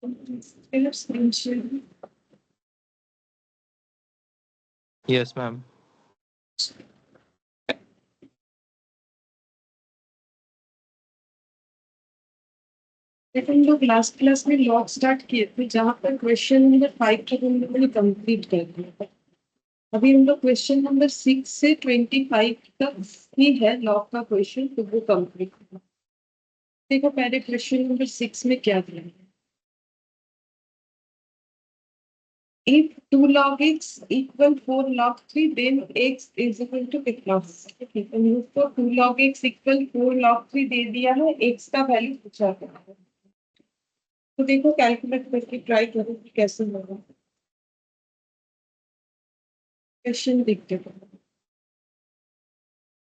Yes, ma'am. देखो हम लोग लास्ट क्लास में लॉग स्टार्ट किए थे जहाँ पर क्वेश्चन नंबर 5 तक हम लोगों ने कंप्लीट कर दिया। अभी हम लोग क्वेश्चन नंबर 6 से 25 तक ही है लॉग का क्वेश्चन, तो वो कंप्लीट होगा। देखो पहले क्वेश्चन नंबर 6 में क्या दिया है। If 2 log x equal 4 log 3, then x is equal to कितना होगा? ठीक है, तो 2 log x equal 4 log 3 दे दिया है, x का वैल्यू पूछा गया है। तो देखो कैलकुलेट करके ट्राई करो कि कैसे होगा। क्वेश्चन देखते हो।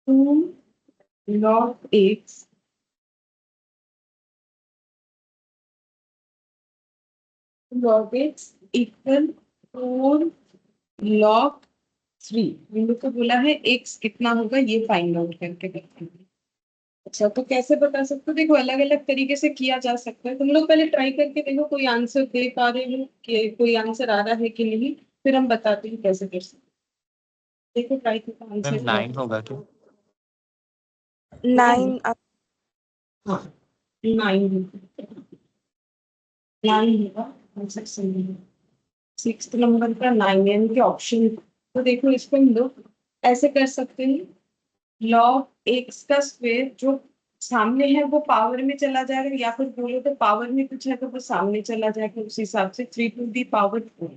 2 log x इक्वल 4 log 3। हम लोग को बोला है x कितना होगा, ये फाइंड आउट करके बताएंगे। अच्छा, तो कैसे बता सकते हो? देखो अलग अलग तरीके से किया जा सकता है। तुम लोग पहले ट्राई करके देखो कोई आंसर दे पा रहे हो कि कोई आंसर आ रहा है कि नहीं, फिर हम बताते हैं कैसे कर सकते हैं। देखो ट्राई करके मैम आंसर 9 होगा क्या? 9 हाँ 9 होगा आंसर सही है। 6 नंबर का 9 यानी कि ऑप्शन। तो देखो इसको हम लोग ऐसे कर सकते हैं, लॉग एक्स का स्क्वायर जो सामने है वो पावर में चला जाएगा, या फिर बोलो तो पावर में कुछ है तो वो सामने चला जाएगा। उस हिसाब से 3 टू दी पावर 4,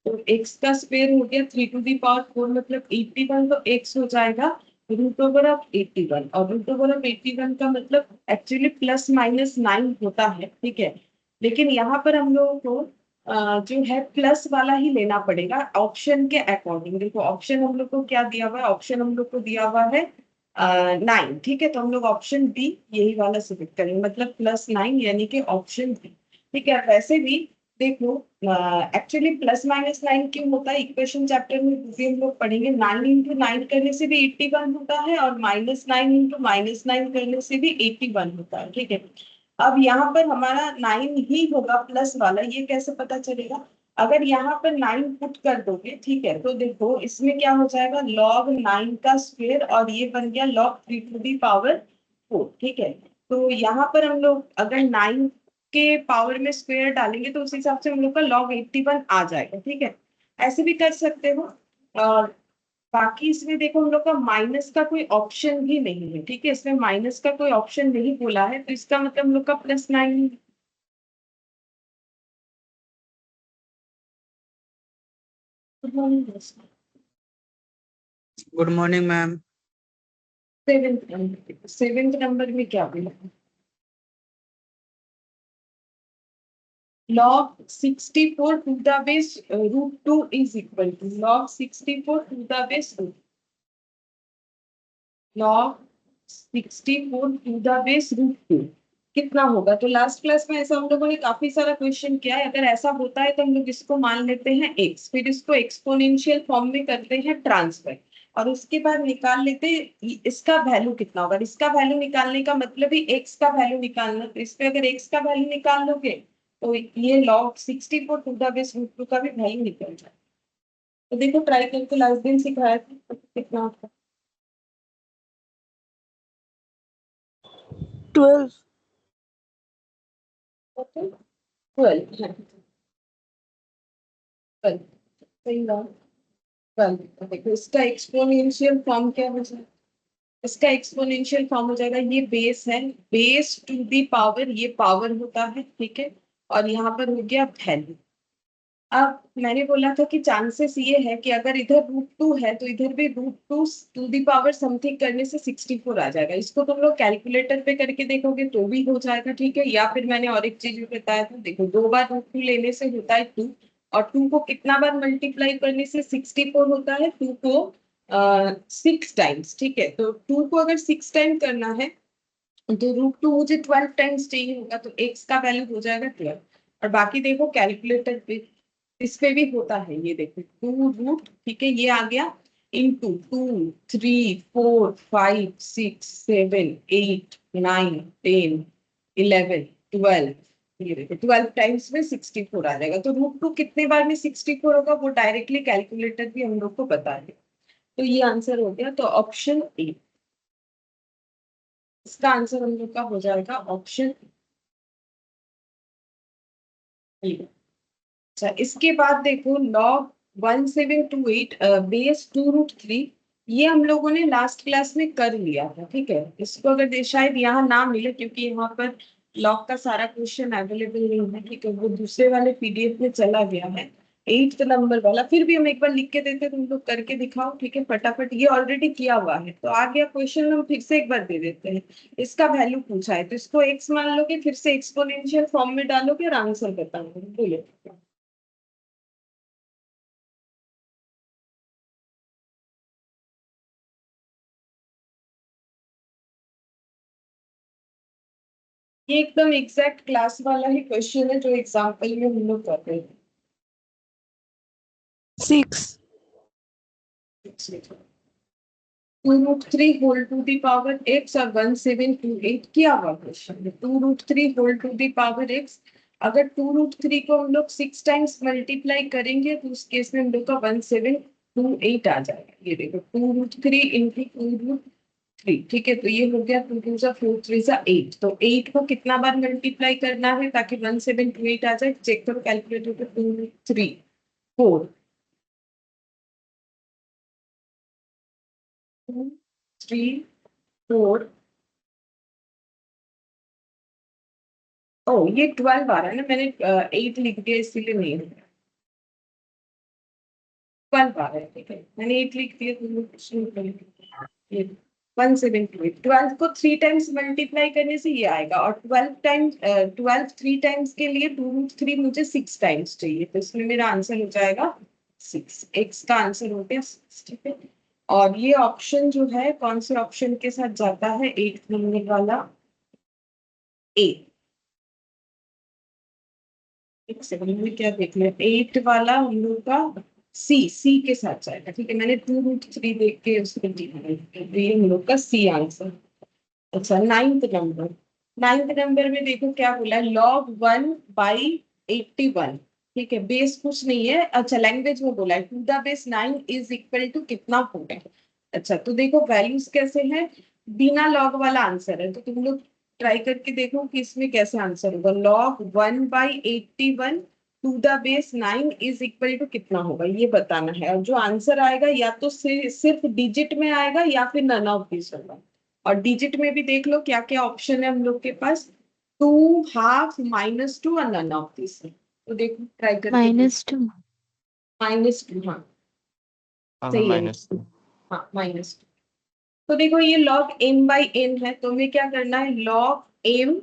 तो एक्स का स्क्वायर हो गया 3 टू दी पावर 4 मतलब 81, तो एक्स हो जाएगा रूट ओवर ऑफ 81। और रूट ओवर ऑफ 81 का मतलब एक्चुअली प्लस माइनस 9 होता है, ठीक है। लेकिन यहाँ पर हम लोगों को जो है प्लस वाला ही लेना पड़ेगा ऑप्शन के अकॉर्डिंग। देखो ऑप्शन हम लोग को क्या दिया हुआ है, ऑप्शन हम लोग को दिया हुआ है 9, ठीक है। तो हम लोग ऑप्शन बी यही वाला सिलेक्ट करेंगे, मतलब +9 यानी कि ऑप्शन बी, ठीक है। वैसे भी देखो एक्चुअली +-9 क्यों होता है, इक्वेशन चैप्टर में भी हम लोग पढ़ेंगे। 9 इंटू 9 करने से भी 81 होता है, और -9 इंटू -9 करने से भी 81 होता है, ठीक है। अब यहाँ पर हमारा 9 ही होगा प्लस वाला, ये कैसे पता चलेगा? अगर यहाँ पर 9 पुट कर दोगे, ठीक है, तो देखो इसमें क्या हो जाएगा, log 9 का स्क्वायर, और ये बन गया log 3 टू दी पावर 4, ठीक है। तो यहाँ पर हम लोग अगर 9 के पावर में स्क्वायर डालेंगे तो उस हिसाब से हम लोग का log 81 आ जाएगा, ठीक है। ऐसे भी कर सकते हो। और बाकी इसमें देखो हम लोग का माइनस का कोई ऑप्शन भी नहीं है, ठीक है। इसमें माइनस का कोई ऑप्शन नहीं बोला है, तो इसका मतलब हम लोग का +9। Good morning ma'am. Seventh number में क्या बोला? log 64 to the base root 2 is equal to log 64 to the base root, log 64 to the base root 2 कितना होगा? तो लास्ट क्लास में ऐसा हम लोगों ने काफी सारा क्वेश्चन किया है। अगर ऐसा होता है तो हम लोग इसको मान लेते हैं x, फिर इसको एक्सपोनेंशियल फॉर्म में करते हैं ट्रांसफर, और उसके बाद निकाल लेते हैं इसका वैल्यू कितना होगा। इसका वैल्यू निकालने का मतलब ही x का वैल्यू निकालना, तो इस पे अगर x का वैल्यू निकाल लोगे तो ये log 64 to the base root 2 का भी वैल्यू निकल जाए। तो देखो ट्राई करके लास्ट दिन सिखाया था कितना होता 12 है। 12 है, 12 सही बात। 12 देखो इसका एक्सपोनेंशियल फॉर्म क्या हो जाएगा, इसका एक्सपोनेंशियल फॉर्म हो जाएगा, ये बेस है, बेस टू दी पावर, ये पावर होता है, ठीक है। और यहाँ पर हो गया वैल्यू। अब मैंने बोला था कि चांसेस ये है कि अगर इधर रूट 2 है तो इधर भी root 2 to the power something करने से 64 आ जाएगा। इसको तुम लोग कैलकुलेटर पे करके देखोगे तो भी हो जाएगा, ठीक है। या फिर मैंने और एक चीज भी बताया था, देखो 2 बार रूट 2 लेने से होता है 2, और 2 को कितना बार मल्टीप्लाई करने से 64 होता है, 2 को 6 टाइम्स, ठीक है। तो 2 को अगर 6 टाइम करना है तो रूट 2 मुझे 12 टाइम्स चाहिए होगा, तो x का वैल्यू हो जाएगा 12। और बाकी देखो कैलकुलेटर पे इस पे भी होता है, ये देखो 2 रूट, ठीक है, ये आ गया इंटू 2 3 4 5 6 7 8 9 10 11 12 ये देखो 12 टाइम्स में 64 आ जाएगा। तो रूट टू कितने बार में 64 होगा वो डायरेक्टली कैलकुलेटर भी हम लोग को बता देगा। तो ये आंसर हो गया। तो ऑप्शन ए, इसका आंसर हम लोग का हो जाएगा ऑप्शन ए। अच्छा, इसके बाद देखो लॉग 1728 बेस 2√3, ये हम लोगों ने लास्ट क्लास में कर लिया था। ठीक है, इसको अगर शायद यहाँ ना मिले क्योंकि यहाँ पर लॉग का सारा क्वेश्चन अवेलेबल नहीं है। ठीक है, वो दूसरे वाले पीडीएफ में चला गया है, 8th नंबर वाला। फिर भी हम एक बार लिख के देते तुम लोग करके दिखाओ। ठीक है, फटाफट, ये ऑलरेडी किया हुआ है तो आ गया क्वेश्चन, हम फिर से एक बार दे देते हैं। इसका वैल्यू पूछा है तो इसको एक्स मान लोगे, फिर से एक्सपोनेंशियल फॉर्म में डालोगे और आंसर बताओगे। बोलो। ये एकदम एग्जैक्ट क्लास वाला ही क्वेश्चन है जो एग्जाम्पल में हम लोग कर रहे हैं। 6. 2√3 whole to the power x और 1728 किया हुआ क्वेश्चन है। 2√3 whole to the power x, अगर 2√3 को हम लोग 6 टाइम्स मल्टीप्लाई करेंगे तो उस केस में हम लोग का 1728 आ जाएगा। ये देखो 2√3 इंटू 2√3। ठीक है, तो ये हो गया 2 2 जा 4 3 जा 8। तो 8 को कितना बार मल्टीप्लाई करना है ताकि 1728 आ जाए? चेक करो कैलकुलेटर पे। 2 3 4 2 3 4। ओ, ये 12 आ रहा है ना, मैंने 8 लिख दिया इसीलिए नहीं है। 12 आ रहा है। ठीक है, मैंने 8 लिख दिया तो लोग शुरू करेंगे। ये 1728, 12 को 3 टाइम्स मल्टीप्लाई करने से ये आएगा। और 12 टाइम्स 12 3 टाइम्स के लिए 2√3 मुझे 6 टाइम्स चाहिए, तो इसमें मेरा आंसर हो जाएगा 6। एक्स का आंसर हो गया 6। ठीक है, और ये ऑप्शन जो है कौन से ऑप्शन के साथ जाता है? 8 नंबर वाला ए। एक सेकंड में क्या देख लिया, 8 वाला हम लोग का सी, सी के साथ जाएगा। ठीक है, मैंने 2√3 देख के उसको ये हम लोग का सी आंसर। अच्छा, 9th नंबर, 9th नंबर में देखो क्या बोला है, log 1/81। ठीक है, बेस कुछ नहीं है। अच्छा, लैंग्वेज में बोला है to the base 9 is equal to कितना होगा। अच्छा, तो देखो वैल्यूज कैसे हैं, बिना लॉग वाला आंसर है। तो तुम लोग ट्राई करके देखो कि इसमें कैसे आंसर होगा। log 1/81 to the base 9 is equal to कितना होगा ये बताना है। और जो आंसर आएगा या तो सिर्फ डिजिट में आएगा या फिर नन ऑफ दिस होगा। और डिजिट में भी देख लो क्या क्या ऑप्शन है हम लोग के पास, 2, हाफ, -2 और नन ऑफ दिस है। तो देखो ट्राई करके देखो। -2. -2, हाँ हाँ मैम, सही है। -2। हाँ, -2। तो देखो ये log m/n है, तो हमें क्या करना है, log m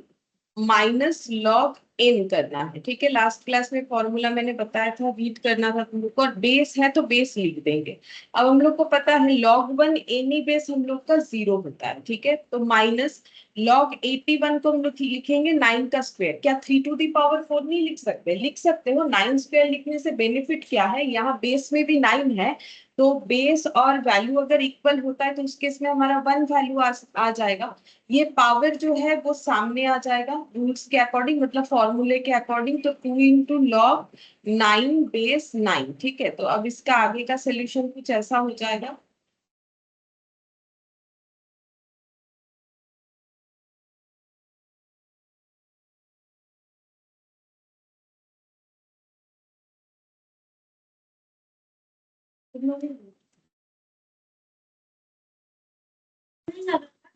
minus log n करना है। ठीक है, लास्ट क्लास में फॉर्मूला मैंने बताया था, रीड करना था तुम लोग को। और बेस है तो बेस लिख देंगे। अब हम लोग को पता है log 1 एनी बेस हम लोग का 0 होता है। ठीक है, तो माइनस log 81 को हम लोग लिखेंगे 9 का स्क्वायर। क्या 3⁴ नहीं लिख सकते? लिख सकते हो। 9 स्क्वायर लिखने से बेनिफिट क्या है, यहाँ बेस में भी 9 है, तो बेस और वैल्यू अगर इक्वल होता है तो उस केस में हमारा 1 वैल्यू आ जाएगा। ये पावर जो है वो सामने आ जाएगा रूल्स के अकॉर्डिंग, मतलब फॉर्मूले के अकॉर्डिंग। तो 2 इंटू log 9 बेस 9। ठीक है, तो अब इसका आगे का सोल्यूशन कुछ ऐसा हो जाएगा।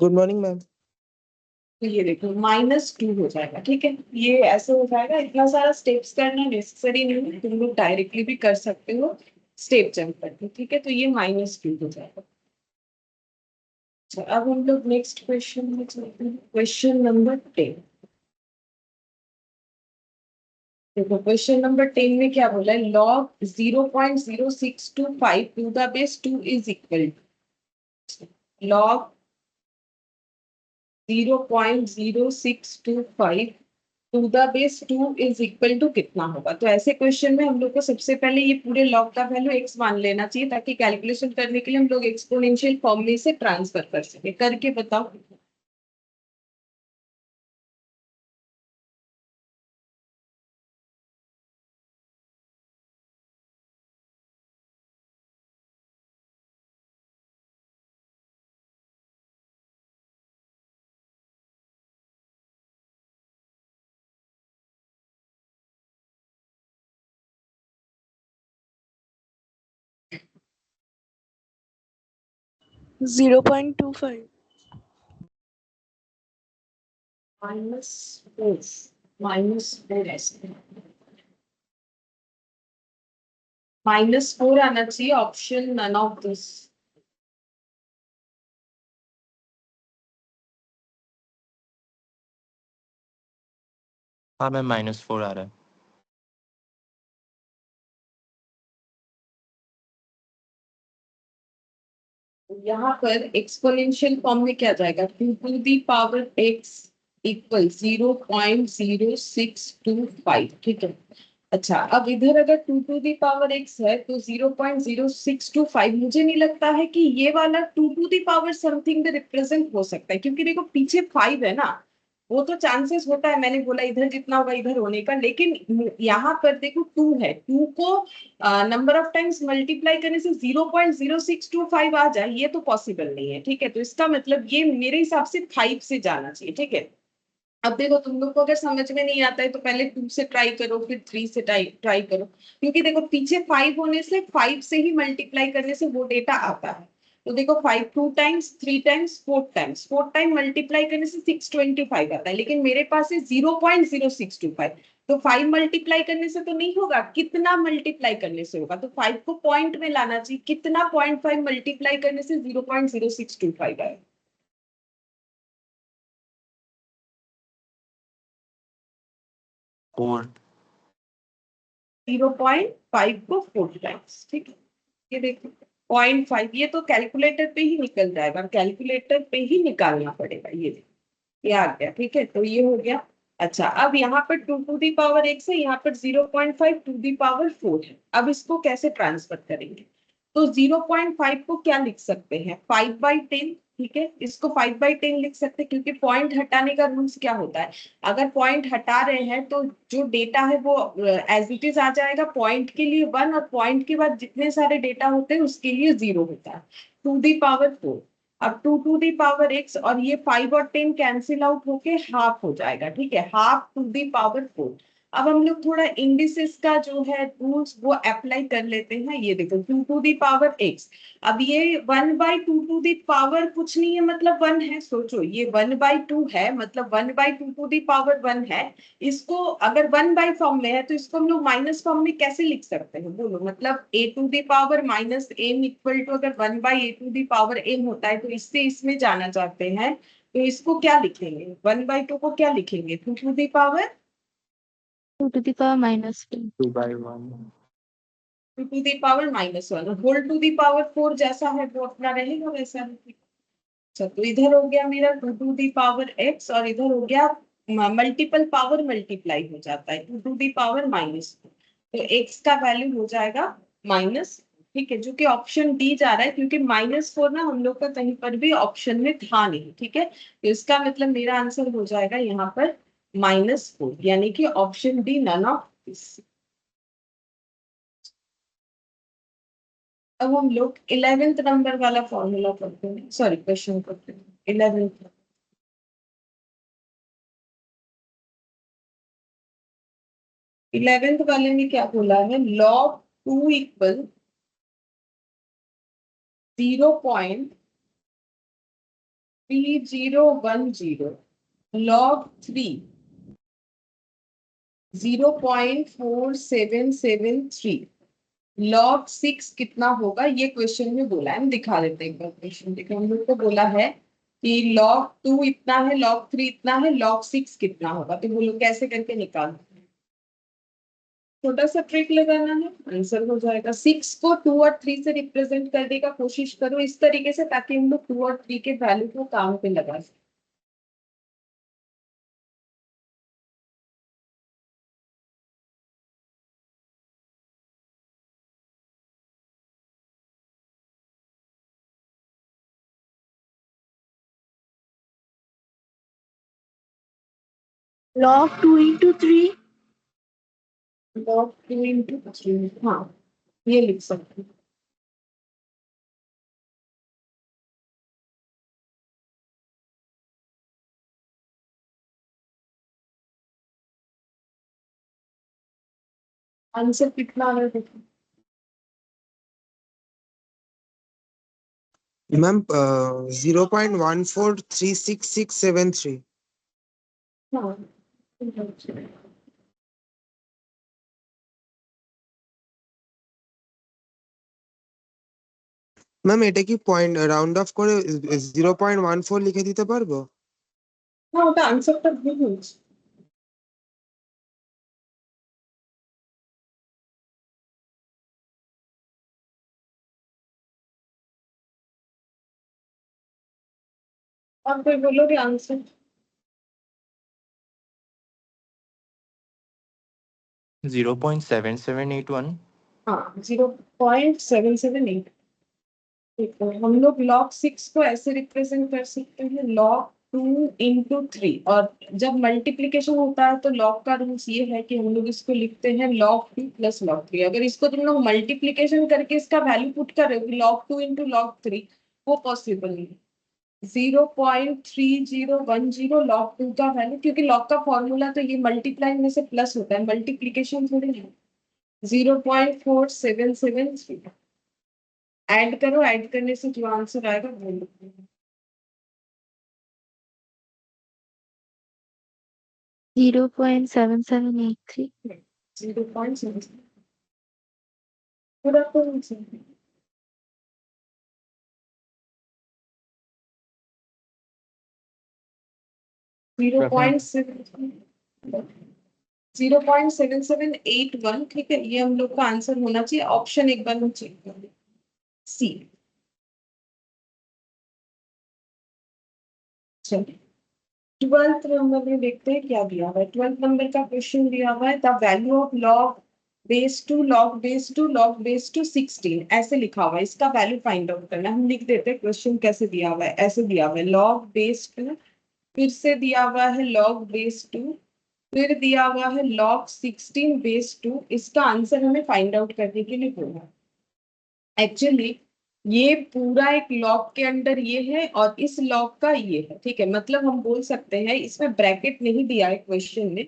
Good morning ma'am. तो ये देखो -2 हो जाएगा। ठीक है, ये ऐसे हो जाएगा। इतना सारा स्टेप्स करना नेसेसरी नहीं है, तुम लोग डायरेक्टली भी कर सकते हो स्टेप जंप करके। ठीक है, तो ये -2 हो जाएगा। अच्छा, अब हम लोग नेक्स्ट क्वेश्चन में चलते हैं, क्वेश्चन नंबर 10। देखो क्वेश्चन नंबर 10 में क्या बोला है, log 0.0625 to the base 2 is equal log 0.0625 to the base 2 is equal to कितना होगा। तो ऐसे क्वेश्चन में हम लोग को सबसे पहले ये पूरे लॉग का वैल्यू x मान लेना चाहिए ताकि कैलकुलेशन करने के लिए हम लोग एक्सपोनेंशियल फॉर्म में से ट्रांसफर कर सके। करके बताओ। 0.25. -4, -4 ऐसे -4 आना चाहिए ऑप्शन नन ऑफ दिस। हाँ मैम -4 आ रहा है। यहाँ पर एक्सपोनेंशियल फॉर्म में क्या जाएगा, 2 to the power x equal 0.0625, ठीक है। अच्छा, अब इधर अगर 2 to the power x है तो 0.0625, मुझे नहीं लगता है कि ये वाला 2 to the power समथिंग में रिप्रेजेंट हो सकता है, क्योंकि देखो पीछे 5 है ना, वो तो चांसेस होता है, मैंने बोला इधर जितना होगा इधर होने का, लेकिन यहाँ पर देखो 2 है, 2 को नंबर ऑफ टाइम्स मल्टीप्लाई करने से 0.0625 आ जाए, ये तो पॉसिबल नहीं है, ठीक है। तो इसका मतलब ये मेरे हिसाब से 5 से जाना चाहिए, ठीक है। अब देखो तुम लोग को अगर समझ में नहीं आता है तो पहले 2 से ट्राई करो, फिर 3 से ट्राई करो, क्योंकि देखो पीछे 5 होने से 5 से ही मल्टीप्लाई करने से वो डेटा आता है। तो देखो 5 2 टाइम्स 3 टाइम्स 4 टाइम मल्टीप्लाई करने से 625 आता है, लेकिन मेरे पास है 0.0625। तो 5 मल्टीप्लाई करने से तो नहीं होगा, कितना मल्टीप्लाई करने से होगा, तो 5 को पॉइंट में लाना चाहिए, कितना 0.5 मल्टीप्लाई करने से 0.0625 आए। 4। 0.5 को 4 टाइम्स, ठीक है। ये देखो 0.5, ये तो कैलकुलेटर पे ही निकल जाएगा, कैलकुलेटर पे ही निकालना पड़ेगा, ये देखो ये आ गया, ठीक है। तो ये हो गया। अच्छा, अब यहाँ पर 2 to the power x है, यहाँ पर 0.5 2 to the power 4 है। अब इसको कैसे ट्रांसफर करेंगे, तो 0.5 को क्या लिख सकते हैं, 5/10, ठीक है। इसको 5/10 लिख सकते हैं, क्योंकि पॉइंट हटाने का रूल्स क्या होता है, अगर पॉइंट हटा रहे हैं तो जो डेटा है वो एज इट इज आ जाएगा, पॉइंट के लिए 1 और पॉइंट के बाद जितने सारे डेटा होते हैं उसके लिए 0 होता है। 2 to the power 4, अब 2 to the power x, और ये 5 और 10 कैंसिल आउट होके हाफ हो जाएगा, ठीक है, हाफ 2 to the power 4। अब हम लोग थोड़ा इंडिसेस का जो है रूल्स वो अप्लाई कर लेते हैं। ये देखो 2 to the power x, अब ये 1/2 to the power कुछ नहीं है, मतलब 1 है, सोचो ये 1/2 है, मतलब 1/2 to the power 1 है। इसको अगर 1 बाई फॉर्म में है तो इसको हम लोग माइनस फॉर्म में कैसे लिख सकते हैं, बोलो, मतलब a to the power - m equal to, अगर 1/a to the power m होता है तो इससे इसमें जाना चाहते हैं, तो इसको क्या लिखेंगे, 1/2 को क्या लिखेंगे, 2 to the power 2 to the power -2. 2/1। 2 to the power -1, whole to the power 4 जैसा है वो अपना रहेगा वैसा ही। अच्छा, तो इधर हो गया मेरा 2 to the power x, और इधर हो गया मल्टीपल पावर मल्टीप्लाई हो जाता है 2 to the power-2, तो x का वैल्यू हो जाएगा माइनस, ठीक है, जो कि ऑप्शन डी जा रहा है, क्योंकि -4 ना हम लोग का कहीं पर भी ऑप्शन में था नहीं, ठीक है। तो इसका मतलब मेरा आंसर हो जाएगा यहाँ पर -4, यानी कि option D none of this. अब हम लोग 11th नंबर वाला फॉर्मूला करते हैं, सॉरी क्वेश्चन करते हैं 11th। 11th वाले में क्या बोला है, log 2 इक्वल 0.3010, log 3 0.4773, log 6 कितना होगा, ये क्वेश्चन में बोला है। हम दिखा देते हैं एक बार क्वेश्चन, देखो हम लोग को बोला है कि log 2 इतना है, log 3 इतना है, log 6 कितना होगा, तो बोलो कैसे करके निकाल, छोटा सा ट्रिक लगाना है, आंसर हो जाएगा। 6 को 2 और 3 से रिप्रेजेंट करने का कोशिश करो इस तरीके से, ताकि हम लोग 2 और 3 के वैल्यू को काम पे लगा सकें। Log 2 into 3. log 2 into 3, हाँ ये लिख सकते हैं। आंसर कितना है देखो, मैम 0.14366673। हाँ ম্যাম এটা কি পয়েন্ট রাউন্ড অফ করে 0.14 লিখে দিতে পারবো? হ্যাঁ, ওটা আনসারটা ভুল হয়েছে। और कोई बोलोगे आंसर? 0.7781। हाँ 0.778। ठीक है, हम लोग log 6 को ऐसे रिप्रेजेंट कर सकते हैं log 2 इंटू 3, और जब मल्टीप्लीकेशन होता है तो log का रूल्स ये है कि हम लोग इसको लिखते हैं log 2 प्लस log 3। अगर इसको तुम लोग मल्टीप्लीकेशन करके इसका वैल्यू पुट करोगे log 2 इंटू log 3, वो पॉसिबल नहीं है। 0.3010 log 2 का वैल्यू, क्योंकि log का फॉर्मूला तो ये मल्टीप्लाई में से प्लस होता है, मल्टीप्लीकेशन थोड़ी है। 0.4773 ऐड करो, ऐड करने से जो आंसर आएगा वो लिखो। 0.7783। 0.7 पूरा तो 0.7781। ठीक है, ये हम लोग का आंसर होना चाहिए। ऑप्शन एक बार हम चेक कर लें, सी। चलिए 12th नंबर में देखते हैं क्या दिया हुआ है। 12th नंबर का क्वेश्चन दिया हुआ है, the value of log base two log base two log base two 16 ऐसे लिखा हुआ है। इसका वैल्यू फाइंड आउट करना है। हम लिख देते हैं क्वेश्चन कैसे दिया हुआ है। ऐसे दिया हुआ है log बेस टू, फिर से दिया हुआ है log बेस टू, फिर दिया हुआ है log 16 बेस टू। इसका आंसर हमें फाइंड आउट करने के लिए बोला। एक्चुअली ये पूरा एक लॉग के अंडर ये है और इस लॉग का ये है। ठीक है, मतलब हम बोल सकते हैं, इसमें ब्रैकेट नहीं दिया है क्वेश्चन में,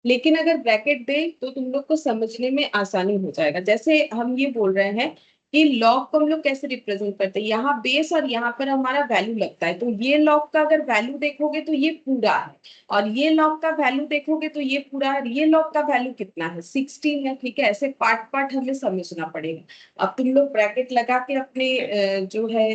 लेकिन अगर ब्रैकेट दे तो तुम लोग को समझने में आसानी हो जाएगा। जैसे हम ये बोल रहे हैं कि लॉग को हम लोग कैसे रिप्रेजेंट करते हैं, यहाँ बेस और यहाँ पर हमारा वैल्यू लगता है। तो ये लॉग का अगर वैल्यू देखोगे तो ये पूरा है, और ये लॉग का वैल्यू देखोगे तो ये पूरा है। ये लॉग का वैल्यू कितना है, 16 है। ठीक है, ऐसे पार्ट पार्ट हमें समझना पड़ेगा। अब तुम लोग ब्रैकेट लगा के अपने जो है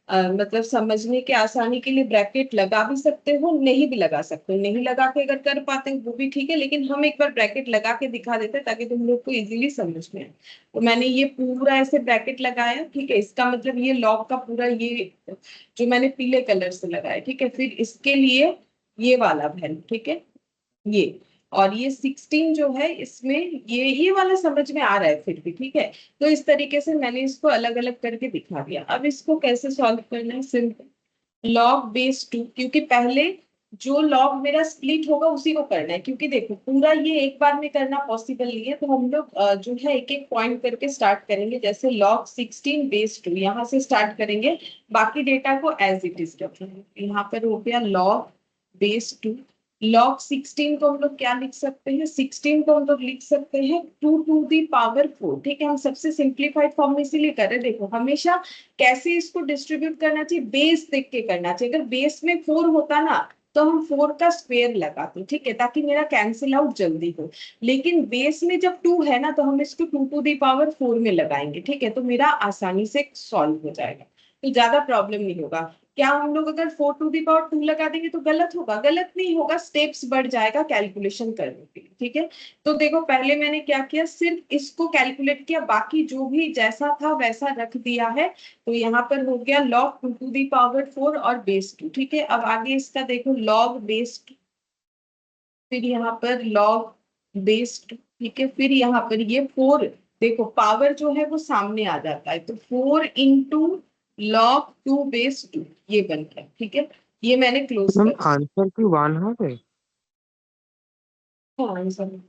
मतलब समझने के आसानी के लिए ब्रैकेट लगा भी सकते हो, नहीं भी लगा सकते हो। नहीं लगा के अगर कर पाते हो वो भी ठीक है, लेकिन हम एक बार ब्रैकेट लगा के दिखा देते हैं ताकि तुम लोग को इजीली समझ में आए। तो मैंने ये पूरा ऐसे ब्रैकेट लगाया। ठीक है, इसका मतलब ये लॉग का पूरा ये जो मैंने पीले कलर से लगाया। ठीक है, फिर इसके लिए ये वाला वैल्यू। ठीक है, ये और ये 16 जो है इसमें ये वाला समझ में आ रहा है फिर भी। ठीक है, तो इस तरीके से मैंने इसको अलग अलग करके दिखा दिया। अब इसको कैसे सॉल्व करना है, सिंपल लॉग बेस टू, क्योंकि पहले जो लॉग मेरा स्प्लिट होगा उसी को करना है। क्योंकि देखो पूरा ये एक बार में करना पॉसिबल नहीं है, तो हम लोग जो है एक एक पॉइंट करके स्टार्ट करेंगे। जैसे log 16 बेस टू यहाँ से स्टार्ट करेंगे, बाकी डेटा को एज इट इज रखेंगे। यहाँ पर हो गया log बेस टू। log 16 को हम लोग क्या लिख सकते हैं, 16 को हम लोग लिख सकते हैं 2 to the power 4। ठीक है, हम सबसे सिंप्लीफाइड फॉर्म में इसीलिए कर रहे हैं। देखो हमेशा कैसे इसको डिस्ट्रीब्यूट करना चाहिए, बेस देख के करना चाहिए। अगर बेस में 4 होता ना तो हम 4 का स्क्वायर लगाते, ठीक है, ताकि मेरा कैंसिल आउट जल्दी हो। लेकिन बेस में जब 2 है ना तो हम इसको 2 to the power 4 में लगाएंगे। ठीक है, तो मेरा आसानी से सॉल्व हो जाएगा, तो ज्यादा प्रॉब्लम नहीं होगा। क्या हम लोग अगर 4 to the power 2 लगा देंगे तो गलत होगा? गलत नहीं होगा, स्टेप्स बढ़ जाएगा कैलकुलेशन करने के लिए। ठीक है, तो देखो पहले मैंने क्या किया, सिर्फ इसको कैलकुलेट किया, बाकी जो भी जैसा था वैसा रख दिया है। तो यहाँ पर हो गया log 2 to the power 4 और बेस 2। ठीक है, अब आगे इसका देखो log बेस 2, फिर यहाँ पर log बेस 2। ठीक है, फिर यहाँ पर ये 4, देखो पावर जो है वो सामने आ जाता है, तो 4 इंटू log 2 बेस 2 ये बन गया। ठीक है, ये मैंने क्लोज ম্যাম कर दिया। আনসার কি 1 হবে? हाँ, आंसर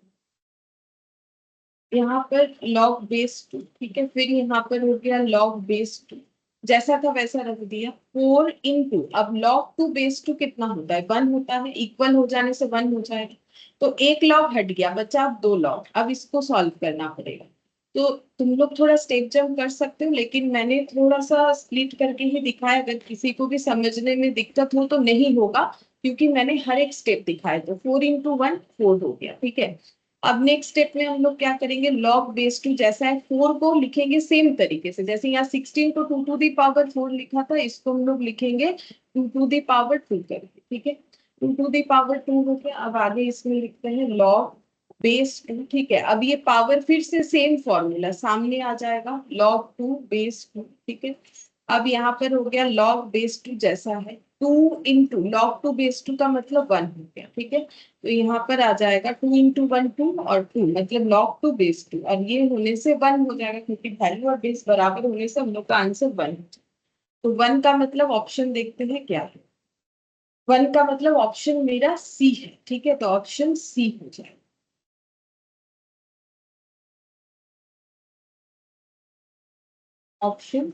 यहाँ पर log बेस 2। ठीक है, फिर यहाँ पर हो गया log बेस 2, जैसा था वैसा रख दिया। 4 इंटू, अब log 2 बेस 2 कितना होता है, 1 होता है, इक्वल हो जाने से 1 हो जाएगा। तो एक log हट गया, बचा अब 2 log। अब इसको सॉल्व करना पड़ेगा। तो तुम लोग थोड़ा स्टेप जंप कर सकते हो, लेकिन मैंने थोड़ा सा स्प्लिट करके ही दिखाया, अगर किसी को भी समझने में दिक्कत हो तो नहीं होगा, क्योंकि मैंने हर एक स्टेप दिखाया। तो 4 × 1 4 हो गया, ठीक है। अब नेक्स्ट स्टेप में हम लोग क्या करेंगे, लॉग बेस टू जैसा है 4 को लिखेंगे सेम तरीके से, जैसे यहाँ 16 को 2⁴ लिखा था, इसको हम लोग लिखेंगे 2⁴2 करके, ठीक है। 2⁴2 हो गया। अब आगे इसमें लिखते हैं लॉग बेस 2, ठीक है। अब ये पावर फिर से सेम फॉर्मूला सामने आ जाएगा, log 2 बेस 2, ठीक है। अब यहाँ पर हो गया log बेस 2 जैसा है 2 × log 2 बेस 2 का मतलब 1 हो गया, ठीक है। तो यहाँ पर आ जाएगा 2 × 1 2 और 2 मतलब log 2 बेस 2, और ये होने से 1 हो जाएगा, क्योंकि वैल्यू और बेस बराबर होने से हम लोग का आंसर 1 हो जाएगा। तो 1 का मतलब ऑप्शन देखते हैं क्या है। 1 का मतलब ऑप्शन मेरा सी है, ठीक है। तो ऑप्शन सी हो जाएगा। ऑप्शन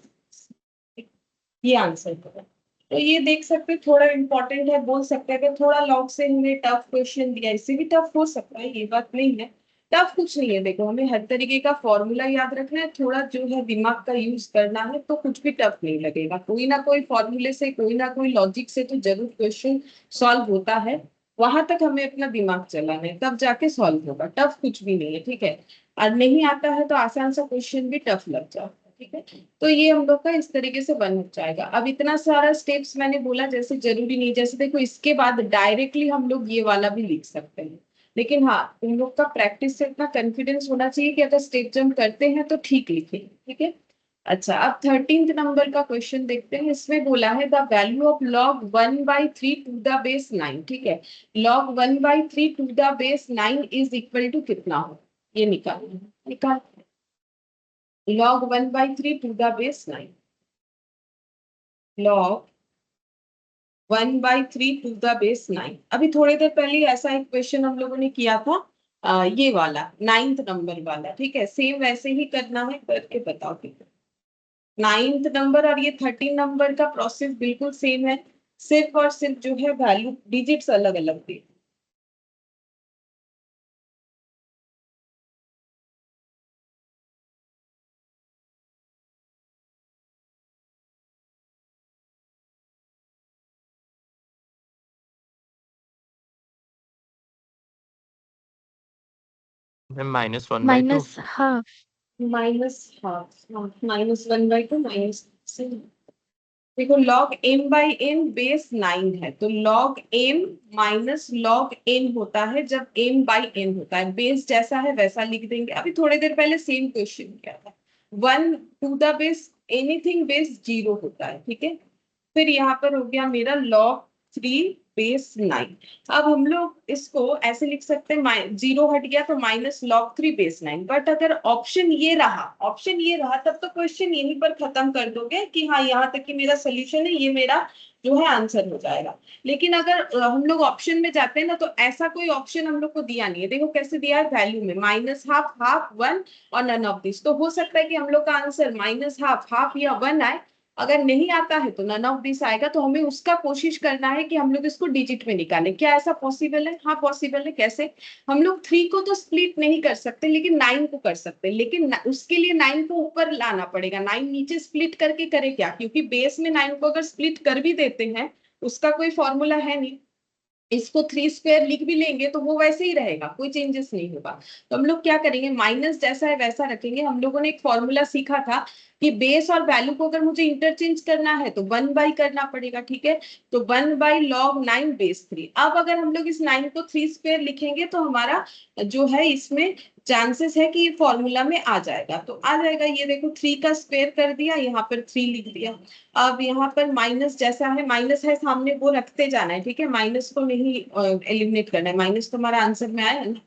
ये आंसर होगा। तो ये देख सकते हैं, थोड़ा इंपॉर्टेंट है, बोल सकते हैं कि थोड़ा लॉग से हमें टफ क्वेश्चन दिया, इससे भी टफ हो सकता है, ये बात नहीं है। टफ कुछ नहीं है, देखो हमें हर तरीके का फॉर्मूला याद रखना है, थोड़ा जो है दिमाग का यूज करना है, तो कुछ भी टफ नहीं लगेगा। कोई ना कोई फॉर्मूले से, कोई ना कोई लॉजिक से तो जरूर क्वेश्चन सॉल्व होता है, वहां तक हमें अपना दिमाग चलाना है, तब जाके सॉल्व होगा। टफ कुछ भी नहीं है, ठीक है। और नहीं आता है तो आसान सा क्वेश्चन भी टफ लग जाता है, ठीक है। तो ये हम लोग का इस तरीके से बन जाएगा। अब इतना सारा स्टेप्स मैंने बोला, जैसे जरूरी नहीं, जैसे देखो इसके बाद डायरेक्टली हम लोग ये वाला भी लिख सकते हैं, लेकिन हाँ तुम लोग का प्रैक्टिस से इतना कॉन्फिडेंस होना चाहिए कि अगर स्टेप जंप करते हैं तो ठीक लिखें, ठीक है। अच्छा, अब 13th नंबर का क्वेश्चन देखते हैं। इसमें बोला है the value of log 1/3 to the base 9, ठीक है। log 1/3 to the base 9 is equal to कितना हो, ये निकाल log 1/3 to the base 9, log 1/3 to the base 9। अभी थोड़ी देर पहले ऐसा एक क्वेश्चन हम लोगों ने किया था, ये वाला 9th नंबर वाला, ठीक है। सेम वैसे ही करना है, करके बताओ, ठीक है। 9th नंबर और ये 13 नंबर का प्रोसेस बिल्कुल सेम है, सिर्फ और सिर्फ जो है वैल्यू डिजिट्स अलग अलग दी। मैम -1/2। -1/2 -1/2 देखो log m/n बेस 9 है, तो log m minus log n होता है जब m/n होता है, बेस जैसा है वैसा लिख देंगे। अभी थोड़ी देर पहले सेम क्वेश्चन किया था। 1 to the base anything base 0 होता है, ठीक है। फिर यहाँ पर हो गया मेरा log 3 बेस 9। अब हम लोग इसको ऐसे लिख सकते हैं, 0 हट गया तो -log 3 बेस 9। बट अगर ऑप्शन ये रहा तब तो क्वेश्चन यहीं पर खत्म कर दोगे कि हाँ यहाँ तक कि मेरा सोल्यूशन है, ये मेरा जो है आंसर हो जाएगा। लेकिन अगर हम लोग ऑप्शन में जाते हैं ना, तो ऐसा कोई ऑप्शन हम लोग को दिया नहीं है। देखो कैसे दिया है, वैल्यू में -½ ½ 1 और नन ऑफ दिस। तो हो सकता है कि हम लोग का आंसर -½ ½ या 1 आए, अगर नहीं आता है तो नन ऑफ दिस आएगा। तो हमें उसका कोशिश करना है कि हम लोग इसको डिजिट में निकालें। क्या ऐसा पॉसिबल है? हाँ पॉसिबल है। कैसे? हम लोग 3 को तो स्प्लिट नहीं कर सकते, लेकिन 9 को कर सकते हैं। लेकिन उसके लिए 9 को ऊपर लाना पड़ेगा, 9 नीचे स्प्लिट करके करे क्या, क्योंकि बेस में 9 को अगर स्प्लिट कर भी देते हैं, उसका कोई फॉर्मूला है नहीं। इसको 3² लिख भी लेंगे तो वो वैसे ही रहेगा, कोई चेंजेस नहीं होगा। तो हम लोग क्या करेंगे, माइनस जैसा है वैसा रखेंगे। हम लोगों ने एक फॉर्मूला सीखा था कि बेस और वैल्यू को अगर मुझे इंटरचेंज करना है तो 1 करना पड़ेगा, ठीक है। तो 1/log 9 बेस 3। अब अगर हम लोग इस 9 को 3² लिखेंगे तो हमारा जो है इसमें चांसेस है कि ये फॉर्मूला में आ जाएगा। तो आ जाएगा, ये देखो 3 का स्क्वायर कर दिया, यहाँ पर 3 लिख दिया। अब यहाँ पर माइनस जैसा है, माइनस है सामने, वो रखते जाना है, ठीक है। माइनस को नहीं एलिमिनेट करना है, माइनस तो हमारा आंसर में आया है ना।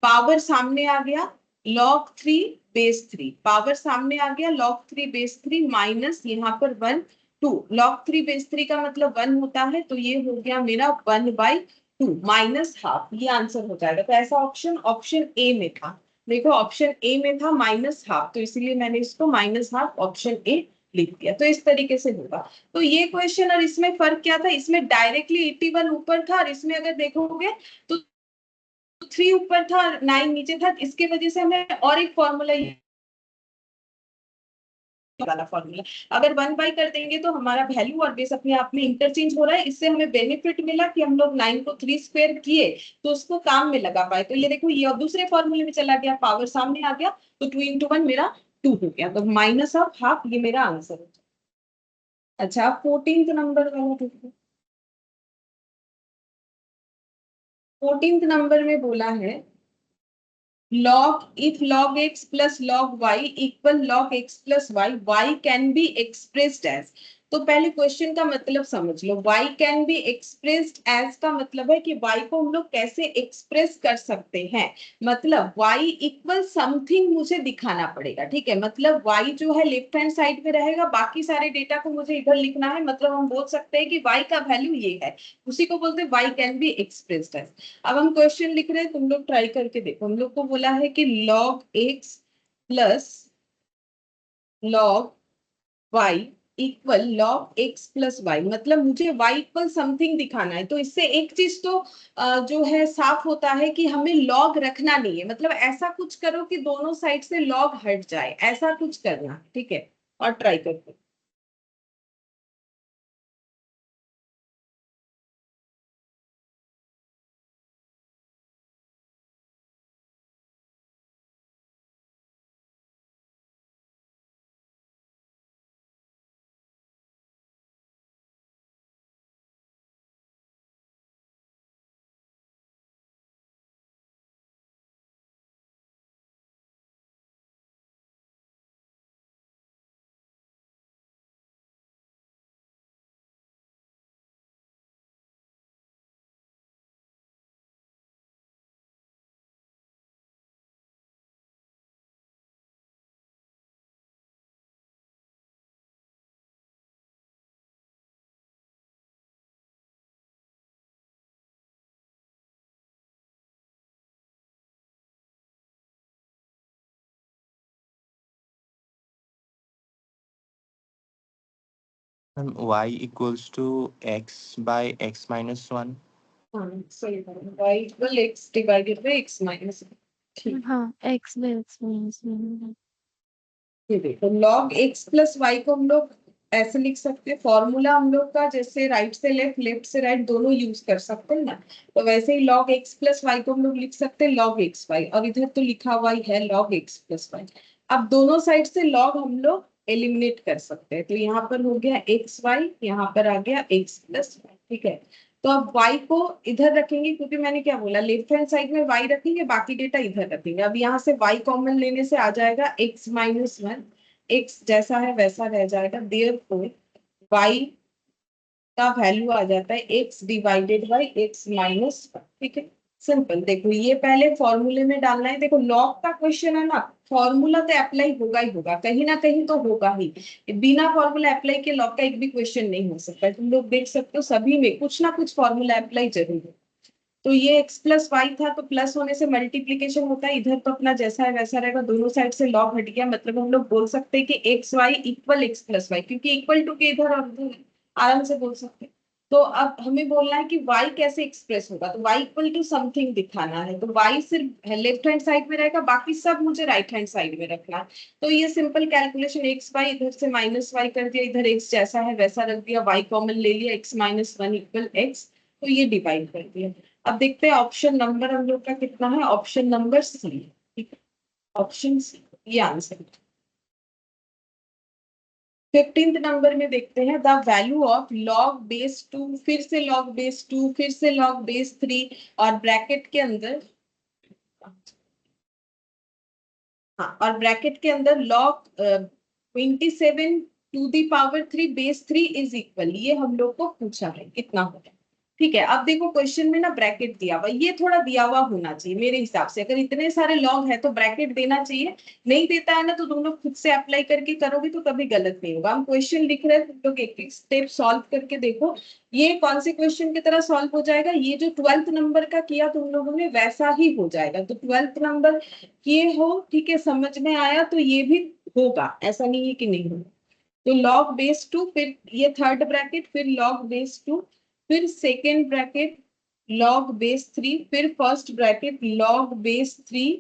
पावर सामने आ गया, log 3 बेस 3, पावर सामने आ गया, log 3 बेस 3 माइनस यहाँ पर 1 2। log 3 बेस 3 का मतलब 1 होता है, तो ये हो गया मेरा 1/2 -½ ये आंसर हो जाएगा। तो ऐसा ऑप्शन ए में था। देखो ऑप्शन ए में था -½ तो इसीलिए मैंने इसको -½ ऑप्शन ए लिख दिया। तो इस तरीके से होगा। तो ये क्वेश्चन और इसमें फर्क क्या था, इसमें डायरेक्टली 81 ऊपर था, और इसमें अगर देखोगे तो 3 ऊपर था, 9 नीचे था। इसके वजह से हमें और एक फॉर्मूला वाला फॉर्मूला। अगर 1 बाई कर देंगे तो हमारा वैल्यू और बेस अपने आप में इंटरचेंज हो रहा है। इससे हमें बेनिफिट मिला कि हम लोग 9 को 3 स्क्वायर किए तो उसको काम में लगा पाए। तो ये देखो ये दूसरे फॉर्मूले में चला गया, पावर सामने आ गया, तो 2 into 1 मेरा 2 हो गया, तो -12 ये मेरा आंसर है। अच्छा 14th नंबर वाला देखो। 14th नंबर में बोला है log if log x plus log y equal log x plus y can be expressed as। तो पहले क्वेश्चन का मतलब समझ लो, y can be expressed as का मतलब है कि y को हम लोग कैसे एक्सप्रेस कर सकते हैं। मतलब y इक्वल समथिंग मुझे दिखाना पड़ेगा, ठीक है। मतलब y जो है लेफ्ट हैंड साइड में रहेगा, बाकी सारे डेटा को मुझे इधर लिखना है। मतलब हम बोल सकते हैं कि y का वैल्यू ये है, उसी को बोलते हैं y can be expressed as। अब हम क्वेश्चन लिख रहे हैं, तुम लोग ट्राई करके देखो। हम लोग को बोला है कि log x plus log y equal log x plus y, मतलब मुझे y इक्वल समथिंग दिखाना है। तो इससे एक चीज तो जो है साफ होता है कि हमें log रखना नहीं है। मतलब ऐसा कुछ करो कि दोनों साइड से log हट जाए, ऐसा कुछ करना, ठीक है। और ट्राई करते ma'am y equals to x by x minus 1। हाँ सही बात, y equal x divided by x minus, ठीक। हाँ x बेस मीन्स ये देखो log x प्लस वाई को हम लोग ऐसे लिख सकते हैं। फॉर्मूला हम लोग का जैसे राइट से लेफ्ट, लेफ्ट से राइट दोनों यूज कर सकते हैं ना। तो वैसे ही log x प्लस वाई को हम लोग लिख सकते हैं log x वाई, और इधर तो लिखा हुआ ही है log x प्लस वाई। अब दोनों साइड से log हम लोग एलिमिनेट कर सकते हैं। तो यहाँ पर हो गया एक्स वाई, यहाँ पर आ गया x प्लस वाई, ठीक है। तो अब y को इधर रखेंगे, क्योंकि मैंने क्या बोला लेफ्ट हैंड साइड में y रखेंगे, बाकी डेटा इधर रखेंगे। अब यहाँ से y कॉमन लेने से आ जाएगा x माइनस 1, x जैसा है वैसा रह जाएगा। देयरफॉर y का वैल्यू आ जाता है x divided by x minus 1, ठीक है। सिंपल। देखो ये पहले फॉर्मूले में डालना है। देखो लॉग का क्वेश्चन है ना, फॉर्मूला तो अप्लाई होगा ही होगा, कहीं ना कहीं तो होगा ही। बिना फॉर्मूला अप्लाई के लॉग का एक भी क्वेश्चन नहीं हो सकता। तुम लोग देख सकते हो सभी में कुछ ना कुछ फॉर्मूला अप्लाई जरूर है। तो ये x प्लस वाई था, तो प्लस होने से मल्टीप्लीकेशन होता है। इधर तो अपना जैसा है वैसा रहेगा, दोनों साइड से लॉग हट गया। मतलब हम लोग बोल सकते हैं कि x y equal x plus y, क्योंकि इक्वल टू के इधर और उधर आराम से बोल सकते हैं। तो अब हमें बोलना है कि y कैसे एक्सप्रेस होगा। तो y इक्वल टू समथिंग दिखाना है। तो y सिर्फ लेफ्ट हैंड साइड में रहेगा, बाकी सब मुझे राइट हैंड साइड में रखना है। तो ये सिंपल कैलकुलेशन, एक्स वाई इधर से माइनस वाई कर दिया, इधर x जैसा है वैसा रख दिया, y कॉमन ले लिया, x माइनस 1 इक्वल x, तो ये डिवाइड कर दिया। अब देखते हैं ऑप्शन नंबर हम लोग का कितना है। ऑप्शन नंबर सी, ठीक है। ऑप्शन सी ये आंसर। 15th नंबर में देखते हैं the value of log base 2, फिर से लॉग बेस 2, फिर से लॉग बेस 3, और ब्रैकेट के अंदर, हाँ, और ब्रैकेट के अंदर log 27 to the power 3 base 3 is equal, ये हम लोग को पूछा है कितना होगा, ठीक है। अब देखो क्वेश्चन में ना ब्रैकेट दिया हुआ, ये थोड़ा दिया हुआ होना चाहिए मेरे हिसाब से। अगर इतने सारे लॉग है तो ब्रैकेट देना चाहिए। नहीं देता है ना तो तुम लोग खुद से अप्लाई करके करोगे तो कभी गलत नहीं होगा। हम क्वेश्चन लिख रहे हैं, तुम लोग एक एक स्टेप सॉल्व करके देखो। ये कौन से क्वेश्चन की तरह सॉल्व हो जाएगा, ये जो 12th नंबर का किया तुम लोगों ने वैसा ही हो जाएगा। तो 12th नंबर किए हो, ठीक है, समझ में आया तो ये भी होगा, ऐसा नहीं है कि नहीं होगा। तो log बेस 2, फिर ये थर्ड ब्रैकेट, फिर log बेस 2, फिर सेकेंड ब्रैकेट log बेस 3, फिर first bracket log base 3,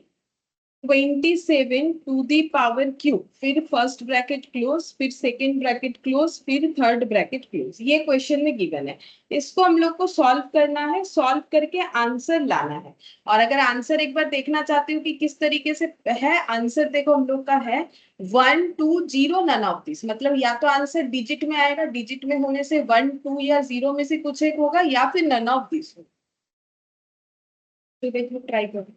27 to the power cube, फिर फर्स्ट ब्रैकेट क्लोज, फिर सेकेंड ब्रैकेट क्लोज, फिर थर्ड ब्रैकेट क्लोज। ये क्वेश्चन में गिवन है। इसको हम लोग को सॉल्व करना है, सॉल्व करके आंसर लाना है। और अगर आंसर एक बार देखना चाहते हो कि किस तरीके से है आंसर, देखो हम लोग का है 1 2 0 नन ऑफ दिस, मतलब या तो आंसर डिजिट में आएगा, डिजिट में होने से 1 2 या 0 में से कुछ एक होगा, या फिर नन ऑफ दिस होगा। तो देखो ट्राई करो।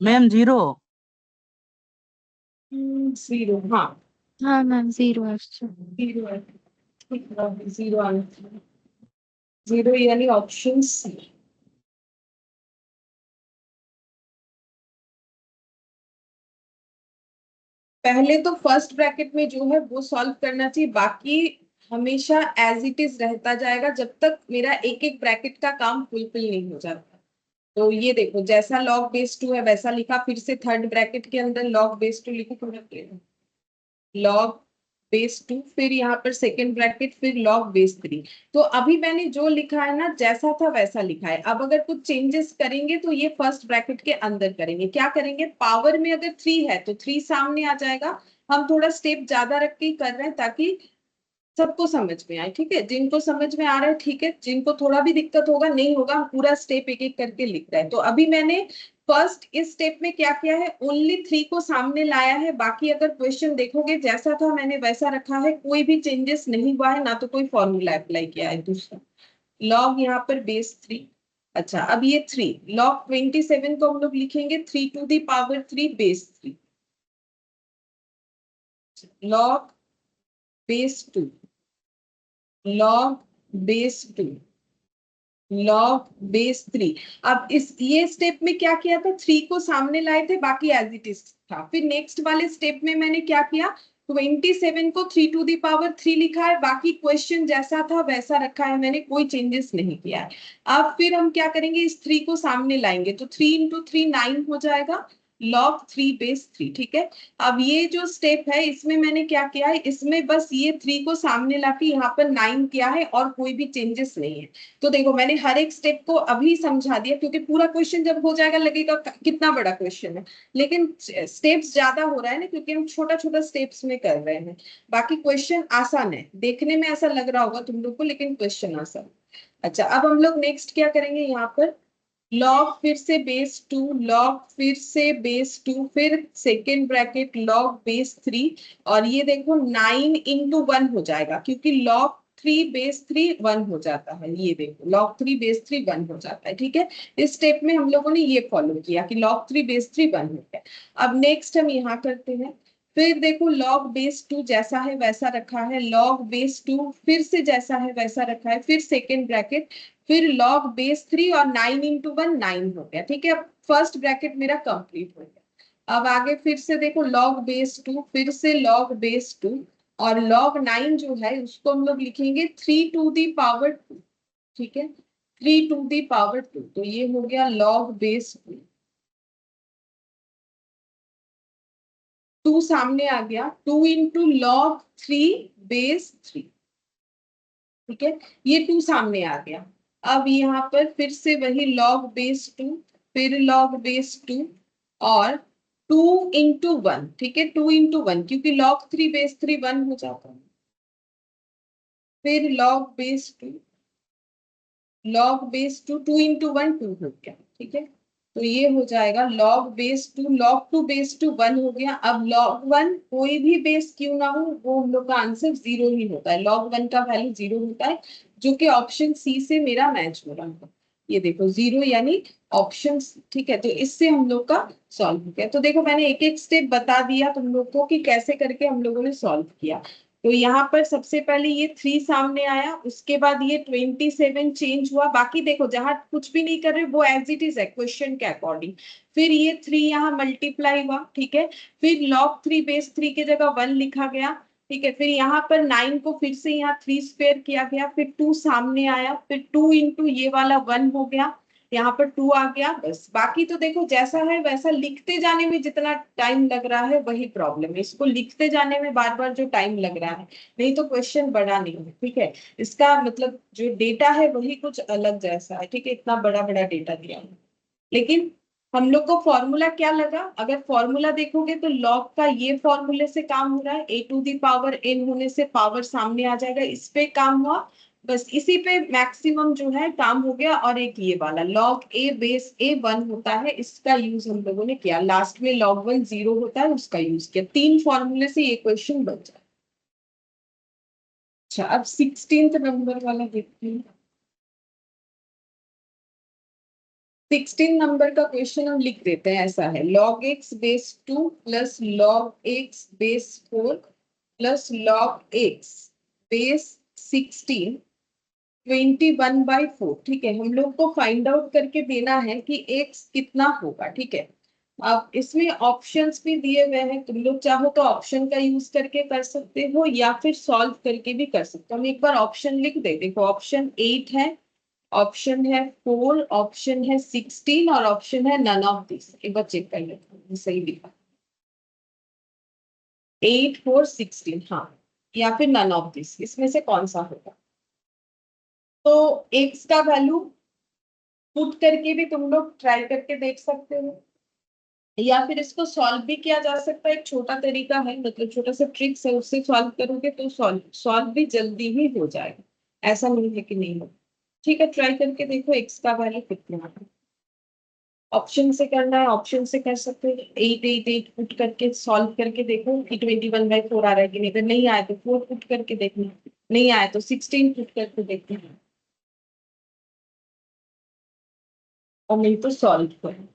मैम 0। 0, हाँ हाँ मैम 0 আসছে। 0 है। 0 आना चाहिए। 0 यानी ऑप्शन सी। पहले तो फर्स्ट ब्रैकेट में जो है वो सॉल्व करना चाहिए, बाकी हमेशा एज इट इज रहता जाएगा जब तक मेरा एक एक ब्रैकेट का काम फुलफिल नहीं हो जाता। तो ये देखो, जैसा लॉग बेस 2 है वैसा लिखा, फिर से थर्ड ब्रैकेट के अंदर लॉग बेस 2 लिखो, थोड़ा लॉग बेस 2, फिर यहाँ पर सेकेंड ब्रैकेट, फिर लॉग बेस 3। तो अभी मैंने जो लिखा है ना, जैसा था वैसा लिखा है। अब अगर कुछ चेंजेस करेंगे तो ये फर्स्ट ब्रैकेट के अंदर करेंगे। क्या करेंगे, पावर में अगर 3 है तो 3 सामने आ जाएगा। हम थोड़ा स्टेप ज्यादा रख के ही कर रहे हैं ताकि सबको समझ में आए, ठीक है। जिनको समझ में आ रहा है ठीक है, जिनको थोड़ा भी दिक्कत होगा नहीं होगा, हम पूरा स्टेप एक एक करके लिख रहे हैं। तो अभी मैंने फर्स्ट इस स्टेप में क्या किया है, ओनली 3 को सामने लाया है। बाकी अगर क्वेश्चन देखोगे जैसा था मैंने वैसा रखा है, कोई भी चेंजेस नहीं हुआ है, ना तो कोई फॉर्मूला अप्लाई किया है दूसरा। लॉग यहाँ पर बेस 3। अच्छा, अब ये 3 लॉग 27 को हम लोग लिखेंगे 3 to the power 3 base 3, log base 2, log base 2, log base 3। अब इस ये स्टेप में क्या किया था, 3 को सामने लाए थे, बाकी एज इट इज था। फिर नेक्स्ट वाले स्टेप में मैंने क्या किया, 27 को 3 टू दी पावर 3 लिखा है, बाकी क्वेश्चन जैसा था वैसा रखा है मैंने, कोई चेंजेस नहीं किया है। अब फिर हम क्या करेंगे, इस 3 को सामने लाएंगे तो 3 इंटू 3 9 हो जाएगा, लॉग 3 बेस 3, ठीक है। अब ये जो स्टेप है इसमें मैंने क्या किया है, इसमें बस ये 3 को सामने लाके यहाँ पर 9 किया है और कोई भी चेंजेस नहीं है। तो देखो मैंने हर एक स्टेप को अभी समझा दिया, क्योंकि पूरा क्वेश्चन जब हो जाएगा लगेगा कितना बड़ा क्वेश्चन है, लेकिन स्टेप्स ज्यादा हो रहा है ना, क्योंकि हम छोटा छोटा स्टेप्स में कर रहे हैं। बाकी क्वेश्चन आसान है, देखने में ऐसा लग रहा होगा तुम लोग को, लेकिन क्वेश्चन आसान। अच्छा, अब हम लोग नेक्स्ट क्या करेंगे, यहाँ पर लॉग फिर से बेस 2, लॉग फिर से बेस 2, फिर सेकेंड ब्रैकेट लॉग बेस 3। और ये देखो 9 इंटू 1 हो जाएगा, क्योंकि लॉग 3 बेस 3 1 हो जाता है। ये देखो लॉग 3 बेस 3 1 हो जाता है, ठीक है। इस स्टेप में हम लोगों ने ये फॉलो किया कि लॉग 3 बेस 3 1 हो गया। अब नेक्स्ट हम यहाँ करते हैं, फिर देखो लॉग बेस 2 जैसा है वैसा रखा है, लॉग बेस 2 फिर से जैसा है वैसा रखा है, फिर सेकेंड ब्रैकेट, फिर लॉग बेस 3 और 9 इंटू 1 9 हो गया, ठीक है। अब फर्स्ट ब्रैकेट मेरा कंप्लीट हो गया। अब आगे फिर से देखो लॉग बेस 2, फिर से लॉग बेस 2, और लॉग 9 जो है उसको हम लोग लिखेंगे 3 टू दी पावर 2, ठीक है, 3 टू दी पावर 2। तो ये हो गया लॉग बेस 2, 2 सामने आ गया, 2 इंटू लॉग 3 बेस 3, ठीक है, ये 2 सामने आ गया। अब यहाँ पर फिर से वही लॉग बेस 2, फिर लॉग बेस 2, और 2 इंटू 1, ठीक है, 2 इंटू 1, क्योंकि लॉग 3 बेस 3 1 हो जाता है। फिर log base 2, log base 2, 2 into 1 2 हो गया, ठीक है। तो ये हो जाएगा log बेस 2, log 2 बेस 2 1 हो गया। अब log 1 कोई भी बेस क्यों ना हो, वो हम लोग का आंसर 0 ही होता है। log 1 का वैल्यू 0 होता है, जो कि ऑप्शन सी से मेरा मैच हो रहा है। ये देखो 0 यानी ऑप्शन, ठीक है। तो इससे हम लोग का सॉल्व हो गया। तो देखो मैंने एक एक स्टेप बता दिया तुम लोग को कि कैसे करके हम लोगों ने सॉल्व किया। तो यहाँ पर सबसे पहले ये 3 सामने आया, उसके बाद ये 27 चेंज हुआ। बाकी देखो जहां कुछ भी नहीं कर रहे वो एज इट इज है क्वेश्चन के अकॉर्डिंग। फिर ये 3 यहाँ मल्टीप्लाई हुआ, ठीक है। फिर log 3 बेस 3 की जगह 1 लिखा गया, ठीक है। फिर यहाँ पर 9 को फिर से यहाँ 3 स्क्वायर किया गया, फिर 2 सामने आया, फिर 2 इंटू ये वाला 1 हो गया, यहाँ पर 2 आ गया। बस बाकी तो देखो जैसा है वैसा, लिखते जाने में जितना टाइम लग रहा है वही प्रॉब्लम है। इसको लिखते जाने में बार बार जो टाइम लग रहा है, नहीं तो क्वेश्चन बड़ा नहीं है, ठीक है। इसका मतलब जो डेटा है वही कुछ अलग जैसा है, ठीक है। इतना बड़ा बड़ा डेटा दिया है, लेकिन हम लोग को फॉर्मूला क्या लगा? अगर फॉर्मूला देखोगे तो लॉग का ये फॉर्मूले से काम हो रहा है, ए टू दी पावर एन होने से पावर सामने आ जाएगा, इस पे काम हुआ। बस इसी पे मैक्सिमम जो है काम हो गया। और एक ये वाला लॉग ए बेस ए 1 होता है, इसका यूज हम लोगों ने किया। लास्ट में log 1 0 होता है, उसका यूज किया। 3 फॉर्मूले से ये क्वेश्चन बन जाए। अच्छा, अब 16th नंबर वाला देखते हैं। 16 नंबर का क्वेश्चन हम लिख देते हैं, ऐसा है। log x base 2 plus log x base 4 plus log x base 16 21/4, ठीक है। हम लोग को फाइंड आउट करके देना है कि x कितना होगा, ठीक है। अब इसमें ऑप्शंस भी दिए हुए हैं, तुम लोग चाहो तो ऑप्शन का यूज करके कर सकते हो या फिर सॉल्व करके भी कर सकते हो। हम एक बार ऑप्शन लिख दे। देखो ऑप्शन 8 है, ऑप्शन है 4, ऑप्शन है 16 और ऑप्शन है नन ऑफ दिस। एक बार चेक कर लेते हैं सही लिखा। 8 4 16, हाँ, या फिर नन ऑफ दिस, इसमें से कौन सा होगा? तो एक्स का वैल्यू पुट करके भी तुम लोग ट्राई करके देख सकते हो, या फिर इसको सॉल्व भी किया जा सकता है। एक छोटा तरीका है, मतलब छोटा सा ट्रिक्स है, उससे सॉल्व करोगे तो सॉल्व भी जल्दी ही हो जाएगा। ऐसा नहीं है कि नहीं हो, ठीक है। ट्राई करके देखो एक्स का वैल्यू कितना है। ऑप्शन से करना है, ऑप्शन से कर सकते हो। 8 पुट करके सॉल्व करके देखो कि 21/4 आ रहा है कि नहीं। अगर नहीं आया तो 4 पुट करके देखना, नहीं आया तो 16 पुट करके देखना, और नहीं तो सॉल्व करो।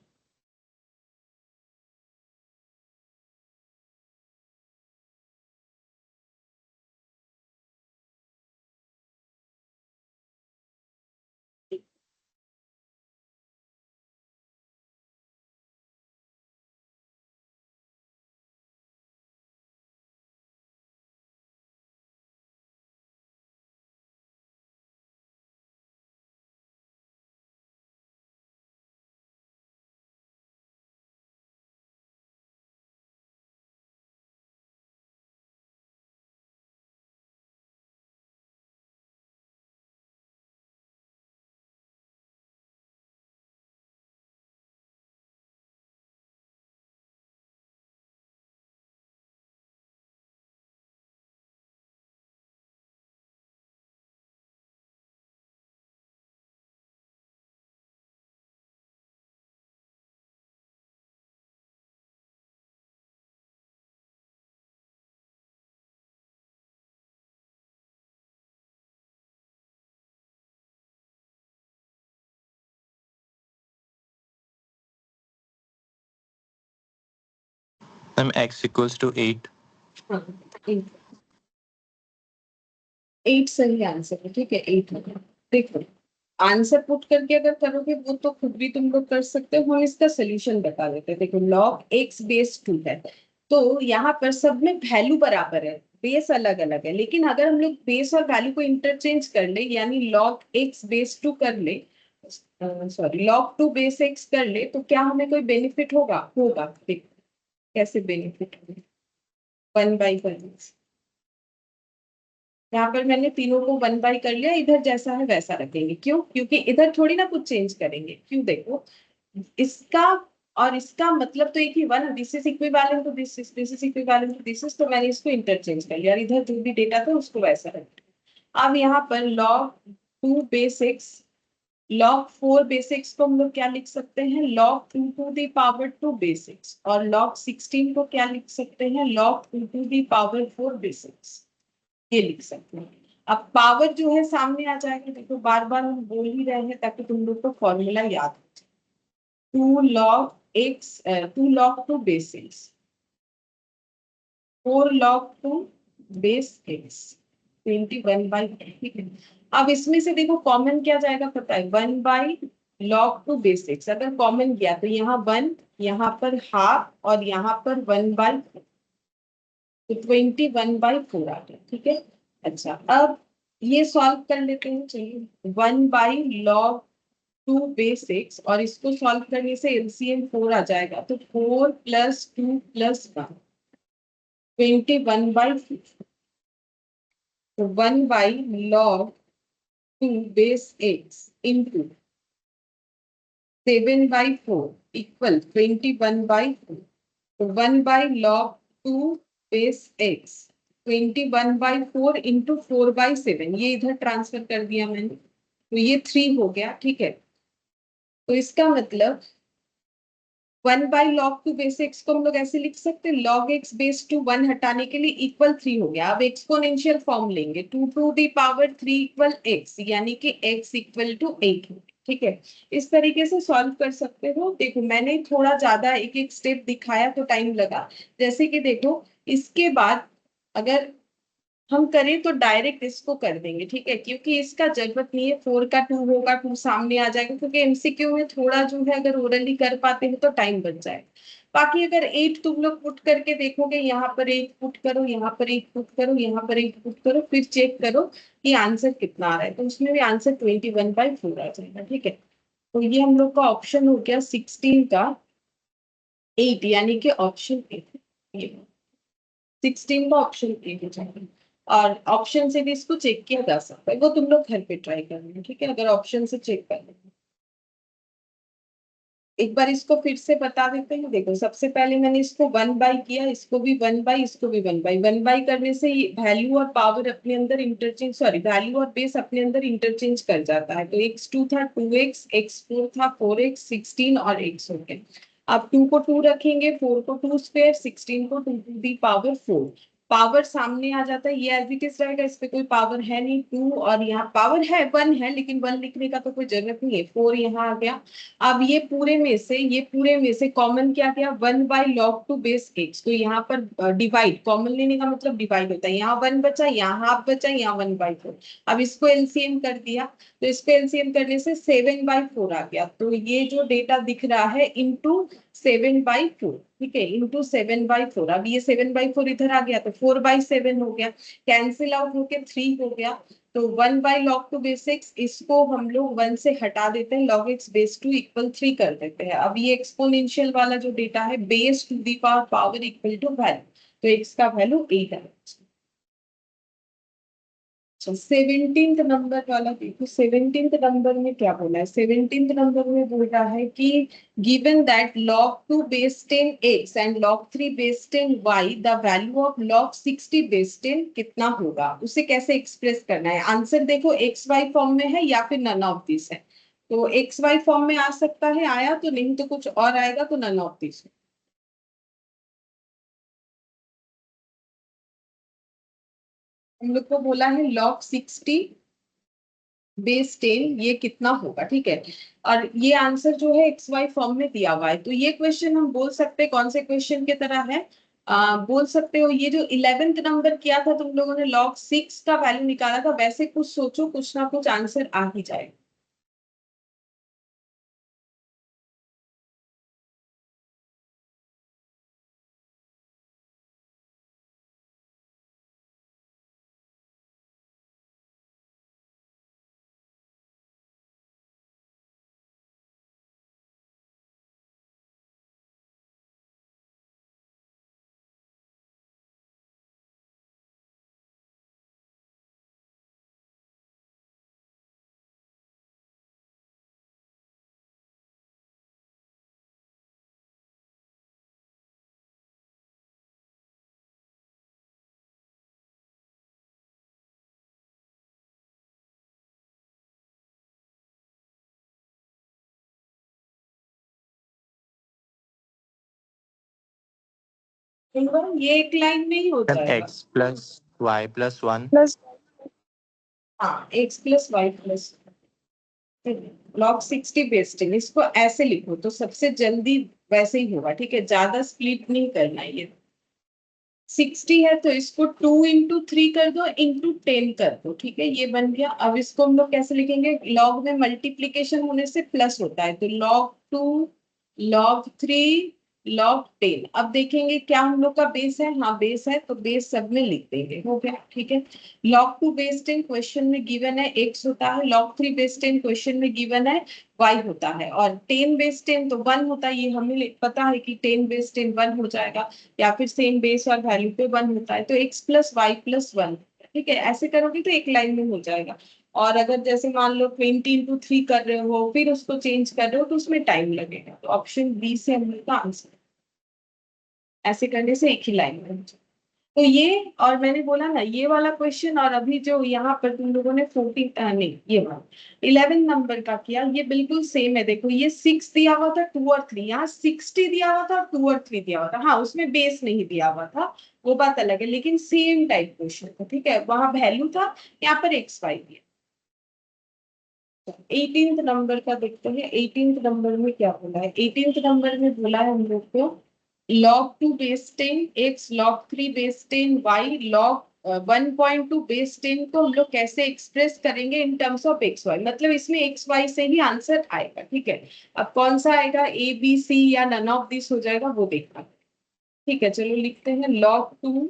Ma'am x equals to 8। हाँ, 8 सही आंसर है, ठीक है। 8 होगा। देखो आंसर पुट करके अगर करोगे वो तो खुद भी तुम लोग कर सकते हो। हम इसका सोल्यूशन बता देते हैं। देखो log x बेस 2 है, तो यहाँ पर सब में वैल्यू बराबर है, बेस अलग अलग है। लेकिन अगर हम लोग बेस और वैल्यू को इंटरचेंज कर ले, यानी log x बेस 2 कर ले, सॉरी log 2 बेस x कर ले, तो क्या हमें कोई बेनिफिट होगा? होगा। देखो कैसे बेनिफिट होगा। 1/1, यहाँ पर मैंने तीनों को 1/, कर लिया। इधर जैसा है वैसा रखेंगे, क्यों? क्योंकि इधर थोड़ी ना कुछ चेंज करेंगे। क्यों? देखो इसका और इसका मतलब तो एक ही हुआ ना। This is equivalent to this is equivalent to this is, तो मैंने इसको इंटरचेंज कर लिया और इधर जो भी डेटा था उसको वैसा रख दिया। अब यहाँ पर log 2 base x log 4 base x को हम लोग क्या लिख सकते हैं, log 2 to the power 2 base x, और log 16 को क्या लिख सकते हैं, log 2 to the power 4 base x, ये लिख सकते हैं। अब पावर जो है सामने आ जाएगा, देखो बार बार हम बोल ही रहे हैं ताकि तुम लोग को फॉर्मूला याद हो जाए। 2 log x 2 log 2 base x, 4 log 2 base x, 21 by, ठीक है। अब इसमें से देखो कॉमन क्या जाएगा पता है, 1 बाई log 2 बेस एक्स, अगर कॉमन गया तो यहाँ 1, यहाँ पर हाफ, और यहाँ पर 1 बाई, तो 21/4 आ गया, ठीक है। अच्छा, अब ये सॉल्व कर लेते हैं, चलिए। 1/log 2 बेस एक्स, और इसको सॉल्व करने से एलसीएम 4 आ जाएगा, तो 4 + 2 + 1, 21/4, तो 1/log 2 base x into 7/4 equal 21/4, तो 1/log 2 बेस एक्स 21/4 इंटू 4/7, ये इधर ट्रांसफर कर दिया मैंने, तो ये 3 हो गया, ठीक है। तो इसका मतलब 1/log 2 बेस एक्स को हम लोग ऐसे लिख सकते हैं, log x बेस टू 1 हटाने के लिए इक्वल 3 हो गया। अब एक्सपोनेंशियल फॉर्म लेंगे, 2 to the power 3 equal x, यानी कि x इक्वल टू 8, ठीक है। इस तरीके से सॉल्व कर सकते हो। देखो मैंने थोड़ा ज्यादा एक एक स्टेप दिखाया तो टाइम लगा, जैसे कि देखो इसके बाद अगर हम करें तो डायरेक्ट इसको कर देंगे, ठीक है, क्योंकि इसका जरूरत नहीं है 4 का 2 होगा, 2 सामने आ जाएगा, क्योंकि एमसीक्यू में थोड़ा जो है अगर ओरली कर पाते हैं तो टाइम बच जाएगा। बाकी अगर 8 तुम लोग पुट करके देखोगे, यहाँ पर 8 पुट करो, यहाँ पर 8 पुट करो, यहाँ पर 8 पुट करो, फिर चेक करो कि आंसर कितना आ रहा है, तो उसमें भी आंसर 21/4 आ जाएगा, ठीक है। तो ये हम लोग का ऑप्शन हो गया 16 का 8, यानी कि ऑप्शन 8, ये 16 का ऑप्शन ए हो जाएगा। और ऑप्शन से भी इसको चेक किया जा सकता है, वो तुम लोग घर पे ट्राई करना, ठीक है, अगर ऑप्शन से चेक कर लेना। एक बार इसको फिर से बता देते हैं, देखो सबसे पहले मैंने इसको 1/, किया, इसको भी 1/, इसको भी 1/, करने से वैल्यू और पावर अपने अंदर इंटरचेंज, सॉरी वैल्यू और बेस अपने अंदर इंटरचेंज कर जाता है, तो x2 था 2x, x4 था 4x, 16 और x हो गया। अब 2 को 2 रखेंगे, 4 को 2 स्क्वायर, 16 को 2 टू दी पावर 4, पावर सामने आ जाता है, ये एज इट इज रहेगा, इस पे कोई पावर है नहीं, 2, और यहाँ पावर है 1 है, लेकिन 1 लिखने का तो कोई जरूरत नहीं है, 4 यहाँ आ गया। अब ये पूरे में से कॉमन क्या गया, 1/log 2 बेस एक्स, तो यहाँ पर डिवाइड, कॉमन लेने का मतलब डिवाइड होता है, यहाँ 1 बचा, यहाँ हाफ बचा, यहाँ 1/4। अब इसको एलसीएम कर दिया, तो इसको एलसीएम करने से 7/4 आ गया, तो ये जो डेटा दिख रहा है इंटू 7/4, ठीक है, इंटू 7/4। अब ये 7/4 इधर आ गया तो 4/7 हो गया, कैंसिल आउट होके 3 हो गया, तो 1/log 2 बेस एक्स, इसको हम लोग 1 से हटा देते हैं, log x बेस 2 इक्वल 3 कर देते हैं। अब ये एक्सपोनेंशियल वाला जो डेटा है, base to the power equal to value, तो x का वैल्यू 8 है। 17th नंबर वाला देखो, 17th नंबर में क्या बोला है, 17th नंबर में बोल रहा है कि given that log 2 base 10 x and log 3 base 10 y, the value of log 60 base 10 कितना होगा, उसे कैसे एक्सप्रेस करना है। आंसर देखो एक्स वाई फॉर्म में है या फिर नन ऑफ दिस है, तो एक्स वाई फॉर्म में आ सकता है, आया तो, नहीं तो कुछ और आएगा, तो नन ऑफ दिस। हम लोग को बोला है log 60 बेस 10 ये कितना होगा, ठीक है, और ये आंसर जो है एक्स वाई फॉर्म में दिया हुआ है, तो ये क्वेश्चन हम बोल सकते हैं कौन से क्वेश्चन की तरह है, बोल सकते हो ये जो 11th नंबर किया था तुम लोगों ने, log 6 का वैल्यू निकाला था, वैसे कुछ सोचो, कुछ ना कुछ आंसर आ ही जाएगा। ये एक लाइन में ही हो मैम जाएगा। X plus y plus one. Plus हाँ, x plus y plus log 60 base 10, इसको ऐसे लिखो तो सबसे जल्दी वैसे ही होगा। ठीक है, ज्यादा स्प्लिट नहीं करना है। ये 60 है तो इसको 2 into 3 कर दो, इंटू 10 कर दो। ठीक है, ये बन गया। अब इसको हम लोग कैसे लिखेंगे? लॉग में मल्टीप्लीकेशन होने से प्लस होता है, तो log 2 log 3 log 10। अब देखेंगे क्या हम लोग का बेस है। हाँ बेस है, तो बेस सब में लिख देंगे। हो गया। ठीक है, log 2 बेस 10 क्वेश्चन में गिवन है x होता है, log 3 बेस 10 क्वेश्चन में गिवन है y होता है, और 10 बेस 10 तो 1 होता है। ये हमें पता है कि 10 बेस 10 1 हो जाएगा, या फिर सेम बेस और वैल्यू पे 1 होता है, तो x प्लस वाई प्लस 1। ठीक है, ऐसे करोगे तो एक लाइन में हो जाएगा। और अगर जैसे मान लो 20 into 3 कर रहे हो, फिर उसको चेंज कर रहे हो, तो उसमें टाइम लगेगा। तो ऑप्शन बी से हम लोग का आंसर। ऐसे करने से एक ही लाइन में हो जाएगा। तो ये, और मैंने बोला ना ये वाला क्वेश्चन, और अभी जो यहाँ पर तुम लोगों ने 14 नहीं ये वाला 11 नंबर का किया, ये बिल्कुल सेम है। देखो ये 6 दिया हुआ था, 2 और 3, यहाँ 60 दिया हुआ था, 2 और 3 दिया हुआ था। हाँ उसमें बेस नहीं दिया हुआ था, वो बात अलग है, लेकिन सेम टाइप क्वेश्चन था। ठीक है, वहां वैल्यू था, यहाँ पर एक्स वाई दिया। 18th नंबर का देखते हैं। 18th नंबर में क्या बोला है? 18th नंबर में बोला है हम लोग को log 2 base 10 x log 3 base 10 y log 1.2 base 10 को हम लोग कैसे एक्सप्रेस करेंगे in terms of x y. मतलब इसमें एक्स वाई से ही आंसर आएगा। ठीक है, अब कौन सा आएगा, ए बी सी या नन ऑफ दिस हो जाएगा, वो देखना। ठीक है, चलो लिखते हैं log 2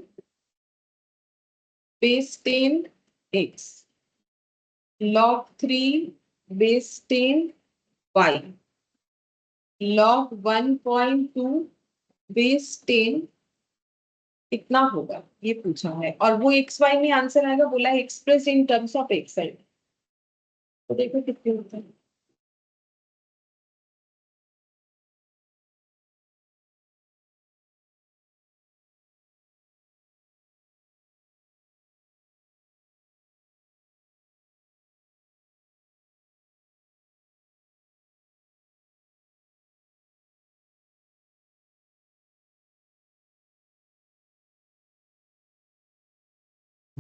base 10 x log 3 base 10 y log 1.2 base 10 कितना होगा ये पूछा है, और वो एक्स वाई में आंसर आएगा। बोला है express in terms of x y. तो देखो कितने होते हैं।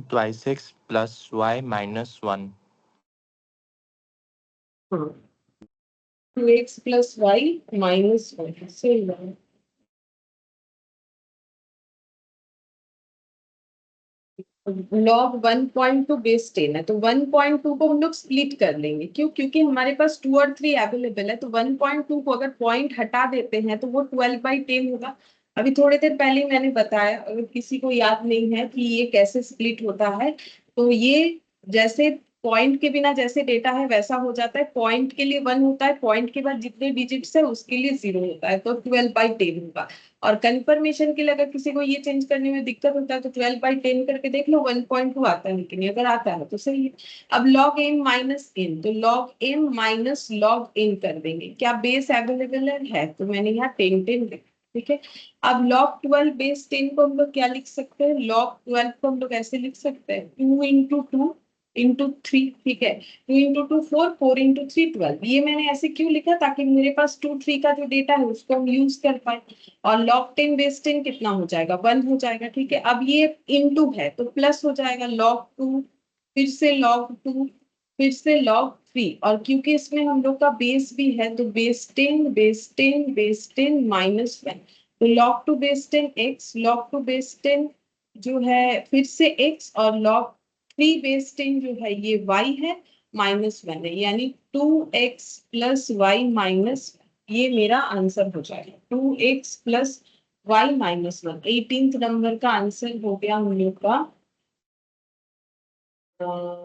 Twice x plus y minus one. 2x plus y minus 1 से log 1.2 बेस 10 है, तो 1.2 को हम लोग स्प्लिट कर लेंगे। क्यों? क्योंकि हमारे पास 2 और 3 अवेलेबल है, तो 1.2 को अगर पॉइंट हटा देते हैं तो वो 12/10 होगा। अभी थोड़ी देर पहले ही मैंने बताया, अगर किसी को याद नहीं है कि ये कैसे स्प्लिट होता है, तो ये जैसे पॉइंट के बिना जैसे डेटा है वैसा हो जाता है। पॉइंट के लिए 1 होता है, पॉइंट के बाद जितने डिजिट्स है उसके लिए 0 होता है, तो 12/10 होगा। और कंफर्मेशन के लिए अगर किसी को ये चेंज करने में दिक्कत होता है तो 12/10 करके देख लो 1.2 आता है कि नहीं। अगर आता है तो सही है। अब log m माइनस n, तो log m minus log n कर देंगे। क्या बेस अवेलेबल है? तो मैंने यहाँ 10 लिखा। ठीक है, अब log 12 बेस 10 को हम लोग क्या लिख सकते हैं? log 12 को हम लोग ऐसे लिख सकते हैं 2 into 2 into 3। ठीक है, 2 into 2 4, 4 into 3 12। ये मैंने ऐसे क्यों लिखा? ताकि मेरे पास 2 3 का जो डेटा है उसको हम यूज कर पाए। और log 10 बेस 10 कितना हो जाएगा? 1 हो जाएगा। ठीक है, अब ये इनटू है तो प्लस हो जाएगा log 2, फिर से log 2, फिर से log 3। और क्योंकि इसमें हम लोग का बेस भी है, तो बेस 10 बेस 10 बेस 10 माइनस 1। तो log 2 base 10 x log 2 base 10 जो है फिर से x, और log 3 बेस 10 जो है ये y है, माइनस 1 है, यानी 2x प्लस वाई माइनस। ये मेरा आंसर हो जाएगा 2x plus y minus 1। 18th नंबर का आंसर हो गया हम लोग का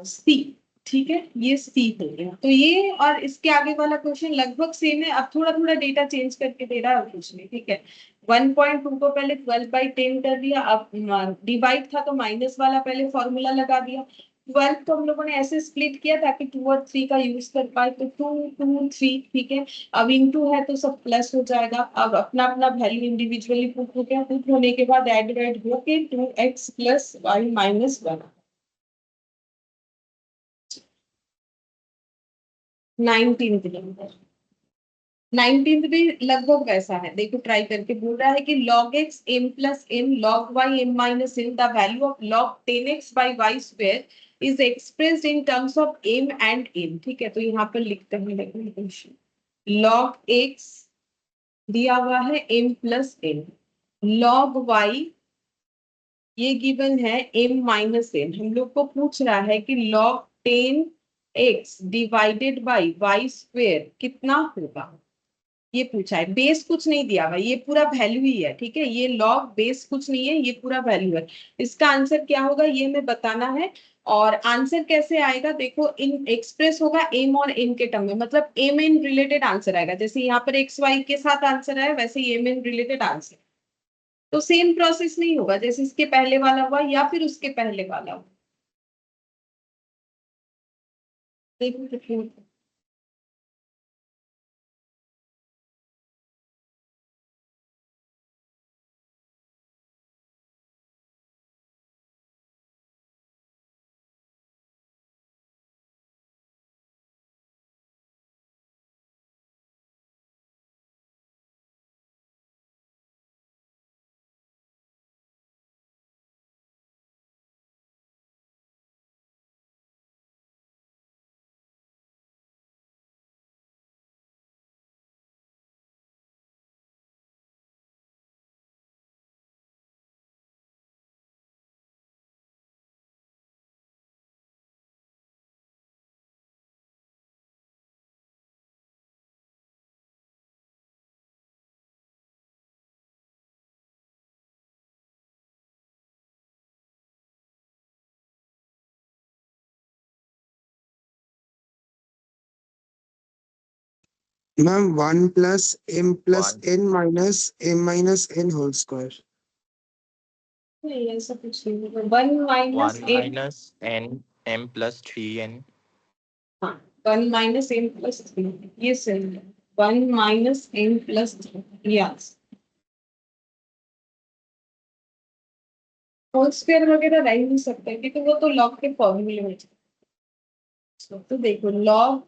सी। ठीक है, ये सी हो गया। तो ये और इसके आगे वाला क्वेश्चन लगभग सेम है, अब थोड़ा थोड़ा डेटा चेंज करके दे रहा है कुछ नहीं। ठीक है, 1.2 को पहले 12/10 कर दिया, अब डिवाइड था तो माइनस वाला पहले फॉर्मूला लगा दिया। 12 को हम लोगों ने ऐसे स्प्लिट किया ताकि 2 और 3 का यूज कर पाए, तो 2 2 3। ठीक है, अब इनटू है तो सब प्लस हो जाएगा। अब अपना अपना वैल्यू इंडिविजुअली पुट हो गया, पुट होने के बाद एड होके 2x plus y minus 1। 19th number 19th भी लगभग वैसा है, देखो ट्राई करके। बोल रहा है कि log x m plus n log y m minus n the value of log 10x by y square is expressed in terms of m and n। ठीक है, तो यहाँ पर लिखते हैं, देखो log x दिया हुआ है m plus n, log y ये गिवन है m माइनस n। हम लोग को पूछ रहा है कि log 10x divided by y square कितना होगा, ये पूछा है। बेस कुछ नहीं दिया हुआ, ये पूरा वैल्यू ही है। ठीक है, ये लॉग बेस कुछ नहीं है, ये पूरा वैल्यू है। इसका आंसर क्या होगा ये हमें बताना है। और आंसर कैसे आएगा, देखो इन एक्सप्रेस होगा एम और एन के टर्म में, मतलब एम एन रिलेटेड आंसर आएगा। जैसे यहाँ पर एक्स वाई के साथ आंसर है, वैसे ही एम एन रिलेटेड आंसर। तो सेम प्रोसेस नहीं होगा जैसे इसके पहले वाला हुआ या फिर उसके पहले वाला हुआ। देखो ma'am 1 plus m plus one n minus m minus n whole square. नहीं, ऐसा कुछ नहीं होगा। 1 minus one m, minus n m plus three n. हाँ 1 माइनस एम प्लस 3, ये सही है। 1 माइनस एम प्लस 3, ये आंसर। होल स्क्वायर वगैरह रह ही नहीं सकता क्योंकि वो तो लॉग के फॉर्मूले में है। तो देखो log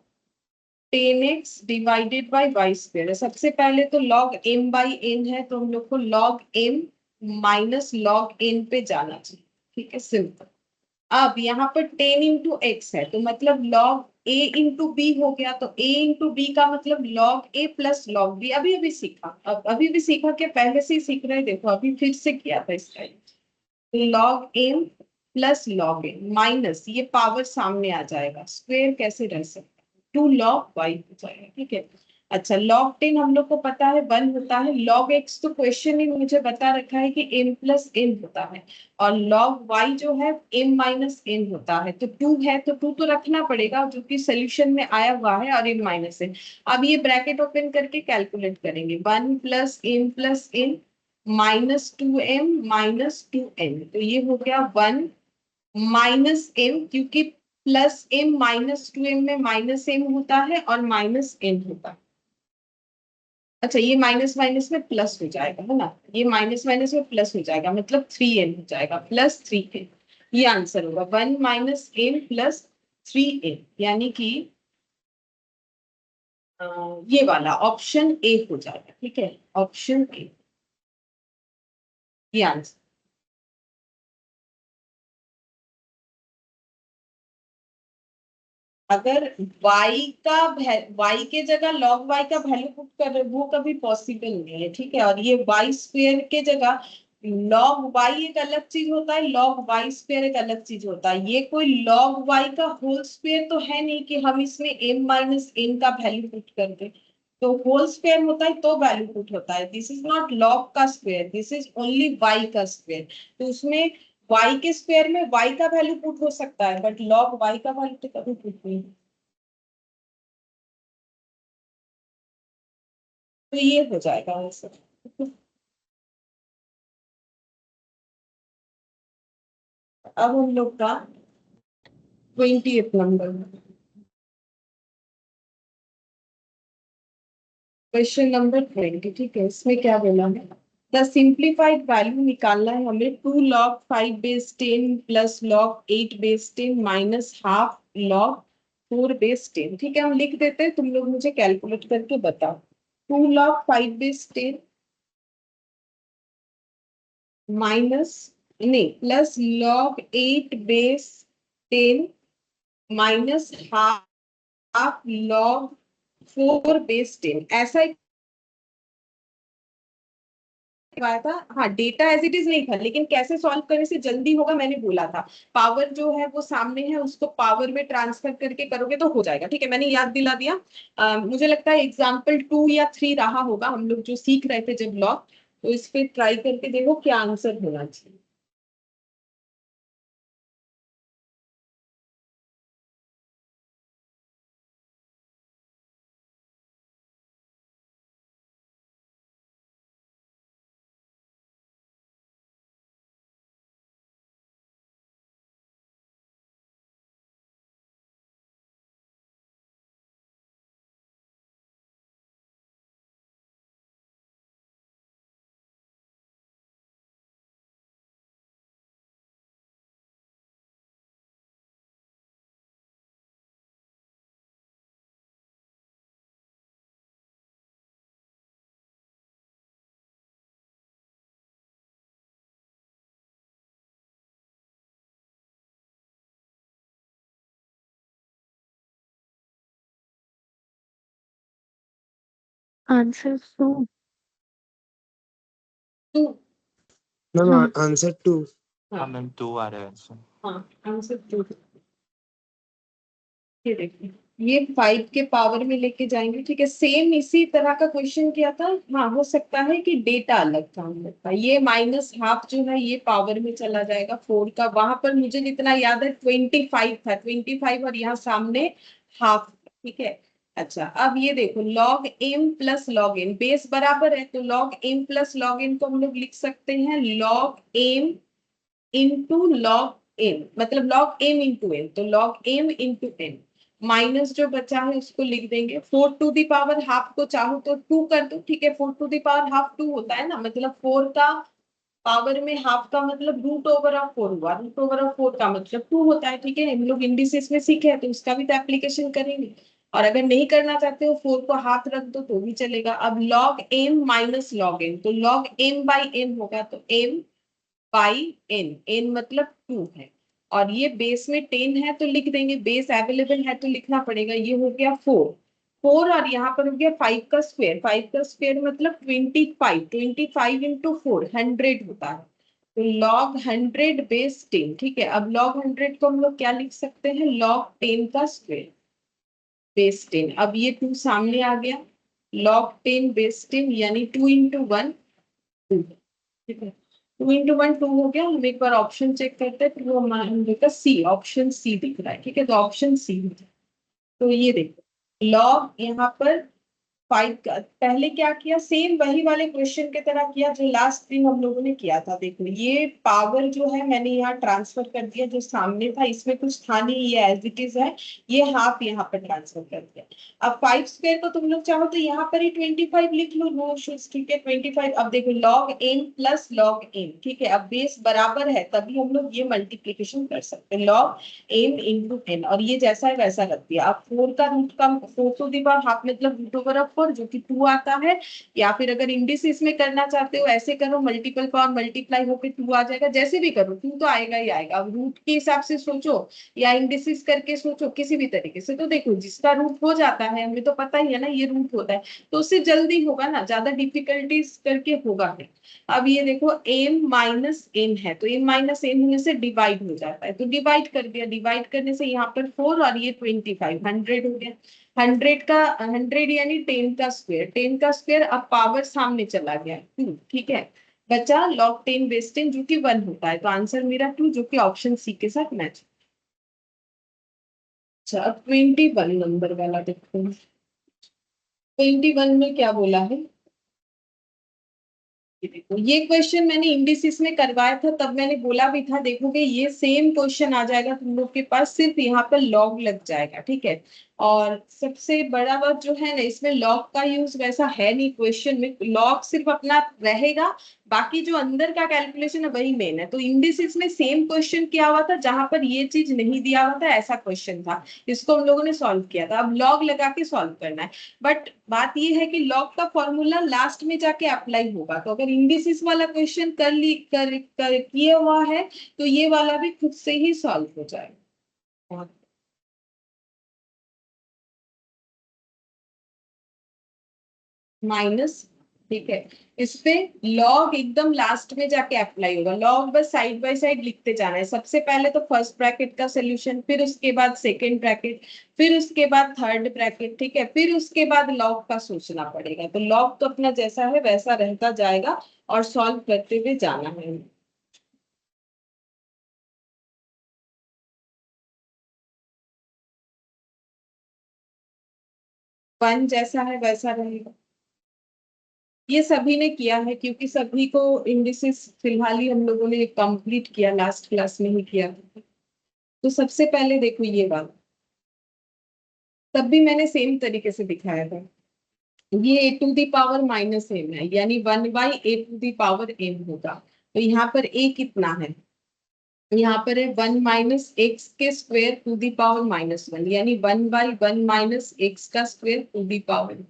10x divided by y square है। सबसे पहले तो लॉग m बाई n है, तो हम लोग को log m minus log n पे जाना चाहिए। ठीक है, सिंपल। अब यहाँ पर 10 इंटू एक्स है, तो मतलब लॉग a इंटू बी हो गया। तो a इंटू बी का मतलब log a plus log b. अभी अभी सीखा, अब अभी भी सीखा क्या, पहले से ही सीख रहे, देखो अभी फिर से किया था इसका। Log m plus log n minus, ये पावर सामने आ जाएगा, स्क्वायर कैसे रह सकता है, 2 लॉग वाई हो जाएगा। ठीक है, अच्छा लॉग 10 हम लोग को पता है 1 होता है। लॉग एक्स तो क्वेश्चन ही मुझे बता रखा है कि m प्लस n होता है, और लॉग y जो है m माइनस n होता है। तो 2 है तो 2 तो रखना पड़ेगा जो कि सोल्यूशन में आया हुआ है, और m माइनस n। अब ये ब्रैकेट ओपन करके कैलकुलेट करेंगे, 1 plus m minus 2m minus 2n, तो ये हो गया 1 माइनस m, क्योंकि प्लस m माइनस 2m में माइनस m होता है और माइनस n होता है। अच्छा ये माइनस माइनस में प्लस हो जाएगा, है ना, ये माइनस माइनस में प्लस हो जाएगा, मतलब 3n हो जाएगा, प्लस 3n। ये आंसर होगा 1 माइनस m प्लस 3n, यानी कि ये वाला ऑप्शन ए हो जाएगा। ठीक है, ऑप्शन ए, ये आंसर। अगर y के जगह log y का वैल्यू पुट कर रहे, वो कभी पॉसिबल नहीं है। ठीक है, और ये y स्क्वेयर के जगह log y एक अलग चीज होता है, log y स्क्वेयर एक अलग चीज होता है। ये कोई log y का होल स्क्वेयर तो है नहीं कि हम इसमें m माइनस n का वैल्यू पुट कर दे। तो होल स्क्वेयर होता है तो वैल्यू पुट होता है। दिस इज नॉट log का square, this is only y का स्क्वेयर। तो उसमें y के स्क्वायर में y का वैल्यू पुट हो सकता है, बट log y का वैल्यू तो कभी पुट नहीं। तो ये हो जाएगा आंसर। अब हम लोग का 20th नंबर, क्वेश्चन नंबर 20। ठीक है, इसमें क्या बोला है, द सिंप्लीफाइड वैल्यू निकालना है हमें 2 log 5 base 10 plus log 8 base 10 minus half log 4 base 10। ठीक है, हम लिख देते हैं, तुम लोग मुझे कैलकुलेट करके बताओ। 2 log 5 base 10 माइनस नहीं plus log 8 base 10 minus half log 4 base 10 ऐसा करवाया था। हाँ डेटा एज इट इज नहीं था, लेकिन कैसे सॉल्व करने से जल्दी होगा मैंने बोला था। पावर जो है वो सामने है, उसको पावर में ट्रांसफर करके करोगे तो हो जाएगा। ठीक है, मैंने याद दिला दिया। मुझे लगता है एग्जाम्पल 2 या 3 रहा होगा, हम लोग जो सीख रहे थे जब लॉग, तो इस पे ट्राई करके देखो क्या आंसर होना चाहिए। आंसर 2। तो मैम हाँ आंसर 2। हाँ हाँ मैम 2 आ रहा है आंसर। हाँ आंसर 2। ये देखिए, ये 5 के पावर में लेके जाएंगे। ठीक है, सेम इसी तरह का क्वेश्चन किया था। हाँ हो सकता है कि डेटा अलग था हम लोग का। ये माइनस हाफ जो है ये पावर में चला जाएगा 4 का। वहां पर मुझे जितना याद है 25 था, 25 और यहाँ सामने हाफ। ठीक है, अच्छा अब ये देखो log m plus log n base बराबर है, तो log m plus log n को हम लोग लिख सकते हैं log m into log m, मतलब लॉग एम इंटू एन, तो log m into n minus जो बचा है उसको लिख देंगे 4 टू दी पावर हाफ को चाहो तो 2 कर दो। ठीक है, 4 टू दी पावर हाफ 2 होता है ना, मतलब 4 का पावर में हाफ का मतलब रूट ओवर ऑफ 4 हुआ, रूट ओवर ऑफ 4 का मतलब 2 होता है। ठीक है, हम लोग इंडिसेस में सीखे हैं तो उसका भी तो एप्लीकेशन करेंगे। और अगर नहीं करना चाहते हो 4 को हाथ रख दो तो भी चलेगा। अब log m minus log n, तो लॉग एम बाई एन होगा, तो एम बाई एन, एन मतलब 2 है, और ये बेस में 10 है तो लिख देंगे, बेस अवेलेबल है तो लिखना पड़ेगा। ये हो गया 4, 4 और यहाँ पर हो गया 5 का स्क्वायर, 5 का स्क्वायर मतलब 25, 25 इंटू 4 100 होता है, तो लॉग 100 बेस 10। ठीक है, अब लॉग 100 को हम लोग क्या लिख सकते हैं, लॉग 10 का स्क्वायर बेस 10। अब ये 2 सामने आ गया, लॉग 10 बेस 10 यानी 2 इंटू 1 2। ठीक है, 2 इंटू 1 2 हो गया। हम एक बार ऑप्शन चेक करते हैं, तो हम देखा सी, ऑप्शन सी दिख रहा है। ठीक है, तो ऑप्शन सी, तो ये देखो लॉग यहाँ पर 5 का पहले क्या किया, सेम वही वाले क्वेश्चन की तरह किया जो लास्ट दिन हम लोगों ने किया था। देखो ये पावर जो है मैंने यहाँ ट्रांसफर कर दिया, जो सामने था इसमें कुछ था नहीं, ये एज इट इज है, ये हाफ यहाँ पर ट्रांसफर कर दिया। अब 5 स्क्वायर को तुम लोग चाहो तो यहाँ पर ही 25 लिख लो, नो इश्यूज। ठीक है, 25। अब देखो log n plus log n, ठीक है, अब बेस बराबर है तभी हम लोग ये मल्टीप्लीकेशन कर सकते हैं, लॉग एन इंटू एन, और ये जैसा है वैसा रख दिया। अब 4 का रूट का 4 टू दी पावर हाफ मतलब रूट ओवर ऑफ 4 जो कि 2 आता है, या फिर अगर इंडिसेस में करना चाहते हो ऐसे करो, मल्टीपल पावर मल्टीप्लाई होकर 2 आ जाएगा, जैसे भी करो 2 तो आएगा ही आएगा। अब रूट के हिसाब से सोचो या इंडिसेस करके सोचो, किसी भी तरीके से, तो देखो जिसका रूट हो जाता है, हमें तो पता ही है ना ये रूट होता है, तो उससे जल्दी होगा ना, ज्यादा डिफिकल्टीज करके होगा नहीं। अब ये देखो m माइनस n है, तो m माइनस n होने से डिवाइड हो जाता है, तो डिवाइड कर दिया, डिवाइड करने से यहाँ पर 4 और ये 25 100 हो गया। 100 का 100 यानी 10 का स्क्वायर, 10 का स्क्वायर, अब पावर सामने चला गया 2। ठीक है, बचा log 10 बेस 10 जो कि 1 होता है, तो आंसर मेरा 2 जो कि ऑप्शन सी के साथ मैच। अच्छा अब 21 नंबर वाला देखते हैं, 21 में क्या बोला है। ये देखो, ये क्वेश्चन मैंने इंडिसिस में करवाया था, तब मैंने बोला भी था देखोगे ये सेम क्वेश्चन आ जाएगा तुम लोग के पास, सिर्फ यहाँ पर लॉग लग जाएगा। ठीक है, और सबसे बड़ा बात जो है ना, इसमें लॉग का यूज वैसा है नहीं क्वेश्चन में, लॉग सिर्फ अपना रहेगा, बाकी जो अंदर का कैलकुलेशन है वही मेन है। तो इंडिसेस में सेम क्वेश्चन किया हुआ था, जहां पर ये चीज नहीं दिया हुआ था, ऐसा क्वेश्चन था, इसको हम लोगों ने सॉल्व किया था। अब लॉग लगा के सॉल्व करना है। बट बात ये है कि लॉग का फॉर्मूला लास्ट में जाके अप्लाई होगा, तो अगर इंडिसेस वाला क्वेश्चन किया हुआ है तो ये वाला भी खुद से ही सॉल्व हो जाएगा। माइनस, ठीक है, इस पे लॉग एकदम लास्ट में जाके अप्लाई होगा। लॉग बस साइड बाय साइड लिखते जाना है, सबसे पहले तो फर्स्ट ब्रैकेट का सोल्यूशन, फिर उसके बाद सेकंड ब्रैकेट, फिर उसके बाद थर्ड ब्रैकेट, ठीक है, फिर उसके बाद लॉग का सोचना पड़ेगा। तो लॉग तो अपना जैसा है वैसा रहता जाएगा और सॉल्व करते हुए जाना है। वन जैसा है वैसा रहेगा। ये सभी ने किया है, क्योंकि सभी को इंडिसेस फिलहाल ही हम लोगों ने कंप्लीट किया, लास्ट क्लास में ही किया। तो सबसे पहले देखो ये वाला, तब भी मैंने सेम तरीके से दिखाया था। ये a to the power minus m है, यानी 1/a⁴ होगा। तो यहाँ पर a कितना है, यहाँ पर है 1 - x² टू दी पावर -1, यानी 1/1 - x² टू दी पावर।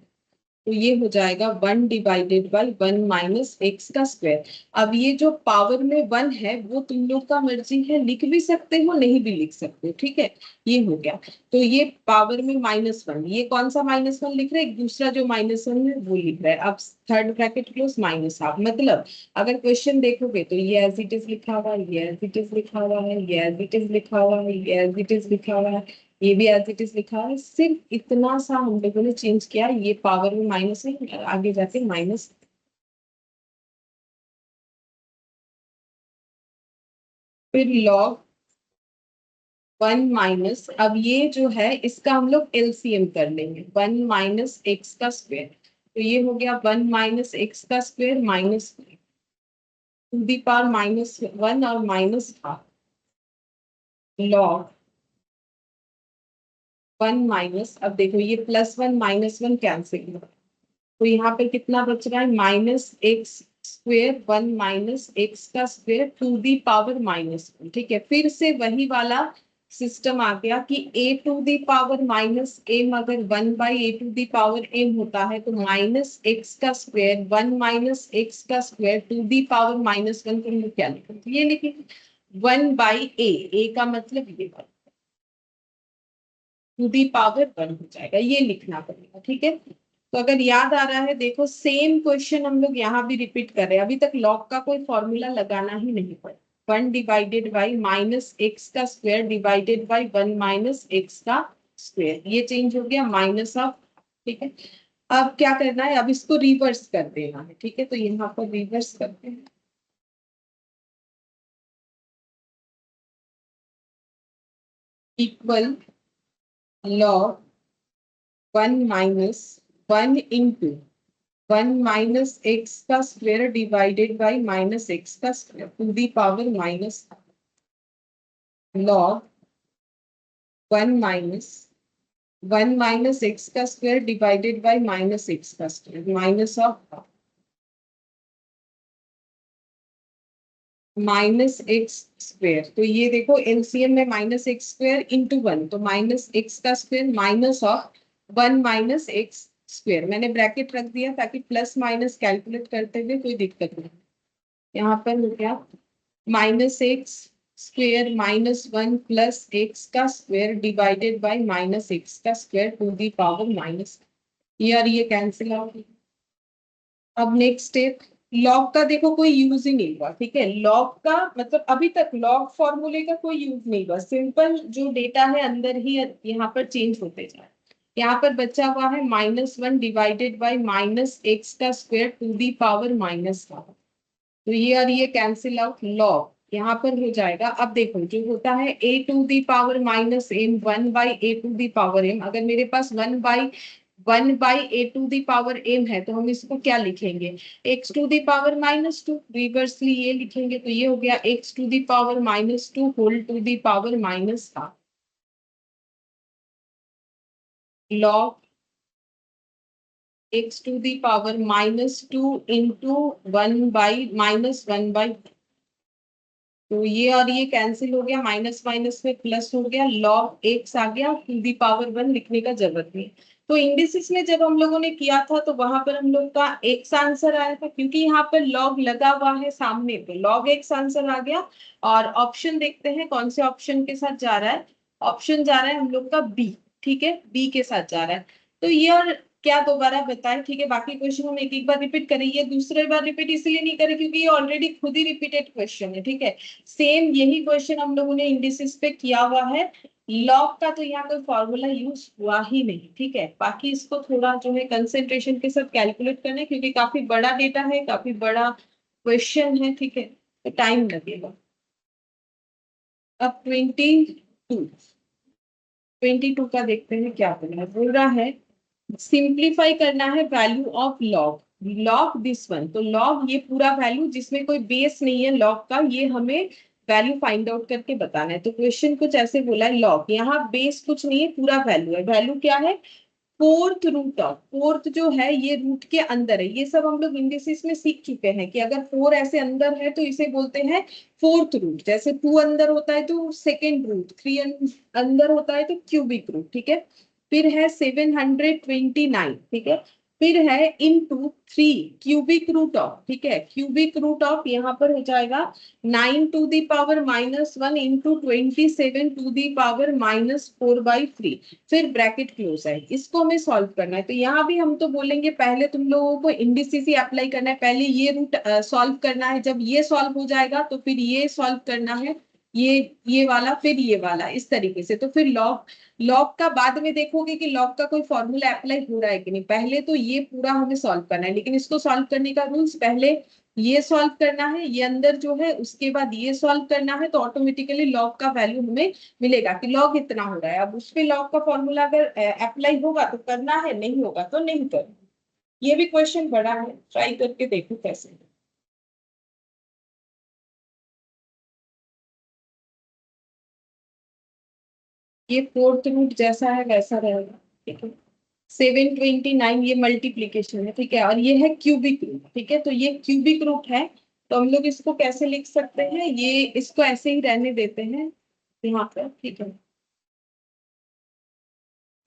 तो ये हो जाएगा 1/1 - x²। अब ये जो पावर में 1 है वो तुम लोग का मर्जी है, लिख भी सकते हो नहीं भी लिख सकते हो, ठीक है। ये हो गया। तो ये पावर में -1, ये कौन सा -1 लिख रहे हैं, दूसरा जो -1 है वो लिख रहा है। अब third bracket close minus half, मतलब अगर क्वेश्चन देखोगे तो ये एज इट इज लिखा हुआ है, ये एज इट इज लिखा हुआ है, ये एज इट इज लिखा हुआ है, ये एज इट इज लिखा हुआ है, ये भी एज इट इज लिखा है। सिर्फ इतना सा हम लोगों ने चेंज किया, ये पावर में माइनस है, आगे जाके माइनस। फिर लॉग 1 - अब ये जो है इसका हम लोग एलसीएम कर लेंगे, 1 - x²। तो ये हो गया 1 - x² minus two the power -1 और -1/2 लॉग 1 अब देखो ये +1 -1 कैंसिल हुआ, तो यहाँ पे कितना बच रहा है, -x², 1 - x² to the power -1, ठीक है। फिर से वही वाला सिस्टम आ गया कि a⁴ अगर 1/a⁴ होता है तो -x², 1 - x² to the power -1 को हम लोग क्या लिखेंगे, तो ये लिखेंगे 1/a का मतलब ये टू दी पावर 1 हो जाएगा, ये लिखना पड़ेगा, ठीक है। तो अगर याद आ रहा है, देखो सेम क्वेश्चन हम लोग यहाँ भी रिपीट कर रहे हैं, अभी तक लॉग का कोई फॉर्मूला लगाना ही नहीं पड़ा। 1/- -x² डिवाइडेड बाई 1 - x², ये चेंज हो गया माइनस ऑफ, ठीक है। अब क्या करना है, अब इसको रिवर्स कर देना है, ठीक है। तो यहाँ पर रिवर्स करते हैं, equal log 1 - 1 into 1 - x² divided by -x² to the power minus log 1 - 1 - x² divided by -x² minus of -x²। तो ये देखो एलसीएम में -x² इंटू 1, तो -x² माइनस ऑफ 1 - x²। मैंने ब्रैकेट रख दिया ताकि प्लस माइनस कैलकुलेट करते हुए कोई दिक्कत नहीं। यहाँ पर हो गया -x² -1 plus x² divided by -x² to the power minus, ये और ये कैंसिल आउट। अब नेक्स्ट स्टेप, लॉग का देखो कोई यूज ही नहीं हुआ, ठीक है। लॉग का मतलब अभी तक लॉग फॉर्मूले का कोई यूज नहीं हुआ, सिंपल जो डेटा है अंदर ही यहाँ पर चेंज होते जाए। यहाँ पर बचा हुआ है -1 divided by -x² to the power -1, तो ये और ये कैंसिल आउट, लॉग यहाँ पर हो जाएगा। अब देखो जो होता है a⁴ -m 1/a⁴ m, अगर मेरे पास 1/a⁴ m है तो हम इसको क्या लिखेंगे, x⁴ रिवर्सली ये लिखेंगे, तो ये हो गया x⁴ -2 whole to the power -1। log x to the power -2 into 1/-1/, तो ये और ये कैंसिल हो गया, माइनस माइनस में प्लस हो गया, log x आ गया, टू दी पावर 1 लिखने का जरूरत नहीं। तो इंडिसेस में जब हम लोगों ने किया था तो वहां पर हम लोग का x आंसर आया था, क्योंकि यहाँ पर log लगा हुआ है सामने, तो log x आंसर आ गया। और ऑप्शन देखते हैं कौन से ऑप्शन के साथ जा रहा है। ऑप्शन जा रहा है हम लोग का बी, ठीक है, बी के साथ जा रहा है। तो ये और क्या दोबारा बताएं, ठीक है, बाकी क्वेश्चन हम एक एक बार रिपीट करें, ये दूसरे बार रिपीट इसलिए नहीं करें क्योंकि ये ऑलरेडी खुद ही रिपीटेड क्वेश्चन है, ठीक है। सेम यही क्वेश्चन हम लोगों ने इंडिसेस पे किया हुआ है। लॉग का तो यहाँ कोई फॉर्मूला यूज हुआ ही नहीं, ठीक है। बाकी इसको थोड़ा जो है कंसेंट्रेशन के साथ कैलकुलेट करना है, क्योंकि काफी बड़ा डेटा है, काफी बड़ा क्वेश्चन है, ठीक है, तो टाइम लगेगा। अब 22 का देखते हैं क्या बोल रहा है। सिंप्लीफाई करना है value of log, log this one, तो लॉग ये पूरा वैल्यू जिसमें कोई बेस नहीं है लॉग का, ये हमें वैल्यू फाइंड आउट करके बताना है। तो क्वेश्चन कुछ ऐसे बोला है, लॉग यहाँ बेस कुछ नहीं है, पूरा वैल्यू है। वैल्यू क्या है, फोर्थ रूट ऑफ, फोर्थ जो है ये रूट के अंदर है। ये सब हम लोग इंडिसेस में सीख चुके हैं कि अगर 4 ऐसे अंदर है तो इसे बोलते हैं फोर्थ रूट। जैसे 2 अंदर होता है तो सेकेंड रूट, 3 अंदर होता है तो क्यूबिक रूट, ठीक है। फिर है 729, ठीक है। फिर है इनटू 3 क्यूबिक रूट ऑफ, ठीक है, क्यूबिक रूट ऑफ यहाँ पर हो जाएगा 9 to the power -1 into 27 to the power -4/3। फिर ब्रैकेट क्लोज है, इसको हमें सॉल्व करना है। तो यहाँ भी हम तो बोलेंगे पहले तुम लोगों को इंडिसेस ही अप्लाई करना है, पहले ये रूट सॉल्व करना है, जब ये सॉल्व हो जाएगा तो फिर ये सॉल्व करना है, ये वाला, फिर ये वाला, इस तरीके से। तो फिर लॉग, लॉग का बाद में देखोगे कि लॉग का कोई फॉर्मूला अप्लाई हो रहा है कि नहीं, पहले तो ये पूरा हमें सॉल्व करना है। लेकिन इसको सॉल्व करने का रूल्स, पहले ये सॉल्व करना है, ये अंदर जो है, उसके बाद ये सॉल्व करना है, तो ऑटोमेटिकली लॉग का वैल्यू हमें मिलेगा कि लॉग इतना हो रहा है। अब उस पे लॉग का फॉर्मूला अगर अप्लाई होगा तो करना है, नहीं होगा तो नहीं करना। ये भी क्वेश्चन बड़ा है, ट्राई करके देखो कैसे। ये फोर्थ रूट जैसा है वैसा रहेगा, ठीक है। 729 ये मल्टीप्लीकेशन है, ठीक है, और ये है क्यूबिक रूट, ठीक है। तो ये क्यूबिक रूट है, तो हम लोग इसको कैसे लिख सकते हैं, ये इसको ऐसे ही रहने देते हैं यहाँ पर, ठीक है।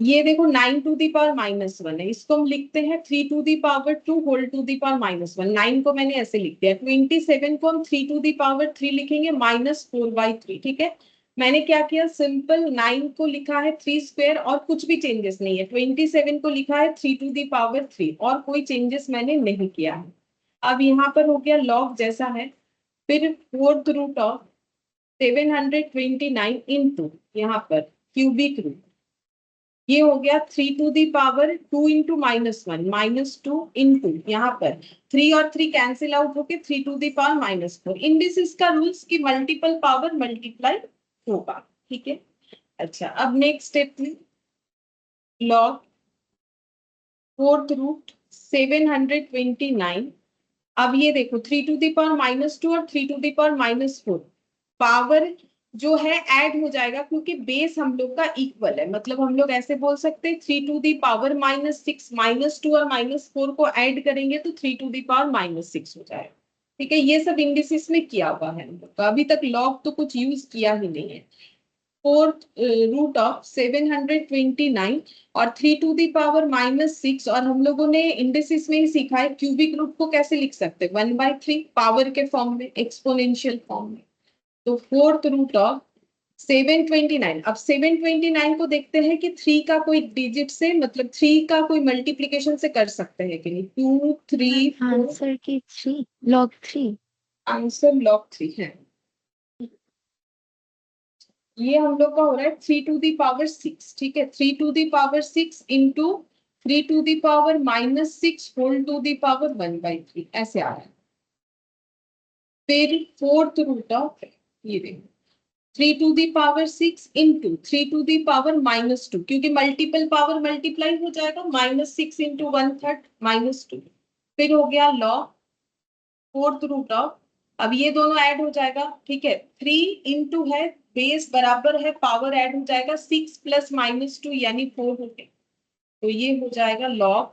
ये देखो 9 टू दी पावर -1 है, इसको हम लिखते हैं 3 to the power 2 whole to the power -1। 9 को मैंने ऐसे लिख दिया, 27 को हम 3 टू दी पावर 3 लिखेंगे -4/3, ठीक है। मैंने क्या किया, सिंपल 9 को लिखा है 3 स्क्वायर और कुछ भी चेंजेस नहीं है, 27 को लिखा है 3 टू दी पावर 3 और कोई चेंजेस मैंने नहीं किया है। अब यहाँ पर हो गया लॉग जैसा है, फिर फोर्थ रूट ऑफ 729 इंटू यहाँ पर क्यूबिक रूट, ये हो गया 3 to the power 2 into -1, -2 into यहाँ पर 3 और 3 कैंसिल आउट होके 3 टू दी पावर -4। इंडिसेस का रूल्स की मल्टीपल पावर मल्टीप्लाई होगा, ठीक है। अच्छा, अब नेक्स्ट स्टेप में लॉग फोर्थ रूट 729। अब ये देखो 3 टू दी पावर -2 और 3 टू दी पावर -4, पावर जो है ऐड हो जाएगा, क्योंकि बेस हम लोग का इक्वल है। मतलब हम लोग ऐसे बोल सकते हैं 3 टू दी पावर -6, -2 और -4 को ऐड करेंगे तो 3 टू दी पावर -6 हो जाएगा, ठीक है। ये सब इंडिसेस में किया हुआ है हम लोग का, अभी तक लॉग तो कुछ यूज किया ही नहीं है। फोर्थ रूट ऑफ 729 और 3 टू दी पावर -6, और हम लोगों ने इंडिसेस में ही सीखा है क्यूबिक रूट को कैसे लिख सकते हैं, 1/3 पावर के फॉर्म में, एक्सपोनेंशियल फॉर्म में। तो फोर्थ रूट ऑफ 729, अब 729 को देखते हैं कि 3 का कोई डिजिट से, मतलब 3 का कोई मल्टीप्लीकेशन से कर सकते हैं कि नहीं। 2 3 4, आंसर की 3 log 3। आंसर लॉग 3 है। ये हम लोग का हो रहा है 3 टू दी पावर 6, ठीक है, 3 to the power 6 into 3 to the power -6 whole to the power 1/3, ऐसे आ रहा है। फिर फोर्थ रूट ऑफ, ये देखो 3 to the power 6 into 3 to the power -2, क्योंकि मल्टीपल पावर मल्टीप्लाई हो जाएगा, -6 इंटू 1/3 -2। फिर हो गया लॉग फोर्थ रूट ऑफ, अब ये दोनों ऐड हो जाएगा, ठीक है, 3 इंटू है बेस बराबर है पावर ऐड हो जाएगा 6 + -2 यानी 4 हो गया, तो ये हो जाएगा log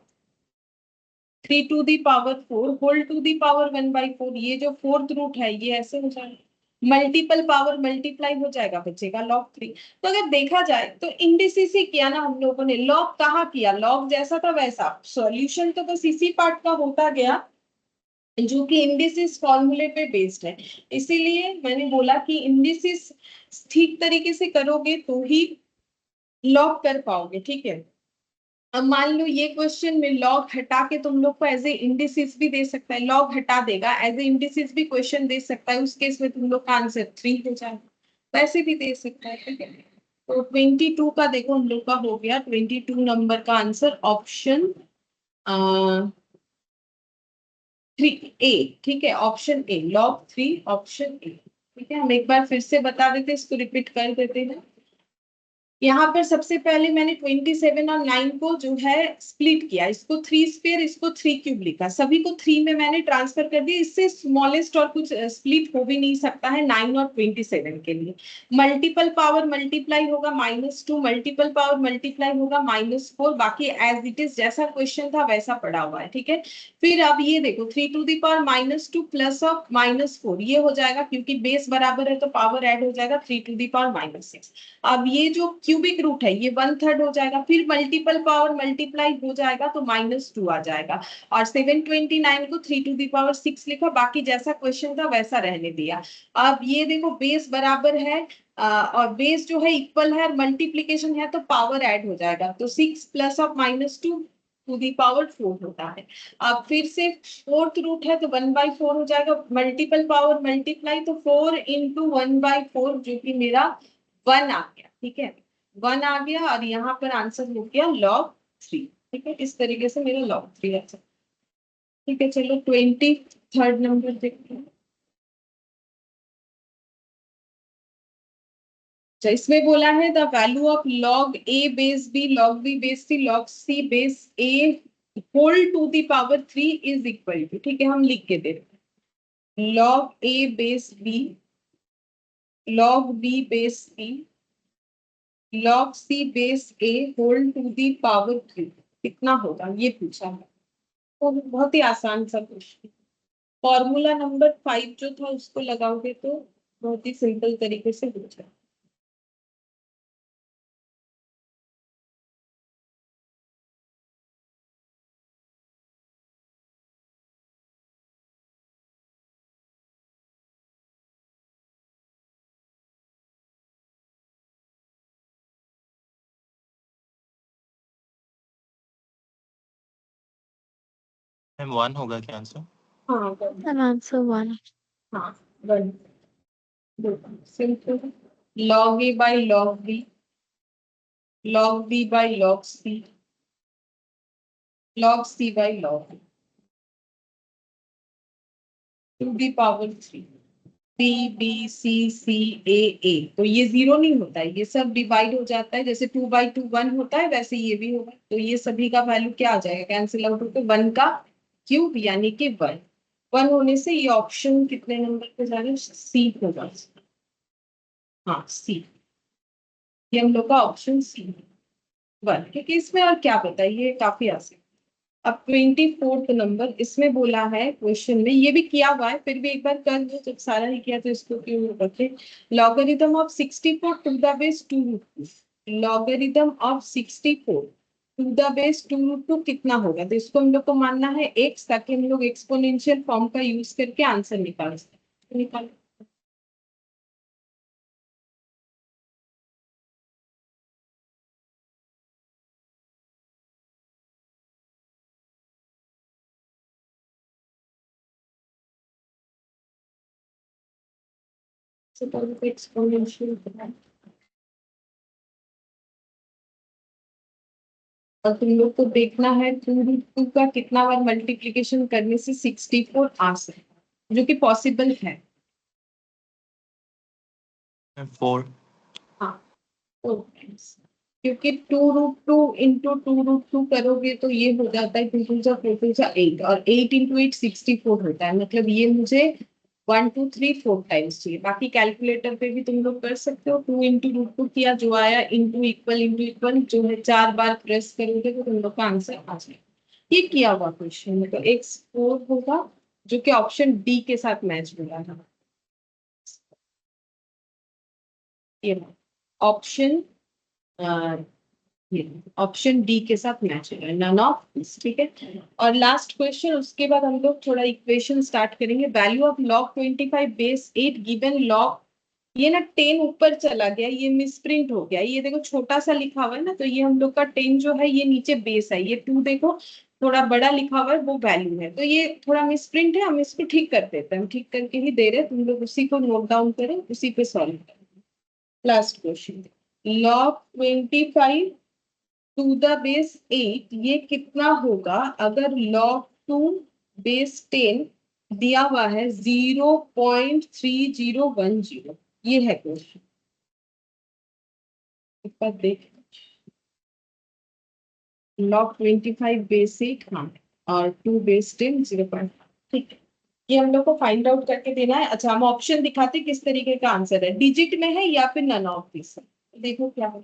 3 to the power 4 whole to the power 1/4। ये जो फोर्थ रूट है ये ऐसे हो जाएगा, मल्टीपल पावर मल्टीप्लाई हो जाएगा, बचेगा log 3। तो अगर देखा जाए तो इंडिसेस ही किया ना हम लोगों ने, log कहाँ किया, log जैसा था वैसा, सॉल्यूशन तो बस इसी पार्ट का होता गया जो कि इंडिसेस फॉर्मूले पे बेस्ड है। इसीलिए मैंने बोला कि इंडिसेस ठीक तरीके से करोगे तो ही लॉग कर पाओगे, ठीक है। अब मान लो ये क्वेश्चन में लॉग हटा के तुम लोग को एज ए इंडिसिस भी दे सकता है, लॉग हटा देगा एज ए इंडिसिस भी क्वेश्चन दे सकता है, उस केस में तुम लोग का आंसर 3 हो जाएगा, वैसे भी दे सकता है, ठीक है। तो 22 का देखो हम लोग का हो गया, 22 नंबर का आंसर ऑप्शन 3A, ठीक है, option A, log 3 option A, ठीक है। हम एक बार फिर से बता देते, इसको रिपीट कर देते हैं। यहाँ पर सबसे पहले मैंने 27 और 9 को जो है स्प्लिट किया, इसको 3 स्क्वायर, इसको 3 क्यूब लिखा, सभी को 3 में मैंने ट्रांसफर कर दिया, इससे स्मॉलेस्ट और कुछ स्प्लिट हो भी नहीं सकता है 9 और 27 के लिए। मल्टीपल पावर मल्टीप्लाई होगा -2, मल्टीपल पावर मल्टीप्लाई होगा -4, बाकी एज इट इज जैसा क्वेश्चन था वैसा पड़ा हुआ है, ठीक है। फिर अब ये देखो 3 to the power -2 plus of -4, ये हो जाएगा क्योंकि बेस बराबर है तो पावर ऐड हो जाएगा 3 टू दी पावर -6। अब ये जो क्यूबिक रूट है ये 1/3 हो जाएगा, फिर मल्टीपल पावर मल्टीप्लाई हो जाएगा तो -2 आ जाएगा, और 729 को 3 टू दी पावर 6 लिखा, बाकी जैसा क्वेश्चन था वैसा रहने दिया। अब ये देखो बेस बराबर है और बेस जो है इक्वल है और मल्टीप्लीकेशन है तो पावर ऐड हो जाएगा, तो 6 plus of -2 to the power 4 होता है। अब फिर से फोर्थ रूट है तो 1/4 हो जाएगा, मल्टीपल पावर मल्टीप्लाई तो 4 इंटू 1/4 जो कि मेरा 1 आ गया, ठीक है, 1 आ गया, और यहाँ पर आंसर हो गया log 3, ठीक है। इस तरीके से मेरा log 3 है, ठीक है। चलो 23rd नंबर देखते हैं। इसमें बोला है the value of log a base b log b base c log c base a whole to the power 3 is equal to, ठीक है, हम लिख के देते हैं log a base b log b base c log c base a whole to the power 3 कितना होगा, ये पूछा है। तो बहुत ही आसान सा क्वेश्चन, फॉर्मूला नंबर 5 जो था उसको लगाओगे तो बहुत ही सिंपल तरीके से हो जाए। मैम 1 होगा क्या आंसर? हाँ And answer 1. हाँ, one, simple, log a by log b log b by log c log c by log b to the power 3 b b c c a a, तो ये जीरो नहीं होता है, ये सब डिवाइड हो जाता है, जैसे 2/2 1 होता है वैसे ये भी होगा, तो ये सभी का वैल्यू क्या आ जाएगा, कैंसिल आउट होकर 1 का क्यूब यानी कि 1 1 होने से ये ऑप्शन कितने नंबर पे जा रहे हैं, सी होगा, हाँ सी, ये हम लोग का ऑप्शन सी 1, क्योंकि इसमें और क्या बताइए, काफी आसान। अब 24th नंबर, इसमें बोला है क्वेश्चन में, ये भी किया हुआ है फिर भी एक बार कर लो, जब सारा ही किया तो इसको क्यों रखे। Logarithm of 64 to the base 2√2, logarithm of 64 to the base 2√2 कितना होगा, तो इसको हम लोग को मानना है x, ताकि हम लोग एक्सपोनेंशियल फॉर्म का यूज करके आंसर निकाल सकते, निकाल। एक्सपोनेंशियल, और तुम लोग को देखना है 2√2 का कितना बार मल्टीप्लीकेशन करने से 64 आ सकता है, जो कि पॉसिबल है। मैम 4। हाँ, तो क्योंकि 2√2 इंटू 2√2 करोगे तो ये हो जाता है 2 2 जा 4 2 जा 8, और 8 इंटू 8 64 होता है, मतलब ये मुझे 1 2 3 4 टाइम्स चाहिए। बाकी कैलकुलेटर पे भी तुम लोग कर सकते हो, 2 इंटू रूट टू किया जो आया, इंटू इक्वल जो है 4 बार प्रेस करोगे तो तुम लोग का आंसर आ जाएगा। ये किया हुआ क्वेश्चन है, तो x4 होगा जो कि ऑप्शन डी के साथ मैच हो रहा था। ये ऑप्शन ऑप्शन डी के साथ मैच हो रहा है, नन ऑफ दिस, ठीक है। और लास्ट क्वेश्चन, उसके बाद हम लोग थोड़ा इक्वेशन स्टार्ट करेंगे। Value of log 25 base 8 given log, ये ना 10 ऊपर चला गया, ये मिसप्रिंट हो गया, ये देखो छोटा सा लिखा हुआ है ना, तो ये हम लोग का 10 जो है ये नीचे बेस है, ये 2 देखो थोड़ा बड़ा लिखा हुआ है वो वैल्यू है, तो ये थोड़ा मिसप्रिंट है, हम इसको ठीक कर देते हैं, हम ठीक करके ही दे रहे हैं, तुम लोग उसी को नोट डाउन करें, उसी पे सॉल्व करें। Last question, log 25 to the base 8 ये कितना होगा अगर log 2 बेस 10 दिया हुआ है 0.3010, ये है क्वेश्चन। एक बार देख, log 25 बेस 8, हाँ, और 2 बेस 10 0. ठीक है, ये हम लोग को फाइंड आउट करके देना है। अच्छा, हम ऑप्शन दिखाते किस तरीके का आंसर है, डिजिट में है या फिर नन ऑफ दिस है, देखो क्या है।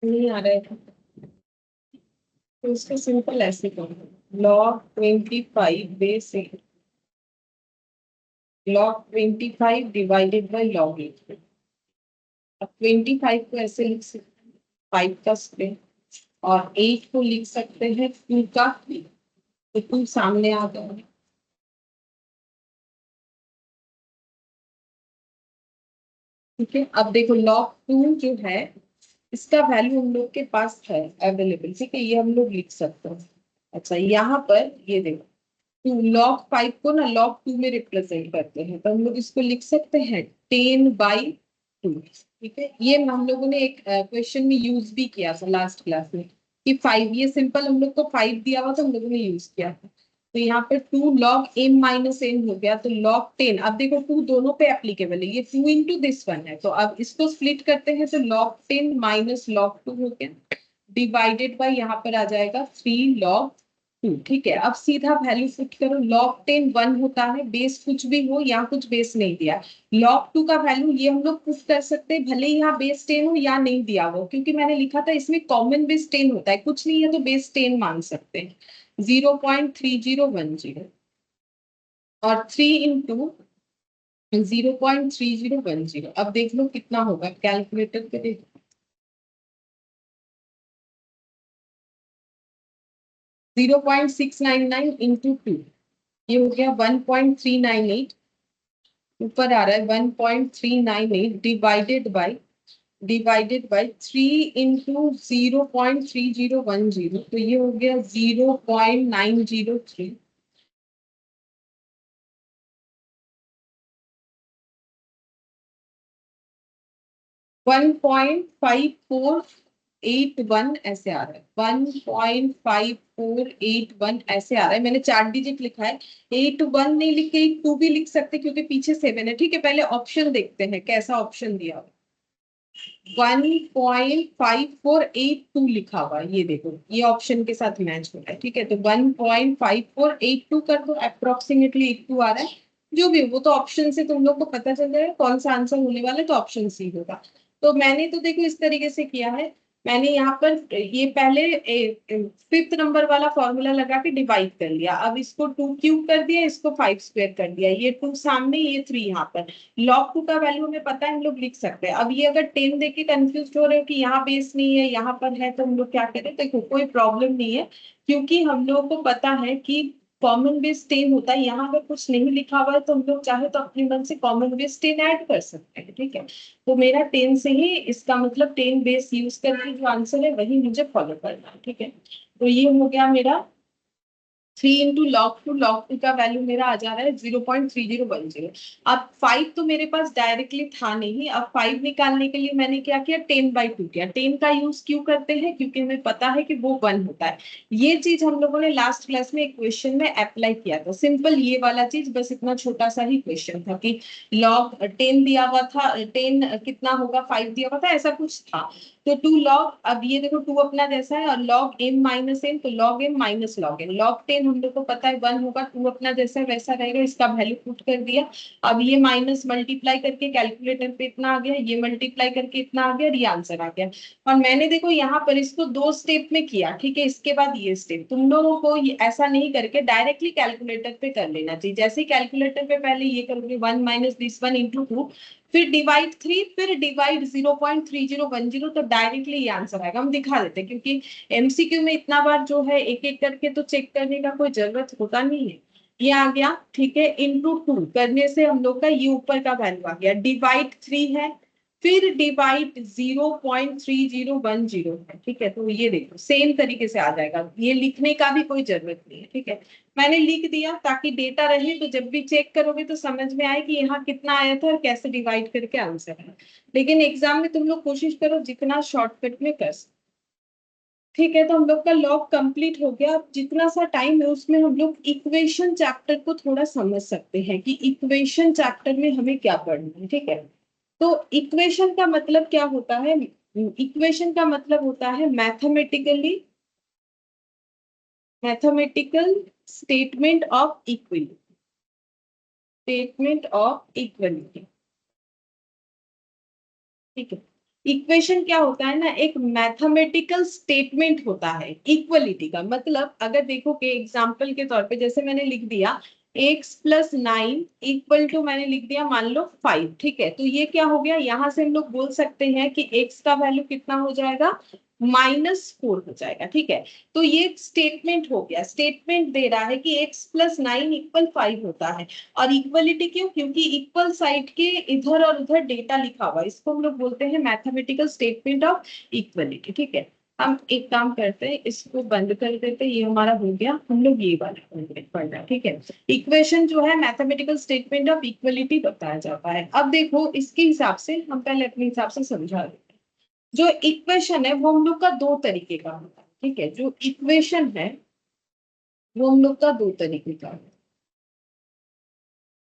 नहीं आ रहा है, तो इसको सिंपल ऐसे करो, log 25 base 8, log 25 divided by log 8। अब 25 को ऐसे लिख सकते हैं 5 का स्क्वायर, और 8 को लिख सकते हैं 2 का 3, तो 2 सामने आ गया। ठीक है, अब देखो log 2 जो है इसका वैल्यू हम लोग के पास है अवेलेबल, ठीक है, ये हम लोग लिख सकते हैं। अच्छा, यहाँ पर ये देखो 2 log 5 को ना log 2 में रिप्रेजेंट करते हैं, तो हम लोग इसको लिख सकते हैं 10/2। ठीक है, ये हम लोगों ने एक क्वेश्चन में यूज भी किया था लास्ट क्लास में, कि 5, ये सिंपल हम लोग को 5 दिया हुआ था, हम लोगों ने यूज किया था। तो यहाँ पर 2 log m माइनस n हो गया, तो log 10, अब देखो 2 दोनों पे एप्लीकेबल है, ये 2 इंटू दिस वन है, तो अब इसको स्प्लिट करते हैं तो log 10 माइनस log 2 हो गया, डिवाइडेड बाय यहाँ पर आ जाएगा 3 log 2। ठीक है, अब सीधा वैल्यू पुट करो, log 10 1 होता है, बेस कुछ भी हो, यहाँ कुछ बेस नहीं दिया, log 2 का वैल्यू ये हम लोग पुट कर सकते हैं, भले यहाँ बेस 10 हो या नहीं दिया हो, क्योंकि मैंने लिखा था इसमें कॉमन बेस 10 होता है, कुछ नहीं है तो बेस 10 मान सकते हैं, 0.3010, और 3 इंटू 0.3010, अब देख लो कितना होगा, कैलकुलेटर पे देख, 0.699 इंटू 2, ये हो गया 1.398, ऊपर आ रहा है 1.398 divided by divided by 3 into 0.3010, तो ये हो गया 0.903। 1.5481 ऐसे आ रहा है, 1.5481 ऐसे आ रहा है। मैंने 4 डिजिट लिखा है, 81 नहीं लिख के 82 भी लिख सकते क्योंकि पीछे 7 है। ठीक है, पहले ऑप्शन देखते हैं कैसा ऑप्शन दिया हुआ। 1.5482 लिखा हुआ है, ये देखो, ये ऑप्शन के साथ मैच हो रहा है। ठीक है, तो 1.5482 कर दो, अप्रोक्सीमेटली 82 आ रहा है। जो भी हो, वो तो ऑप्शन से तुम लोग को पता चल जाएगा कौन सा आंसर होने वाला है, तो ऑप्शन सी होगा। तो मैंने तो देखो इस तरीके से किया है, मैंने यहाँ पर ये पहले 5th नंबर वाला फॉर्मूला लगा के डिवाइड कर लिया। अब इसको 2 क्यूब कर दिया, इसको 5 स्क्वायर कर दिया, ये 2 सामने, ये 3 यहाँ पर। log 2 का वैल्यू हमें पता है, हम लोग लिख सकते हैं। अब ये अगर 10 देके कंफ्यूज हो रहे हो कि यहाँ बेस नहीं है यहाँ पर है, तो हम लोग क्या करें, देखो कोई प्रॉब्लम नहीं है, क्योंकि हम लोगों को पता है कि कॉमन बेस 10 होता है। यहाँ अगर कुछ नहीं लिखा हुआ है तो हम लोग चाहे तो अपने मन से कॉमन बेस 10 ऐड कर सकते हैं। ठीक है, तो मेरा 10 से ही, इसका मतलब 10 बेस यूज करके जो आंसर है वही मुझे फॉलो करना है। ठीक है, तो ये हो गया मेरा 3 इंटू लॉग टू का वैल्यू मेरा आ जा रहा है 0.3010। अब 5 तो मेरे पास डायरेक्टली था नहीं, अब 5 निकालने के लिए मैंने क्या किया, 10/2 किया। 10 का यूज क्यों करते हैं, क्योंकि हमें पता है कि वो 1 होता है। ये चीज हम लोगों ने लास्ट क्लास में एक क्वेश्चन में अप्लाई किया था, सिंपल ये वाला चीज, बस इतना छोटा सा ही क्वेश्चन था कि लॉग 10 दिया हुआ था, 10 कितना होगा, 5 दिया हुआ था, ऐसा कुछ था। तो 2 लॉग, अब ये देखो 2 अपना जैसा है, और लॉग m माइनस एन, तो log m minus log n, log 10 हम लोग को पता है 1 होगा, 2 अपना जैसा है वैसा रहेगा, इसका वैल्यू पुट कर दिया। अब ये माइनस मल्टीप्लाई करके कैलकुलेटर पे इतना आ गया, ये मल्टीप्लाई करके इतना आ गया, और ये आंसर आ गया। और मैंने देखो यहाँ पर इसको 2 स्टेप में किया। ठीक है, इसके बाद ये स्टेप तुम लोगों को ये ऐसा नहीं करके डायरेक्टली कैलकुलेटर पे कर लेना चाहिए। जैसे ही कैलकुलेटर पे पहले ये करोगे 1 माइनस दिस 1 इंटू 2, फिर डिवाइड 3, फिर डिवाइड 0.3010, तो डायरेक्टली ये आंसर आएगा। हम दिखा देते हैं, क्योंकि एमसीक्यू में इतना बार जो है एक एक करके तो चेक करने का कोई जरूरत होता नहीं है। ये आ गया, ठीक है, इंटू 2 करने से हम लोग का ये ऊपर का वैल्यू आ गया, डिवाइड 3 है, फिर डिवाइड 0.3010 है। ठीक है, तो ये देखो सेम तरीके से आ जाएगा, ये लिखने का भी कोई जरूरत नहीं है। ठीक है, मैंने लिख दिया ताकि डेटा रहे, तो जब भी चेक करोगे तो समझ में आए कि यहाँ कितना आया था और कैसे डिवाइड करके आंसर है। लेकिन एग्जाम में तुम लोग कोशिश करो जितना शॉर्टकट में कर सको। ठीक है, तो हम लोग का लॉग कंप्लीट हो गया। अब जितना सा टाइम है उसमें हम लोग इक्वेशन चैप्टर को थोड़ा समझ सकते हैं कि इक्वेशन चैप्टर में हमें क्या पढ़ना है। ठीक है, तो इक्वेशन का मतलब क्या होता है, इक्वेशन का मतलब होता है mathematical statement of equality, statement of equality. ठीक है, इक्वेशन क्या होता है ना, एक मैथमेटिकल स्टेटमेंट होता है इक्वलिटी का। मतलब अगर देखो कि एग्जांपल के तौर पे जैसे मैंने लिख दिया x+9 इक्वल टू, मैंने लिख दिया मान लो 5। ठीक है, तो ये क्या हो गया, यहां से हम लोग बोल सकते हैं कि x का वैल्यू कितना हो जाएगा, -4 हो जाएगा। ठीक है, तो ये स्टेटमेंट हो गया, स्टेटमेंट दे रहा है कि x+9 इक्वल 5 होता है। और इक्वलिटी क्यों, क्योंकि इक्वल साइड के इधर और उधर डेटा लिखा हुआ है, इसको हम लोग बोलते हैं मैथमेटिकल स्टेटमेंट ऑफ इक्वलिटी। ठीक है, हम एक काम करते हैं, इसको बंद कर देते हैं, ये हमारा हो गया, हम लोग ये वाला पढ़ना है। ठीक है, इक्वेशन जो है मैथमेटिकल स्टेटमेंट ऑफ इक्वलिटी बताया जाता है। अब देखो इसके हिसाब से हम पहले अपने हिसाब से समझा देते हैं। जो इक्वेशन है वो हम लोग का 2 तरीके का होता है। ठीक है, जो इक्वेशन है वो हम लोग का 2 तरीके का है।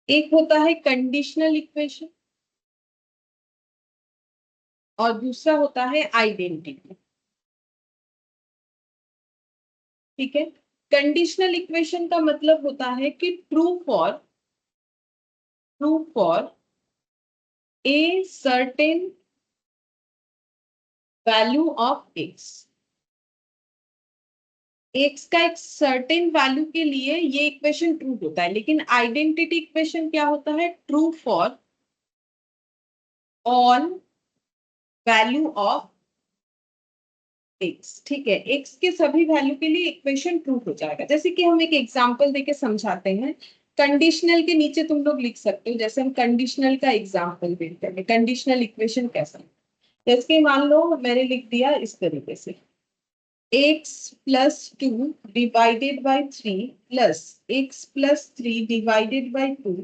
एक होता है कंडीशनल इक्वेशन और दूसरा होता है आइडेंटिटी। ठीक है, कंडीशनल इक्वेशन का मतलब होता है कि true for a certain value of x का एक सर्टेन वैल्यू के लिए ये इक्वेशन ट्रू होता है। लेकिन आइडेंटिटी इक्वेशन क्या होता है, true for all value of x. ठीक है, एक्स के सभी वैल्यू के लिए इक्वेशन ट्रू हो जाएगा। जैसे कि हम एक एग्जांपल देके समझाते हैं, कंडीशनल के नीचे तुम लोग लिख सकते हो, जैसे हम कंडीशनल का एग्जांपल देते हैं, कंडीशनल इक्वेशन कैसा, जैसे कि मान लो मैंने लिख दिया इस तरीके से, x plus 2 divided by 3 plus x plus 3 divided by 2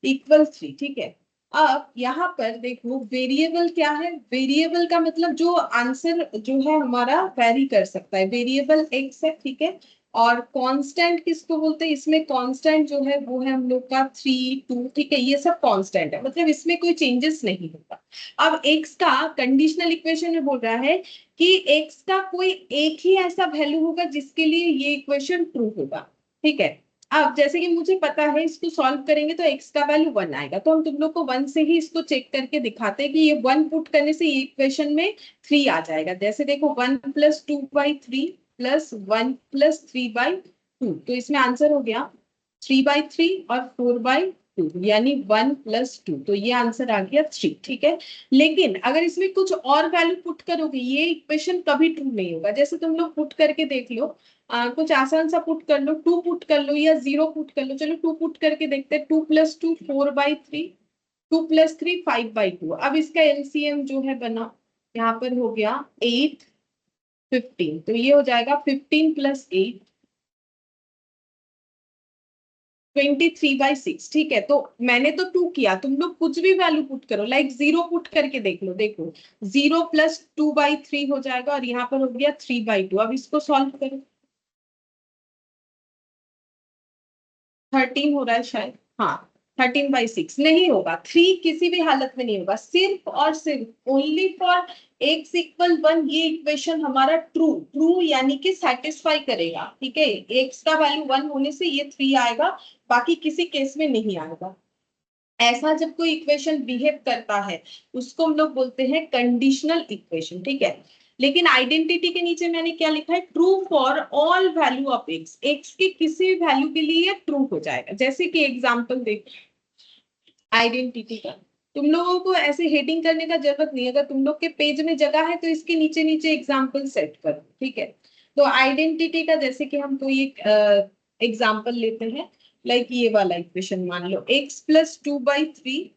equal 3, ठीक है। अब यहाँ पर देखो वेरिएबल क्या है, वेरिएबल का मतलब जो आंसर जो है हमारा वेरी कर सकता है, वेरिएबल x है, ठीक है। और कांस्टेंट किसको बोलते हैं, इसमें कांस्टेंट जो है वो है हम लोग का 3 2, ठीक है। ये सब कांस्टेंट है, मतलब इसमें कोई चेंजेस नहीं होगा। अब x का कंडीशनल इक्वेशन में बोल रहा है कि x का कोई एक ही ऐसा वैल्यू होगा जिसके लिए ये इक्वेशन ट्रू होगा, ठीक है। अब जैसे कि मुझे पता है इसको सॉल्व करेंगे तो x का वैल्यू 1 आएगा, तो हम तुम लोग को 1 से ही इसको चेक करके दिखाते हैं कि ये 1 पुट करने से ये इक्वेशन में 3 आ जाएगा। जैसे देखो 1 प्लस 2/3 प्लस 1 प्लस 3/2, तो इसमें आंसर हो गया 3/3 और 4/2, यानी 1 प्लस 2, तो ये आंसर आ गया 3, ठीक है। लेकिन अगर इसमें कुछ और वैल्यू पुट करोगे ये इक्वेशन कभी ट्रू नहीं होगा। जैसे तुम लोग पुट करके देख लो, कुछ आसान सा पुट कर लो, 2 पुट कर लो या 0 पुट कर लो। चलो 2 पुट करके देखते हैं, 2 प्लस 2 4/3, 2 प्लस 3 5/2। अब इसका एलसीएम जो है बना, यहाँ पर हो गया 8 15, तो ये हो जाएगा 15 प्लस 8 23/6, ठीक है। तो मैंने तो 2 किया, तुम लोग कुछ भी वैल्यू पुट करो, लाइक 0 पुट करके देख लो, देखो 0 प्लस 2/3 हो जाएगा और यहाँ पर हो गया 3/2। अब इसको सॉल्व करो, 13 हो रहा है शायद, हाँ 13/6 नहीं होगा, 3 किसी भी हालत में नहीं होगा। सिर्फ और सिर्फ ओनली फॉर x इक्वल 1 ये इक्वेशन हमारा ट्रू ट्रू यानी कि सेटिस्फाई करेगा, ठीक है। x का वैल्यू 1 होने से ये 3 आएगा, बाकी किसी केस में नहीं आएगा। ऐसा जब कोई इक्वेशन बिहेव करता है उसको हम लोग बोलते हैं कंडीशनल इक्वेशन, ठीक है। लेकिन आइडेंटिटी के नीचे मैंने क्या लिखा है, true for all value of x, x के किसी भी वैल्यू के लिए ट्रू हो जाएगा। जैसे कि एग्जांपल देख आइडेंटिटी का, तुम लोगों को ऐसे हेडिंग करने का जरूरत नहीं है, अगर तुम लोग के पेज में जगह है तो इसके नीचे नीचे एग्जांपल सेट करो, ठीक है। तो आइडेंटिटी का जैसे कि हम कोई एक एग्जांपल लेते हैं, लाइक ये वाला इक्वेशन मान लो, x plus 2/3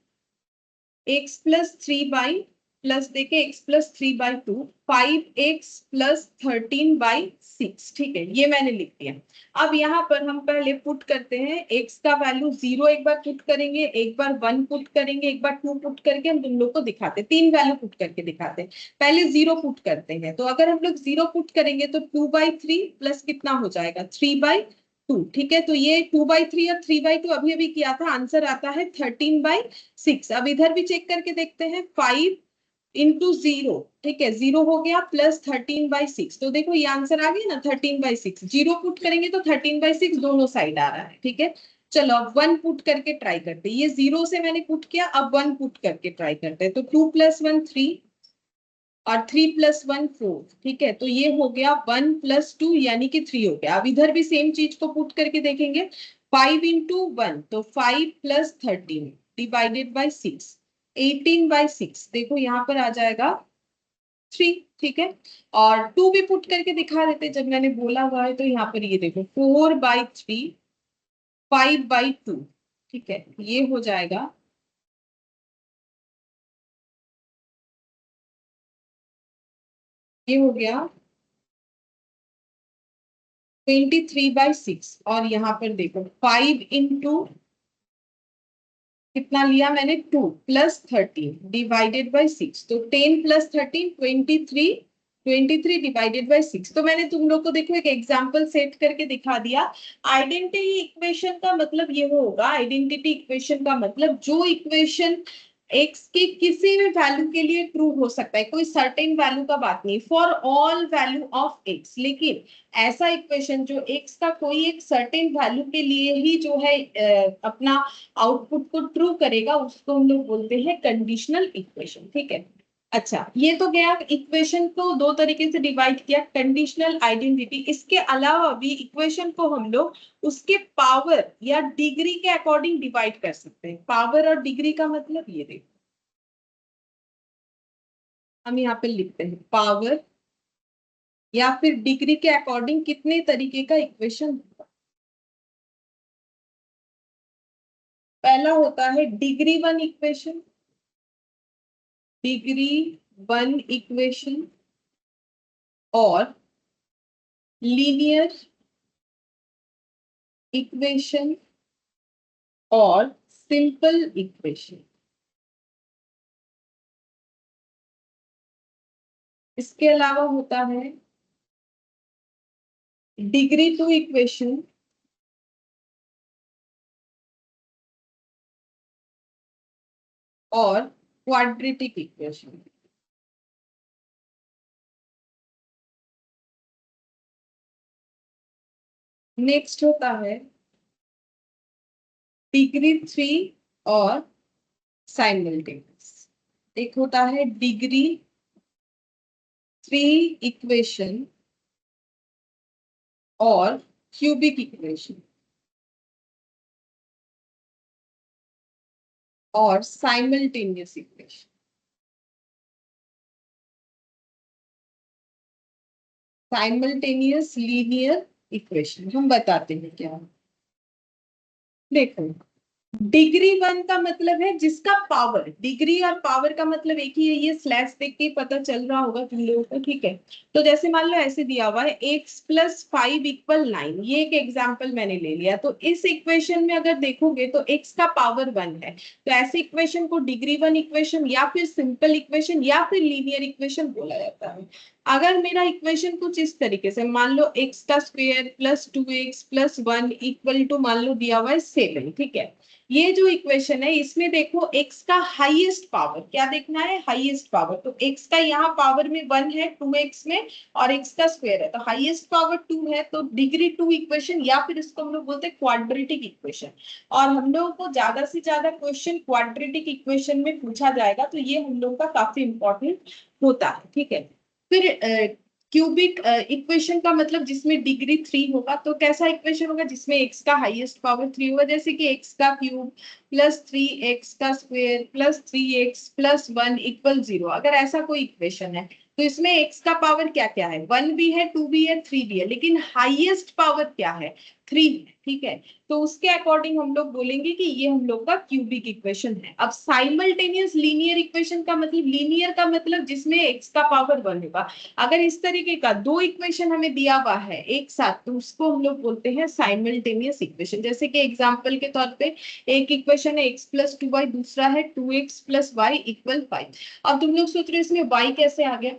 x plus 3 plus देखे x प्लस 3/2 5x प्लस 13/6, ठीक है। ये मैंने लिख दिया। अब यहाँ पर हम पहले पुट करते हैं x का वैल्यू 0 एक बार पुट करेंगे, एक बार 1 पुट करेंगे, एक बार 2 पुट करके हम तुम लोग को दिखाते हैं, 3 वैल्यू पुट करके दिखाते हैं। पहले 0 पुट करते हैं, तो अगर हम लोग 0 पुट करेंगे तो 2/3 प्लस कितना हो जाएगा 3/2, ठीक है। तो ये 2/3 और 3/2 अभी अभी किया था, आंसर आता है 13/6। अब इधर भी चेक करके देखते हैं, 5 इंटू 0, ठीक है, 0 हो गया प्लस 13/6, तो देखो ये आंसर आ गया ना 13/6। 0 पुट करेंगे तो 13/6 दोनों साइड आ रहा है, ठीक है। चलो अब 1 पुट करके ट्राई करते हैं, ये 0 से मैंने पुट किया, अब 1 पुट करके ट्राई करते हैं। तो 2 + 1 3 और 3 + 1 4, ठीक है। तो ये हो गया 1 + 2 यानी कि 3 हो गया। अब इधर भी सेम चीज को पुट करके देखेंगे, 5 इंटू 1 तो 5 + 13 डिवाइडेड बाई 6 18/6, देखो यहाँ पर आ जाएगा 3, ठीक है। और 2 भी पुट करके दिखा देते, जब मैंने बोला हुआ है तो यहाँ पर ये देखो 4/3 5/2, ठीक है। ये हो जाएगा, ये हो गया 23/6। और यहाँ पर देखो 5 इंटू कितना लिया मैंने 2 + 13 डिवाइडेड बाई 6, तो 10 + 13 23 डिवाइडेड बाई 6। तो मैंने तुम लोग को देखो एक एग्जांपल सेट करके दिखा दिया। आइडेंटिटी इक्वेशन का मतलब ये होगा, आइडेंटिटी इक्वेशन का मतलब जो इक्वेशन x के किसी भी वैल्यू के लिए ट्रू हो सकता है, कोई सर्टेन वैल्यू का बात नहीं, for all value of x। लेकिन ऐसा इक्वेशन जो x का कोई एक सर्टेन वैल्यू के लिए ही जो है अपना आउटपुट को ट्रू करेगा, उसको हम लोग बोलते हैं कंडीशनल इक्वेशन, ठीक है। अच्छा, ये तो गया, इक्वेशन को दो तरीके से डिवाइड किया, कंडीशनल आइडेंटिटी। इसके अलावा भी इक्वेशन को हम लोग उसके पावर या डिग्री के अकॉर्डिंग डिवाइड कर सकते हैं। पावर और डिग्री का मतलब ये देखो, हम यहाँ पे लिखते हैं पावर या फिर डिग्री के अकॉर्डिंग कितने तरीके का इक्वेशन। पहला होता है degree 1 equation, degree one equation और लीनियर इक्वेशन और सिंपल इक्वेशन। इसके अलावा होता है डिग्री टू इक्वेशन और क्वाड्रेटिक इक्वेशन। नेक्स्ट होता है डिग्री थ्री और साइमल्टेनियस। एक होता है डिग्री थ्री इक्वेशन और क्यूबिक इक्वेशन और simultaneous equation. Simultaneous linear equation हम बताते हैं क्या। देखो, डिग्री वन का मतलब है जिसका पावर, डिग्री और पावर का मतलब एक ही है, ये स्लैश देख के पता चल रहा होगा तुम लोगों को, ठीक है। तो जैसे मान लो ऐसे दिया हुआ है x प्लस 5 इक्वल 9, ये एक एग्जांपल मैंने ले लिया। तो इस इक्वेशन में अगर देखोगे तो x का पावर 1 है, तो ऐसे इक्वेशन को डिग्री वन इक्वेशन या फिर सिंपल इक्वेशन या फिर लीनियर इक्वेशन बोला जाता है। अगर मेरा इक्वेशन कुछ इस तरीके से, मान लो x का square plus 2x plus 1 equal to मान लो दिया हुआ है 7, ठीक है। ये जो इक्वेशन है इसमें देखो x का हाईएस्ट पावर क्या देखना है, हाईएस्ट पावर। तो x का यहाँ पावर में 1 है 2x में और x का स्क्वायर है, तो हाईएस्ट पावर 2 है, तो डिग्री 2 इक्वेशन या फिर इसको हम लोग बोलते हैं क्वाड्रेटिक इक्वेशन। और हम लोगों को ज्यादा से ज्यादा क्वेश्चन क्वाड्रेटिक इक्वेशन में पूछा जाएगा, तो ये हम लोग का काफी इंपॉर्टेंट होता है, ठीक है। फिर क्यूबिक इक्वेशन का मतलब जिसमें डिग्री 3 होगा। तो कैसा इक्वेशन होगा, जिसमें x का हाईएस्ट पावर 3 होगा, जैसे कि x का क्यूब प्लस 3x का square plus 3x plus 1 equal 0। अगर ऐसा कोई इक्वेशन है तो इसमें x का पावर क्या क्या है, 1 भी है 2 भी है 3 भी है, लेकिन हाईएस्ट पावर क्या है, 3 है, ठीक है। तो उसके अकॉर्डिंग हम लोग बोलेंगे कि ये हम लोग का क्यूबिक इक्वेशन है। अब साइमल्टेनियस लीनियर इक्वेशन का मतलब, लीनियर का मतलब जिसमें x का पावर 1 होगा। अगर इस तरीके का दो इक्वेशन हमें दिया हुआ है एक साथ, तो उसको हम लोग बोलते हैं साइमल्टेनियस इक्वेशन। जैसे कि एग्जांपल के तौर पे एक इक्वेशन है x प्लस 2y, दूसरा है 2x प्लस वाई इक्वल 5। अब तुम लोग सोच रहे हो इसमें y कैसे आ गया,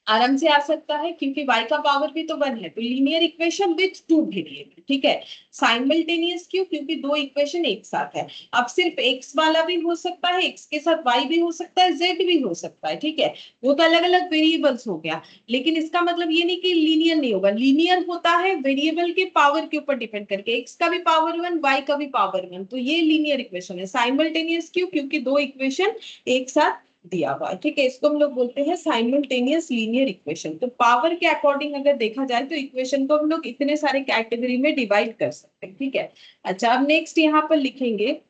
आराम से आ सकता है क्योंकि y का पावर भी तो 1 है, तो linear equation with two variable, ठीक है। साइमल्टेनियस क्यों, क्योंकि दो इक्वेशन एक साथ है। अब सिर्फ x वाला भी हो सकता है, x के साथ y भी हो सकता है, z भी हो सकता है, ठीक है। वो तो अलग अलग वेरिएबल्स हो गया, लेकिन इसका मतलब ये नहीं कि लीनियर नहीं होगा। लीनियर होता है वेरिएबल के पावर के ऊपर डिपेंड करके, x का भी पावर 1 y का भी पावर 1, तो ये लीनियर इक्वेशन है। साइमल्टेनियस क्यों, क्योंकि दो इक्वेशन एक साथ दिया हुआ है, ठीक है। इसको हम लोग बोलते हैं साइमल्टेनियस लीनियर इक्वेशन। तो पावर के अकॉर्डिंग अगर देखा जाए तो इक्वेशन को हम लोग इतने सारे कैटेगरी में डिवाइड कर सकते हैं, ठीक है। अच्छा, अब नेक्स्ट यहाँ पर लिखेंगे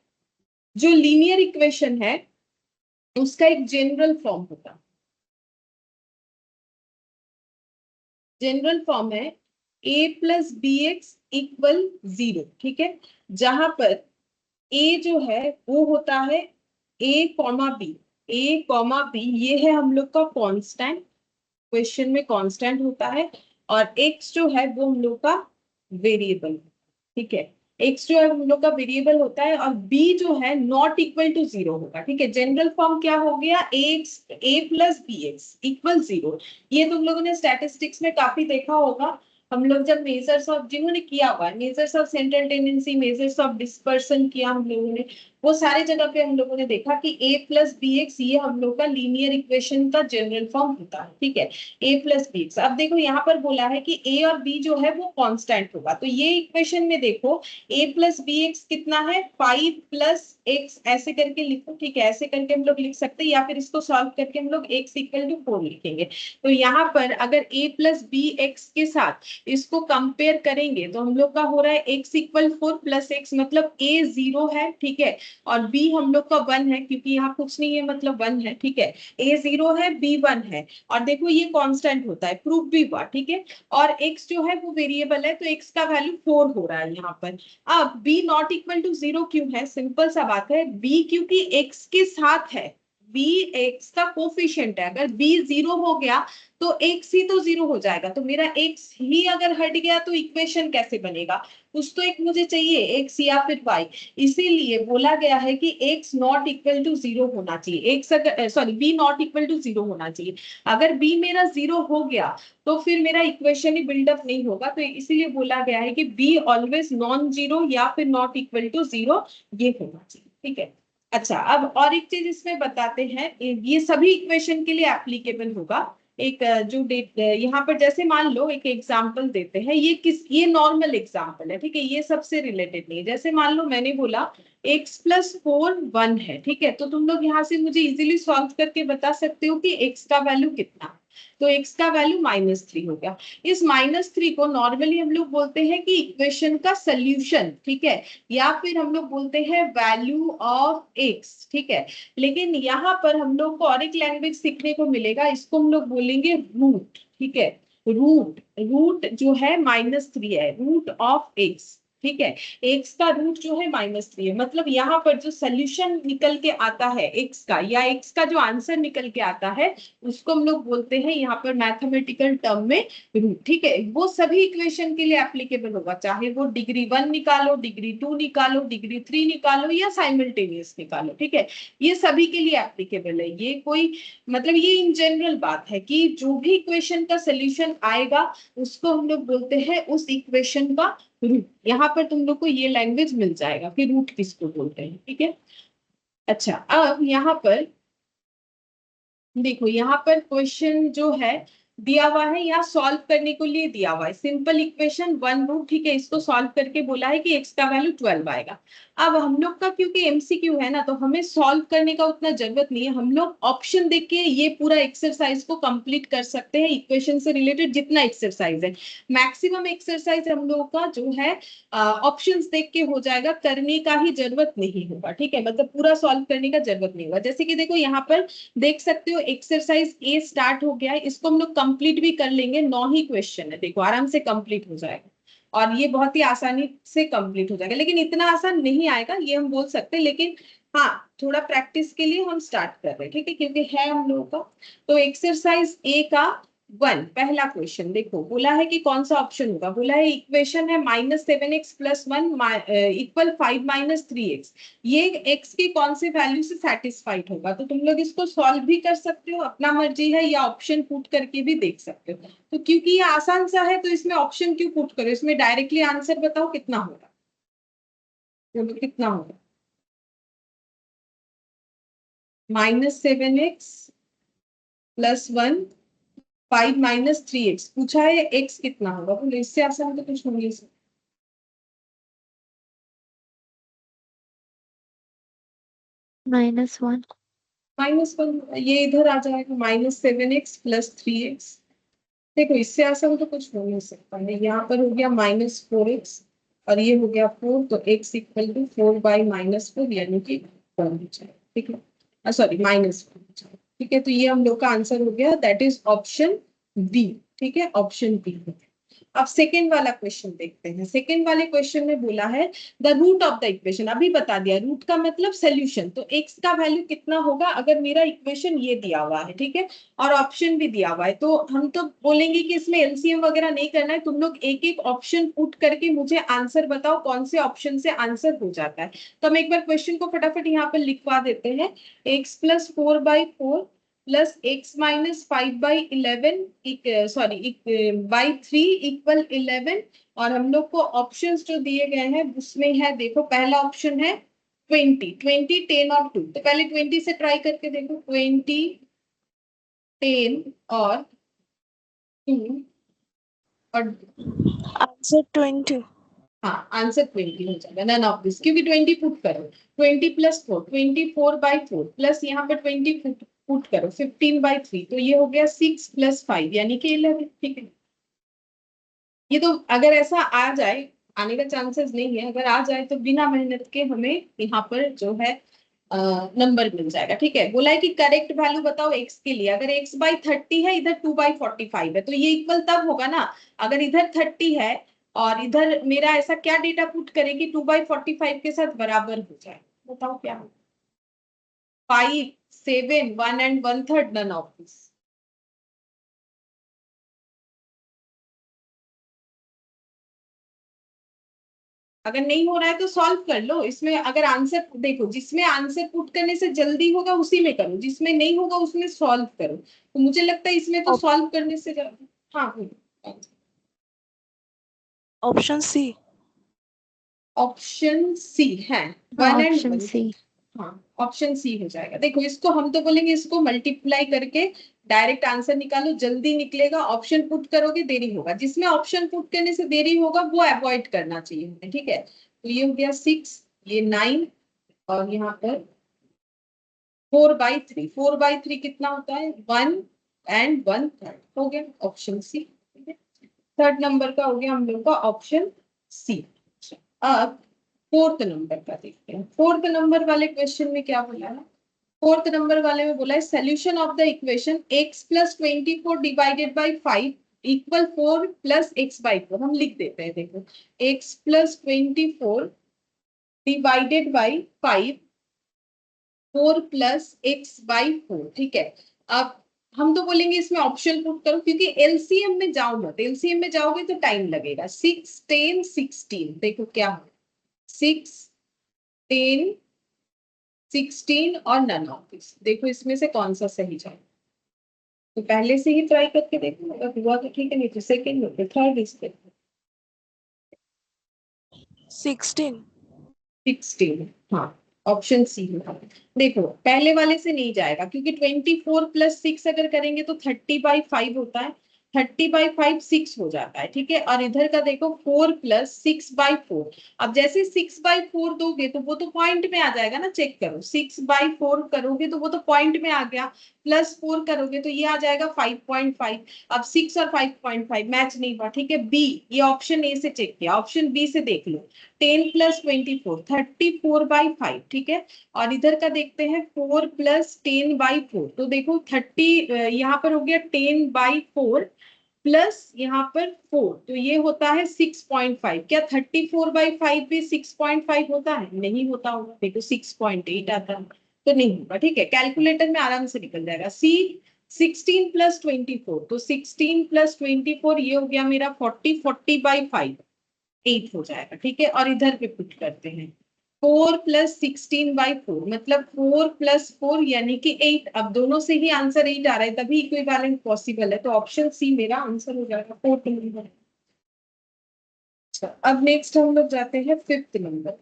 जो लीनियर इक्वेशन है उसका एक जनरल फॉर्म होता है। जनरल फॉर्म है a plus b x equal 0, ठीक है। जहां पर a जो है वो होता है a comma b, a comma b ये है हम लोग का कांस्टेंट, क्वेश्चन में कांस्टेंट होता है। और x जो है वो हम लोग का वेरिएबल, ठीक है। x जो है हम लोग का वेरिएबल होता है और b जो है नॉट इक्वल टू 0 होगा, ठीक है। जनरल फॉर्म क्या हो गया, a plus b x equal 0। ये तुम लोगों ने स्टैटिस्टिक्स में काफी देखा होगा। हम लोग जब मेजर्स ऑफ, जिन्होंने किया हुआ है measures of central tendency, measures of dispersion किया हम लोगों ने, वो सारे जगह पे हम लोगों ने देखा कि a प्लस बी एक्स ये हम लोग का लीनियर इक्वेशन का जनरल फॉर्म होता है, ठीक है। a plus b x. अब देखो यहाँ पर बोला है कि a और b जो है वो कांस्टेंट होगा, तो ये इक्वेशन में देखो a प्लस बी एक्स कितना है 5 प्लस एक्स, ऐसे करके लिखो, ठीक है। ऐसे करके हम लोग लिख सकते हैं या फिर इसको सॉल्व करके हम लोग x इक्वल टू 4 लिखेंगे। तो यहाँ पर अगर a प्लस बी एक्स के साथ इसको कंपेयर करेंगे तो हम लोग का हो रहा है x इक्वल 4 प्लस एक्स, मतलब a 0 है, ठीक है। और b हम लोग का 1 है क्योंकि यहाँ कुछ नहीं है मतलब 1 है, ठीक है। a 0 है b 1 है और देखो ये कांस्टेंट होता है, प्रूफ भी हुआ, ठीक है। और x जो है वो वेरिएबल है, तो x का वैल्यू 4 हो रहा है यहाँ पर। अब b नॉट इक्वल टू 0 क्यों है, सिंपल सा बात है, b क्योंकि x के साथ है, बी एक्स का कोफिशिएंट है, अगर बी 0 हो गया तो एक्स ही तो 0 हो जाएगा, तो मेरा एक्स ही अगर हट गया तो इक्वेशन कैसे बनेगा, कुछ तो एक मुझे चाहिए, एक्स या फिर वाई। इसीलिए बोला गया है कि एक्स नॉट इक्वल टू 0 होना चाहिए, एक्स अगर sorry b not equal to 0 होना चाहिए। अगर बी मेरा 0 हो गया तो फिर मेरा इक्वेशन ही बिल्डअप नहीं होगा, तो इसीलिए बोला गया है कि बी ऑलवेज नॉन जीरो या फिर नॉट इक्वल टू 0 ये होना चाहिए, ठीक है। अच्छा, अब और एक चीज इसमें बताते हैं, ये सभी इक्वेशन के लिए एप्लीकेबल होगा। एक जो डेट यहाँ पर जैसे मान लो एक एग्जांपल देते हैं, ये नॉर्मल एग्जांपल है, ठीक है, ये सबसे रिलेटेड नहीं है। जैसे मान लो मैंने बोला x+4 1 है, ठीक है, तो तुम लोग यहाँ से मुझे इजीली सॉल्व करके बता सकते हो कि x का वैल्यू कितना है। तो x का वैल्यू -3 हो गया। इस -3 को नॉर्मली हम लोग बोलते हैं कि इक्वेशन का सोल्यूशन, ठीक है, या फिर हम लोग बोलते हैं वैल्यू ऑफ x, ठीक है। लेकिन यहाँ पर हम लोग को और एक लैंग्वेज सीखने को मिलेगा, इसको हम लोग बोलेंगे रूट, ठीक है। रूट रूट जो है -3 है, रूट ऑफ x, ठीक है। x का रूट जो है -3 है, मतलब यहाँ पर जो सोल्यूशन निकल के आता है x का, या x का जो आंसर निकल के आता है उसको हम लोग बोलते हैं यहाँ पर मैथमेटिकल टर्म में रूट, ठीक है। वो सभी इक्वेशन के लिए एप्लीकेबल होगा, चाहे वो डिग्री 1 निकालो, डिग्री 2 निकालो, डिग्री 3 निकालो या साइमल्टेनियस निकालो, ठीक है। ये सभी के लिए एप्लीकेबल है, ये कोई मतलब ये इन जनरल बात है कि जो भी इक्वेशन का सोल्यूशन आएगा उसको हम लोग बोलते हैं उस इक्वेशन का रूट। यहाँ पर तुम लोग को ये लैंग्वेज मिल जाएगा कि रूट किसको बोलते हैं, ठीक है। अच्छा, अब यहाँ पर देखो, यहाँ पर क्वेश्चन जो है दिया हुआ है, यहाँ सॉल्व करने के लिए दिया हुआ है सिंपल इक्वेशन 1 रूट, ठीक है। इसको सॉल्व करके बोला है कि x का वैल्यू 12 आएगा। अब हम लोग का क्योंकि एमसीक्यू है ना, तो हमें सॉल्व करने का उतना जरूरत नहीं है, हम लोग ऑप्शन देख के ये पूरा एक्सरसाइज को कंप्लीट कर सकते हैं, इक्वेशन से रिलेटेड जितना एक्सरसाइज है। मैक्सिमम एक्सरसाइज हम लोग का जो है ऑप्शंस देख के हो जाएगा, करने का ही जरूरत नहीं होगा, ठीक है, मतलब पूरा सॉल्व करने का जरूरत नहीं होगा। जैसे कि देखो यहाँ पर देख सकते हो एक्सरसाइज ए स्टार्ट हो गया है, इसको हम लोग कंप्लीट भी कर लेंगे, 9 ही क्वेश्चन है, देखो आराम से कंप्लीट हो जाएगा और ये बहुत ही आसानी से कंप्लीट हो जाएगा। लेकिन इतना आसान नहीं आएगा ये हम बोल सकते हैं, लेकिन हाँ थोड़ा प्रैक्टिस के लिए हम स्टार्ट कर रहे हैं, ठीक है, क्योंकि है हम लोगों का। तो एक्सरसाइज ए का 1 पहला क्वेश्चन देखो, बोला है कि कौन सा ऑप्शन होगा, बोला है इक्वेशन है -7x + 1 इक्वल 5 - 3x, ये x की कौन से वैल्यू से सेटिस्फाइड होगा। तो तुम लोग इसको सॉल्व भी कर सकते हो, अपना मर्जी है, या ऑप्शन पुट करके भी देख सकते हो। तो क्योंकि ये आसान सा है तो इसमें ऑप्शन क्यों पुट करो, इसमें डायरेक्टली आंसर बताओ कितना होगा, तो कितना होगा -7x + 1 5 - 3x पूछा है, x कितना होगा, बोलो इससे आसान तो कुछ नहीं है। -1 -1 ये इधर आ जाएगा, -7x + 3x। देखो इससे आसान तो कुछ हो नहीं सकता है, यहाँ पर हो गया -4x और ये हो गया 4, तो x इक्वल टू 4/-4 यानी कि 1 हो जाएगा, ठीक है, सॉरी -1 हो जाएगा, ठीक है। तो ये हम लोग का आंसर हो गया, दैट इज ऑप्शन बी, ठीक है, ऑप्शन बी। अब सेकेंड वाला क्वेश्चन देखते हैं। सेकेंड वाले क्वेश्चन में बोला है the root of the equation, अभी बता दिया रूट का मतलब सोल्यूशन, तो x का वैल्यू कितना होगा अगर मेरा इक्वेशन ये दिया हुआ है, ठीक है, और ऑप्शन भी दिया हुआ है। तो हम तो बोलेंगे कि इसमें एलसीएम वगैरह नहीं करना है, तुम लोग एक एक ऑप्शन पुट करके मुझे आंसर बताओ कौन से ऑप्शन से आंसर हो जाता है। तो हम एक बार क्वेश्चन को फटाफट यहाँ पर लिखवा देते हैं, x + 4/4 plus x - 5/11 sorry by 3 equal 11। और हम लोग को ऑप्शंस जो दिए गए हैं उसमें है, देखो पहला ऑप्शन है 20 20 10 और 2, तो पहले 20 से ट्राई करके देखो, 20 10 और 2 और आंसर 20। हाँ आंसर 20 हो जाएगा, नन ऑफ दिस, क्योंकि 20 पुट करो, 20 + 4 24/4 प्लस यहाँ पर 20 पुट करो 15/3, तो ये हो गया 6 + 5 यानी कि 11, ठीक है। ये तो अगर ऐसा आ जाए, आने का चांसेस नहीं है, अगर आ जाए तो बिना मेहनत के हमें यहाँ पर जो है नंबर मिल जाएगा, ठीक है। बोला है कि करेक्ट वैल्यू बताओ x के लिए, अगर x/30 है, इधर 2/45 है, तो ये इक्वल तब होगा ना अगर इधर 30 है और इधर मेरा ऐसा क्या डेटा पुट करे कि 2/45 के साथ बराबर हो जाए, बताओ क्या 5 7, 1 and 1/3, none of this. अगर नहीं हो रहा है तो सॉल्व कर लो। इसमें अगर आंसर देखो, जिसमें आंसर पुट करने से जल्दी होगा उसी में करो, जिसमें नहीं होगा उसमें सॉल्व करो। तो मुझे लगता है इसमें तो सॉल्व करने से हाँ, ऑप्शन सी। ऑप्शन सी है, हाँ 1 and ऑप्शन 1। सी। हाँ, ऑप्शन सी हो जाएगा। देखो इसको हम तो बोलेंगे इसको मल्टीप्लाई करके डायरेक्ट आंसर निकालो, जल्दी निकलेगा। ऑप्शन पुट करोगे देरी होगा, जिसमें ऑप्शन पुट करने से देरी होगा वो अवॉइड करना चाहिए हमें, ठीक है। तो ये हो गया 6, ये 9 और यहाँ पर 4/3। 4/3 कितना होता है? 1 and 1/3 हो गया ऑप्शन सी। थर्ड नंबर का हो गया हम लोग का ऑप्शन सी। अब फोर्थ नंबर का देखते हैं। फोर्थ नंबर वाले क्वेश्चन में क्या बोला है? फोर्थ नंबर वाले में बोला है solution of the equation x + 24 divided by 5 equal 4 + x/4। हम लिख देते हैं, देखो x + 24 डिवाइडेड बाय 5 4 + x/4, ठीक है। अब हम तो बोलेंगे इसमें ऑप्शन पुट करो, क्योंकि एलसीएम में जाओ मत, एलसीएम में जाओगे तो टाइम लगेगा। 6, 10, 16, देखो क्या हो, 6, 10, 16 और नन ऑफ दिस। देखो इसमें से कौन सा सही जाए। तो पहले से ही ट्राई करके देखो, अगर हुआ तो ठीक है, नहीं तो सेकंड हो, थर्ड इसके 16। 16। हाँ, ऑप्शन सी होगा। देखो पहले वाले से नहीं जाएगा, क्योंकि 24 + 6 अगर करेंगे तो 30/5 होता है। 30/5 6 हो जाता है, ठीक है। और इधर का देखो 4 + 6/4। अब जैसे 6/4 दोगे तो वो तो पॉइंट में आ जाएगा ना, चेक करो। 6/4 करोगे तो वो तो पॉइंट में आ गया, +4 करोगे तो ये आ जाएगा 5.5। अब 6 और 5.5 मैच नहीं हुआ, ठीक है। बी, ये ऑप्शन ए से चेक किया, ऑप्शन बी से देख लो। 10 + 24, 34/5, ठीक है। और इधर का देखते हैं 4 + 10/4। तो देखो 30 यहाँ पर हो गया 10/4 प्लस यहाँ पर 4, तो ये होता है 6.5। क्या 34/5 भी 6.5 होता है? नहीं होता होगा, देखो 6.8 आता है, तो नहीं होगा, ठीक है। कैलकुलेटर में आराम से निकल जाएगा। सी, 16 + 24, तो 16 + 24 ये हो गया मेरा 40, 40/5 8 हो जाएगा, ठीक है। और इधर पे पुट करते हैं 4 + 16/4, मतलब 4 + 4 यानी कि 8। अब दोनों से ही आंसर 8 आ रहा है, तभी इक्विवेलेंट पॉसिबल है। तो ऑप्शन सी मेरा आंसर हो जाएगा, फोर्थ नंबर। अच्छा, अब नेक्स्ट हम लोग जाते हैं फिफ्थ नंबर।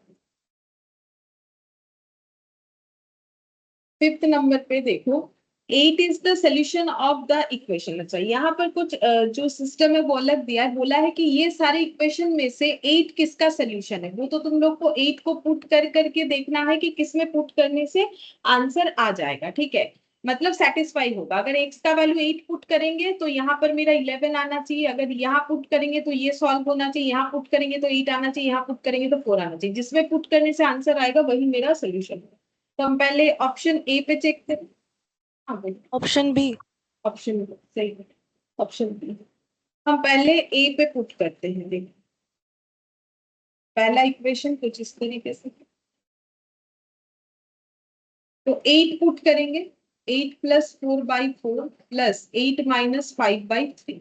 फिफ्थ नंबर पे देखो 8 is the solution of the equation. अच्छा, यहाँ पर कुछ जो सिस्टम है वो अलग दिया है। बोला है कि ये सारे इक्वेशन में से 8 किसका सोल्यूशन है। वो तो तुम लोग को 8 को पुट कर करके देखना है कि किसमें पुट करने से आंसर आ जाएगा, ठीक है। मतलब सेटिस्फाई होगा। अगर x का वैल्यू 8 पुट करेंगे तो यहाँ पर मेरा 11 आना चाहिए। अगर यहाँ पुट करेंगे तो ये सॉल्व होना चाहिए। यहाँ पुट करेंगे तो 8 आना चाहिए। यहाँ पुट करेंगे तो 4 आना चाहिए। जिसमें पुट करने से आंसर आएगा वही मेरा सोल्यूशन है। तो हम पहले ऑप्शन ए पे चेक करें। हाँ भाई, ऑप्शन बी। ऑप्शन सही है, ऑप्शन बी। हम पहले ए पे पुट करते हैं। देखो पहला इक्वेशन कुछ इस तरीके से, तो 8 पुट करेंगे। 8 + 4/4 + 8 - 5/3।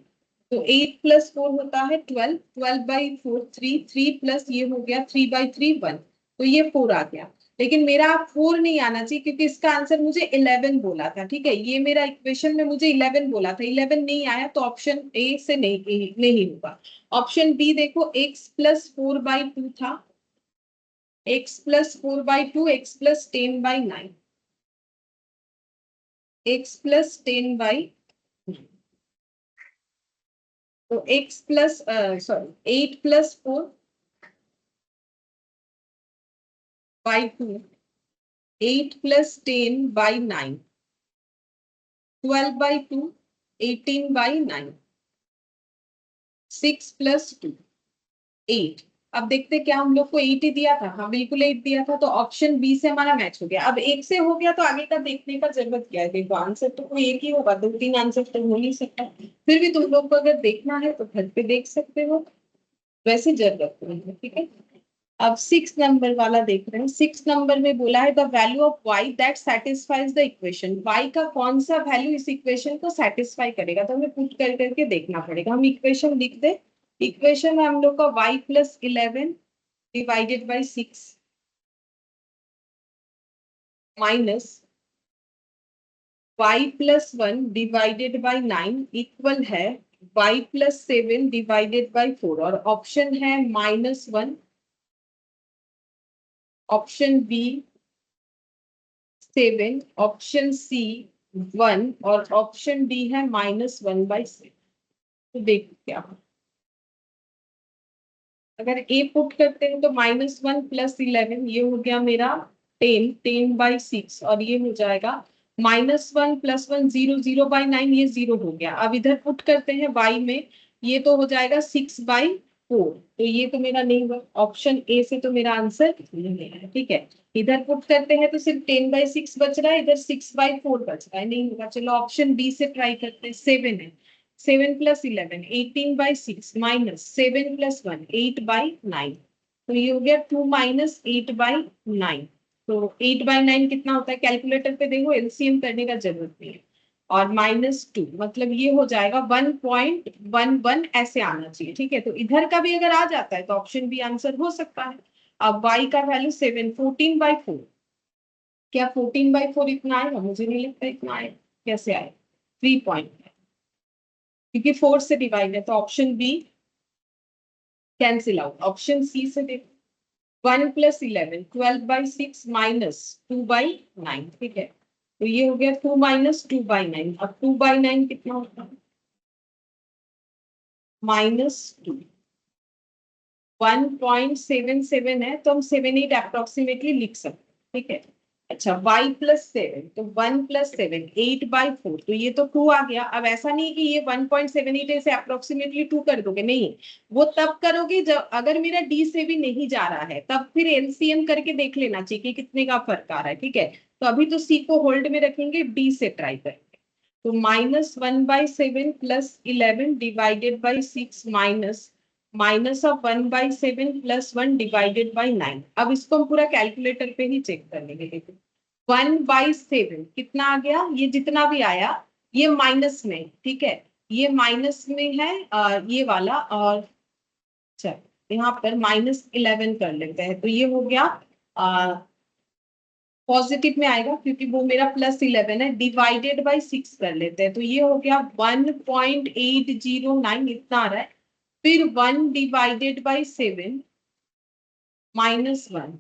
तो 8 + 4 होता है 12, 12/4 3, 3 प्लस ये हो गया 3/3 1। तो ये 4 आ गया। लेकिन मेरा 4 नहीं आना चाहिए, क्योंकि इसका आंसर मुझे 11 बोला था, ठीक है। ये मेरा इक्वेशन में मुझे 11 बोला था, 11 नहीं आया, तो ऑप्शन ए से नहीं होगा। ऑप्शन बी देखो, x + 4/2 था, x + 4/2, x + 10/9, x + 10/9। तो x प्लस सॉरी 8 + 4/2, 8 + 10/9, 12/2, 18/9, 6 + 2 8। अब देखते क्या हम लोग को 8 ही दिया था। हाँ बिल्कुल 8 दिया था, तो ऑप्शन बी से हमारा मैच हो गया। अब एक से हो गया तो आगे का देखने का जरूरत क्या है। देखो आंसर तो कोई एक ही होगा, 2-3 आंसर तो हो नहीं सकता। फिर भी तुम लोग को अगर देखना है तो घर पे देख सकते हो, वैसे जरूरत नहीं है, ठीक है। अब 6 नंबर वाला देख रहे हैं। 6 नंबर में बोला है the value of y that satisfies the equation. y का कौन सा वैल्यू इस इक्वेशन को सेटिस्फाई करेगा, तो हमें पुट कर करके देखना पड़ेगा। हम इक्वेशन लिख दे। इक्वेशन है हम लोग का y plus 11 divided by 6 minus y plus 1 divided by 9 equal है y प्लस 7 डिवाइडेड बाई 4, और ऑप्शन है -1, ऑप्शन बी 7, ऑप्शन सी 1 और ऑप्शन डी है -1/7। तो देखो क्या हो। अगर ए पुट करते हैं तो -1 प्लस 11 ये हो गया मेरा 10/6, और ये हो जाएगा -1 प्लस 1 0 0/9, ये 0 हो गया। अब इधर पुट करते हैं y में, ये तो हो जाएगा 6/4, तो ये तो मेरा नहीं हुआ। ऑप्शन ए से तो मेरा आंसर नहीं है, ठीक है। इधर पुट करते हैं तो सिर्फ 10/6 बच रहा है, इधर 6/4 बच रहा है, नहीं होगा। चलो ऑप्शन बी से ट्राई करते हैं। 7 है, 7 प्लस 11 18/6 माइनस 7 प्लस 1 8/9, तो ये हो गया 2 माइनस 8/9। तो 8/9 कितना होता है, कैलकुलेटर पे देखो, एलसीएम करने का जरूरत नहीं है। और -2 मतलब ये हो जाएगा 1.11 ऐसे आना चाहिए, ठीक है। तो इधर का भी अगर आ जाता है तो ऑप्शन बी आंसर हो सकता है। अब y का वैल्यू 7 14/4, क्या 14/4 इतना आएगा? मुझे नहीं लगता इतना आएगा। कैसे आए? 3 पॉइंट, क्योंकि 4 से डिवाइड है, तो option B cancel out. Option C से देखो, 1 प्लस 11 12/6 माइनस 2/9, ठीक है। तो ये हो गया 2 माइनस 2/9। अब 2/9 कितना होता है? -2। 1.77 है, तो हम 78 अप्रोक्सीमेटली लिख सकते हैं, ठीक है। अच्छा, y प्लस 7, तो 1 प्लस 7 8/4, तो ये तो 2 आ गया। अब ऐसा नहीं कि ये 1.78 से अप्रोक्सीमेटली 2 कर दोगे, नहीं, वो तब करोगे जब अगर मेरा d से भी नहीं जा रहा है, तब फिर एलसीएम करके देख लेना चाहिए कि कितने का फर्क आ रहा है, ठीक है। तो अभी तो c को होल्ड में रखेंगे, d से ट्राई करेंगे। तो -1/7 plus 11 divided by 6 minus of 1/7 plus 1 divided by 9। अब इसको हम पूरा कैलकुलेटर पे ही चेक कर लेंगे। देखो 1/7 कितना आ गया, ये जितना भी आया ये माइनस में, ठीक है, ये माइनस में है ये वाला। और चल यहाँ पर -11 कर लेते हैं, तो ये हो गया पॉजिटिव में आएगा, क्योंकि वो मेरा +11 है। डिवाइडेड बाई 6 कर लेते हैं, तो ये हो गया 1.809 इतना आ रहा है। फिर 1 डिवाइडेड बाई 7 -1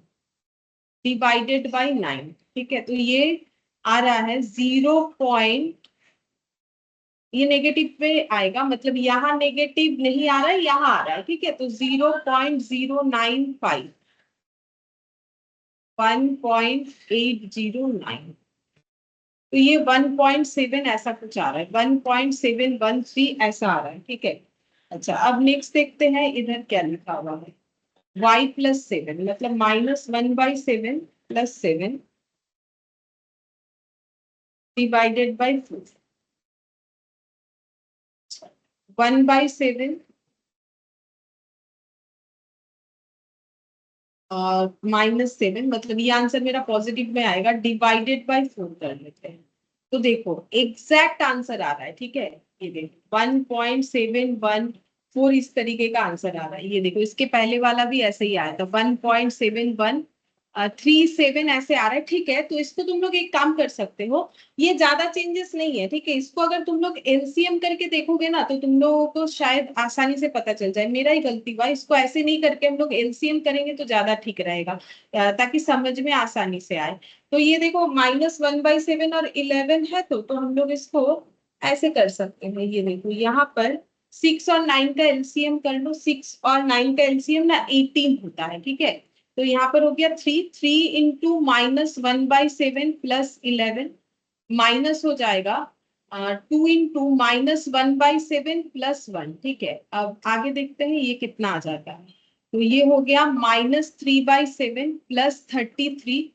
डिवाइडेड बाई 9, ठीक है। तो ये आ रहा है 0. ये नेगेटिव पे आएगा, मतलब यहाँ नेगेटिव नहीं आ रहा है, यहाँ आ रहा है, ठीक है। तो 0.095 1.809, तो ये 1.7 ऐसा कुछ आ रहा है, 1.713 ऐसा आ रहा है, ठीक है। अच्छा, अब नेक्स्ट देखते हैं इधर क्या लिखा हुआ है। y प्लस 7 मतलब -1/7 प्लस 7 डिवाइडेड बाई 4, 1/7 और -7, मतलब ये आंसर मेरा पॉजिटिव में आएगा। डिवाइडेड बाई 4 कर लेते हैं, तो देखो एग्जैक्ट आंसर आ रहा है, ठीक है। ये देखो 1.714 इस तरीके का आंसर आ रहा है। ये देखो इसके पहले वाला भी ऐसे ही आया था, 1.7137 ऐसे आ रहा है, ठीक है। तो इसको तुम लोग एक काम कर सकते हो, ये ज्यादा चेंजेस नहीं है, ठीक है। इसको अगर तुम लोग एलसीएम करके देखोगे ना, तो तुम लोगों को शायद आसानी से पता चल जाए। मेरा ही गलती हुआ, इसको ऐसे नहीं करके हम लोग एलसीएम करेंगे तो ज्यादा ठीक रहेगा, ताकि समझ में आसानी से आए। तो ये देखो -1/7 और 11 है, तो हम लोग इसको ऐसे कर सकते हैं। ये देखो यहाँ पर 6 और 9 का एलसीएम कर लो। 6 और 9 का एलसीएम ना 18 होता है, ठीक है। तो यहाँ पर हो गया 3 इंटू -1/7 प्लस 11 माइनस हो जाएगा 2 इंटू -1/7 प्लस 1, ठीक है। अब आगे देखते हैं ये कितना आ जाता है। तो ये हो गया -3/7 प्लस 33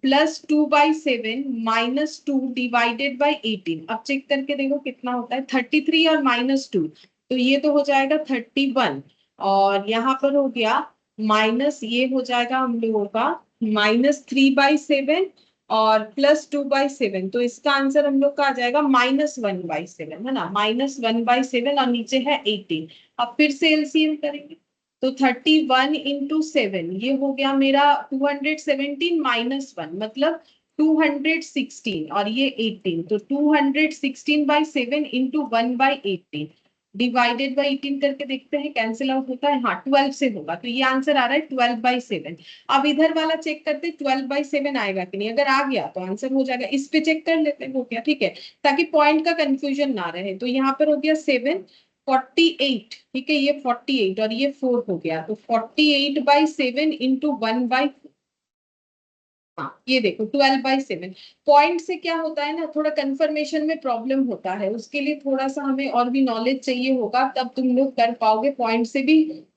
प्लस 2/7 -2 डिवाइडेड बाई 18। अब चेक करके देखो कितना होता है, 33 और -2, तो ये तो हो जाएगा 31, और यहाँ पर हो गया माइनस ये हो जाएगा हम लोगों का -3/7 और +2/7, तो इसका आंसर हम लोग का आ जाएगा -1/7, है ना, -1/7 और नीचे है 18। अब फिर से एलसीएम करेंगे तो 31 इंटू 7 ये हो गया मेरा 217 -1 मतलब 216 और ये 18, तो 216/7 इंटू 1/18 डिवाइडेड बाई 18 करके देखते हैं कैंसिल आउट होता है, हाँ 12 से होगा, तो ये आंसर आ रहा है 12/7। अब इधर वाला चेक करते हैं 12/7 आएगा कि नहीं, अगर आ गया तो आंसर हो जाएगा, इस पे चेक कर लेते हैं हो गया, ठीक है, ताकि पॉइंट का कंफ्यूजन ना रहे। तो यहाँ पर हो गया 748, ठीक है, ये 48 और ये 4 हो गया, तो 48/7 इंटू 1/, हाँ ये देखो 12/7। पॉइंट से क्या होता है ना, थोड़ा कंफर्मेशन में प्रॉब्लम होता है, उसके लिए थोड़ा सा हमें और भी नॉलेज चाहिए होगा, तब तुम लोग कर पाओगे। पॉइंट से भी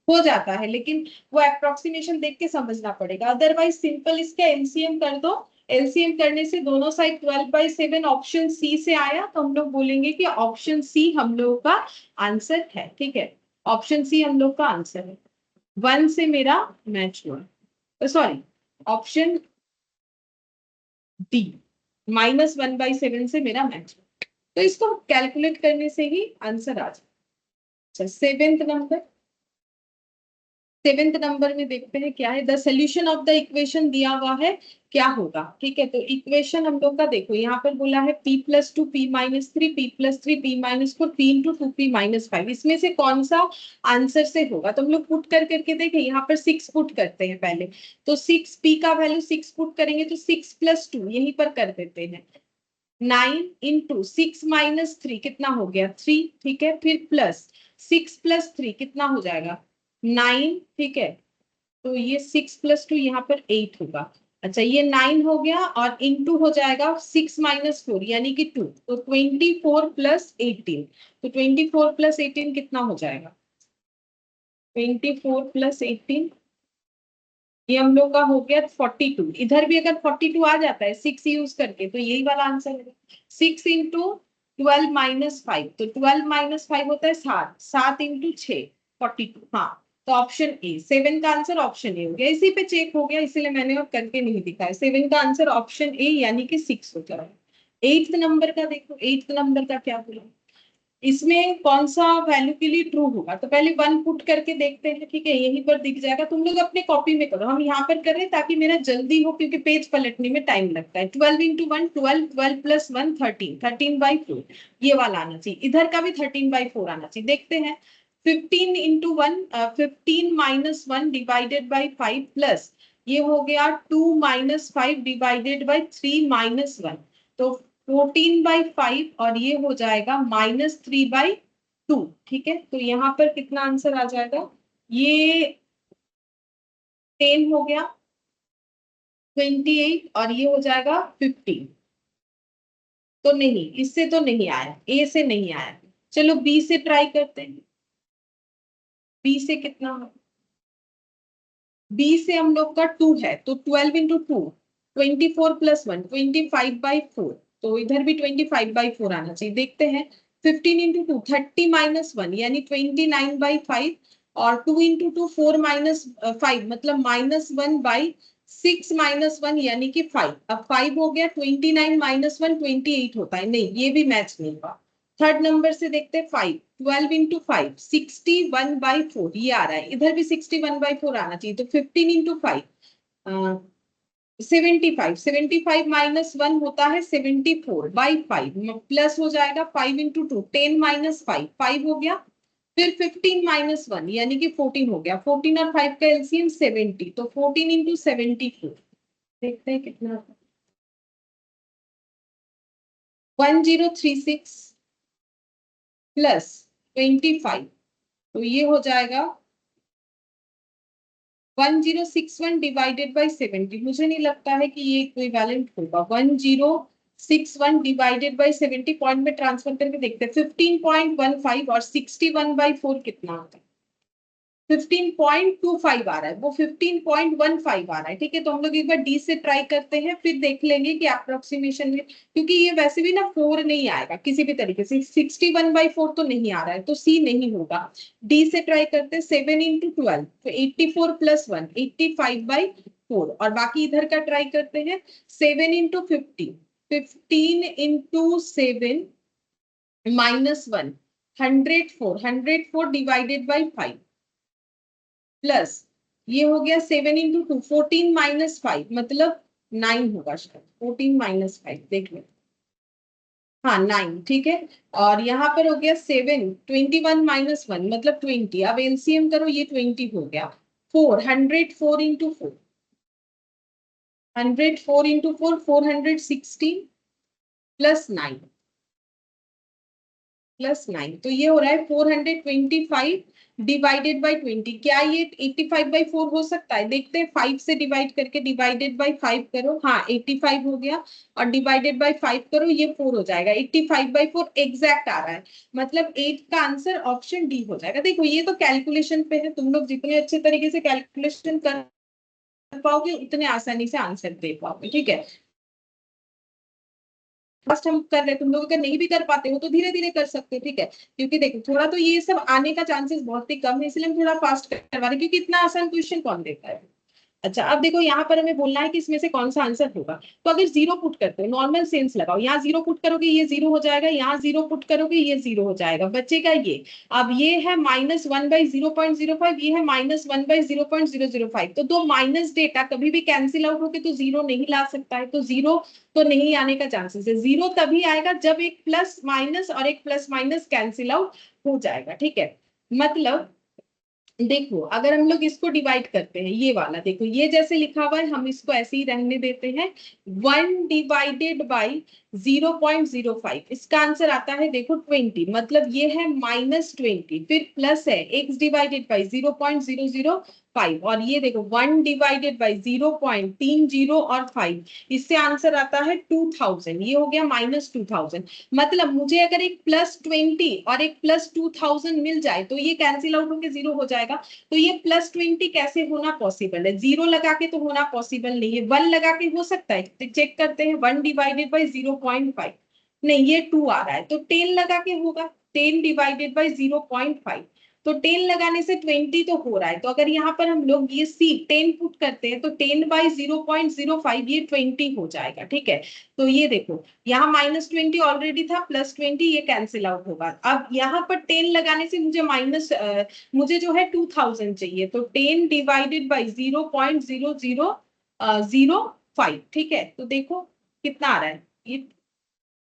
हो जाता है, लेकिन वो अप्रोक्सीमेशन देख के समझना पड़ेगा, अदरवाइज सिंपल इसका एलसीएम कर दो। एलसीएम करने से दोनों साइड 12/7 ऑप्शन सी से आया, तो हम लोग बोलेंगे कि ऑप्शन सी हम लोग का आंसर है, ठीक है, ऑप्शन सी हम लोग का आंसर है। 1 से मेरा मैच हुआ, सॉरी ऑप्शन डी -1/7 से मेरा मैच, तो इसको कैलकुलेट करने से ही आंसर आ जाए। सेवेंथ नंबर में देखते हैं क्या है, the solution of the equation दिया हुआ है क्या होगा, ठीक है, तो इक्वेशन हम लोग का देखो यहाँ पर बोला है p+2 p-3 p+3 p-4 p×2 p-5, इसमें से कौन सा आंसर से होगा, तो हम लोग पुट कर करके देखें, यहाँ पर 6 पुट करते हैं पहले, तो 6 p का वैल्यू 6 पुट करेंगे तो 6+2 यहीं पर कर देते हैं, 9 इंटू 6 - 3 कितना हो गया 3, ठीक है, फिर प्लस 6+3 कितना हो जाएगा 9, ठीक है, तो ये 6+2 यहाँ पर 8 होगा। अच्छा ये 9 हो गया और इंटू हो जाएगा 6 - 4 यानी कि 2, तो 24 + 18, तो 24 + 18 कितना हो जाएगा 24 + 18, ये हम लोग का हो गया 42। इधर भी अगर 42 आ जाता है 6 यूज करके तो यही वाला आंसर है। 6 इंटू 12 - 5, तो 12 - 5 होता है 7, 7 इंटू 6 42, हाँ, तो ऑप्शन ए 7 का आंसर ऑप्शन ए हो गया, इसी पे चेक हो गया इसलिए मैंने और करके नहीं दिखाया, 7 का आंसर ऑप्शन ए यानी कि 6 हो गया। 8th नंबर का देखो, 8th नंबर का क्या बोला, इसमें कौन सा वैल्यू के लिए ट्रू होगा, तो पहले 1 पुट करके देखते हैं, ठीक है, यहीं पर दिख जाएगा, तुम लोग अपने कॉपी में करो, हम यहाँ पर कर रहे हैं ताकि मेरा जल्दी हो क्योंकि पेज पलटने में टाइम लगता है। 12 इंटू 1 12, 12 + 1 13, 13/4 ये वाला आना चाहिए, इधर का भी 13/4 आना चाहिए, देखते हैं। 15 इंटू 1 15 - 1 डिवाइडेड बाई 5 प्लस ये हो गया 2 - 5 डिवाइडेड बाई 3 - 1, तो 14/5 और ये हो जाएगा -3/2, ठीक है, तो यहाँ पर कितना आंसर आ जाएगा, ये 10 हो गया 28 और ये हो जाएगा 15, तो नहीं इससे तो नहीं आया, ए से नहीं आया, चलो बी से ट्राई करते हैं, बी से कितना, बी से हम लोग का 2 है, तो 12 इंटू 2 24 + 1 25/4, तो इधर भी 25/4 आना चाहिए, देखते हैं। 15 इंटू 2 30 - 1 यानी 29/5 और 2 इंटू 2 4 - 5 मतलब -1/6 - 1 यानी कि 5, अब 5 हो गया 29 - 1 28 होता है, नहीं ये भी मैच नहीं हुआ। थर्ड नंबर से देखते हैं 5, 12 इंटू 5 61/4 ये आ रहा है, इधर भी 61/4 आना चाहिए, तो 15 इंटू 5 75, 75 - 1 होता है 74/5 प्लस हो जाएगा 5 इंटू 2 10 - 5 5 हो गया, फिर 15 - 1 यानी कि 14 हो गया, 14 और 5 का एलसीएम 70, तो 14 इंटू 74 देखते हैं कितना, 1036 प्लस 25, तो ये हो जाएगा 1061 डिवाइडेड बाई 70, मुझे नहीं लगता है कि ये इक्विवेलेंट होगा, 1061 डिवाइडेड बाई 70 पॉइंट में ट्रांसफर करके देखते हैं, 15.15 और 61/4 कितना होता है, 15.25 आ रहा है, वो 15.15 आ रहा है। ठीक है, तो हम लोग एक बार डी से ट्राई करते हैं, फिर देख लेंगे कि अप्रोक्सीमेशन में, क्योंकि ये वैसे भी ना 4 नहीं आएगा किसी भी तरीके से, 61/4 तो नहीं आ रहा है, तो सी नहीं होगा। डी से ट्राई करते हैं, 7 into 12 तो 84 + 1 85/4, और बाकी इधर का ट्राई करते हैं, 7 into 50 15 into 7 -1 104 divided by 5 plus ये हो गया 7 into 2 14 - 5 मतलब 9 होगा शायद, 14 - 5 देख लो, हाँ 9, ठीक है। और यहाँ पर हो गया 7 21 - 1 मतलब 20, अब एलसीएम करो, ये 20 हो गया। 4 104 into 4 104 into 4 416 +9 तो ये हो रहा है 425 डिवाइडेड बाई 20। क्या ये 85/4 हो सकता है? देखते हैं, 5 से डिवाइड करके डिवाइडेड बाई 5 करो, हाँ 85 हो गया, और डिवाइडेड बाई 5 करो, ये 4 हो जाएगा। 85/4 एग्जैक्ट आ रहा है, मतलब 8 का आंसर ऑप्शन डी हो जाएगा। देखो ये तो कैलकुलेशन पे है, तुम लोग जितने अच्छे तरीके से कैलकुलेशन कर पाओगे उतने आसानी से आंसर दे पाओगे। ठीक है, फर्स्ट हम कर रहे हैं, तुम लोग अगर नहीं भी कर पाते हो तो धीरे धीरे कर सकते हो। ठीक है, क्योंकि देखो थोड़ा तो ये सब आने का चांसेस बहुत ही कम है, इसलिए हम थोड़ा फास्ट करवा रहे हैं, क्योंकि इतना आसान क्वेश्चन कौन देता है। अच्छा, अब देखो यहाँ पर हमें बोलना है कि इसमें से कौन सा आंसर होगा। तो अगर जीरो पुट करते हो, नॉर्मल सेंस लगाओ, यहाँ जीरो पुट करोगे ये जीरो हो जाएगा, यहाँ जीरो पुट करोगे ये जीरो हो जाएगा, बचेगा ये। अब ये है -1/0.05, ये है -1/0.005, तो दो माइनस डेटा कभी भी कैंसिल आउट होके तो जीरो नहीं ला सकता है, तो जीरो तो नहीं आने का चांसेस है। जीरो तभी आएगा जब एक प्लस माइनस और एक प्लस माइनस कैंसिल आउट हो जाएगा। ठीक है, मतलब देखो अगर हम लोग इसको डिवाइड करते हैं, ये वाला देखो, ये जैसे लिखा हुआ है हम इसको ऐसे ही रहने देते हैं, 1 डिवाइडेड बाई 0.05, इसका आंसर आता है देखो 20, मतलब ये है -20, फिर प्लस है x डिवाइडेड बाई 0.005, और ये देखो 1 डिवाइडेड बाई 0.30 और 5, इससे आंसर आता है 2000, ये हो गया -2000। मतलब मुझे अगर एक +20 और एक +2000 मिल जाए तो ये कैंसिल आउट होकर जीरो हो जाएगा। तो ये +20 कैसे होना पॉसिबल है? जीरो लगा के तो होना पॉसिबल नहीं है, 1 लगा के हो सकता है, तो चेक करते हैं, 1 डिवाइडेड बाई 0.5, नहीं ये 2 आ रहा है, तो 10 लगा के होगा, 10 डिवाइडेड बाई 0.5, तो 10 लगाने से 20 तो हो रहा है। तो अगर यहाँ पर हम लोग ये सी 10 पुट करते हैं तो 10/0.05 ये 20 हो जाएगा। ठीक है, तो ये देखो यहाँ -20 ऑलरेडी था, +20 ये कैंसिल आउट होगा। अब यहाँ पर 10 लगाने से मुझे जो है 2000 चाहिए, तो 10 डिवाइडेड बाई 0.0005। ठीक है, तो देखो कितना आ रहा है, ये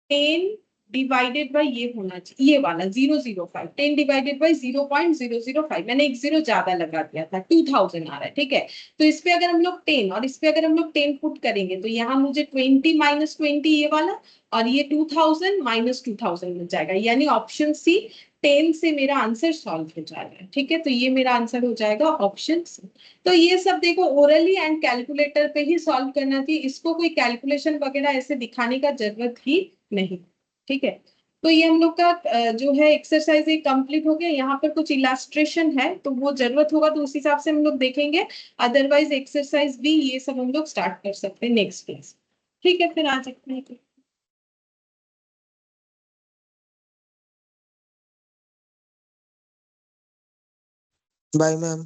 10 डिवाइडेड बाई ये होना चाहिए, ये वाला 005, 10 डिवाइडेड बाई 0.005, मैंने एक जीरो ज्यादा लगा दिया था, 2000 आ रहा है। ठीक है, तो इस पे अगर हम लोग 10 और इस पे अगर हम लोग 10 पुट करेंगे तो यहाँ मुझे 20 - 20 ये वाला, और ये 2000 - 2000 मिल जाएगा, यानी ऑप्शन सी 10 से मेरा आंसर सॉल्व हो जाएगा। ठीक है, तो ये मेरा आंसर हो जाएगा ऑप्शन सी। तो ये सब देखो ओरली एंड कैलकुलेटर पे ही सॉल्व करना चाहिए, इसको कोई कैलकुलेशन वगैरह ऐसे दिखाने का जरूरत ही नहीं। ठीक है, तो ये हम लोग का जो है एक्सरसाइज ये कंप्लीट हो गया। यहाँ पर कुछ इलास्ट्रेशन है तो वो जरूरत होगा तो उस हिसाब से हम लोग देखेंगे, अदरवाइज एक्सरसाइज भी ये सब हम लोग स्टार्ट कर सकते हैं नेक्स्ट क्लास। ठीक है, फिर आ सकते हैं। Bye ma'am.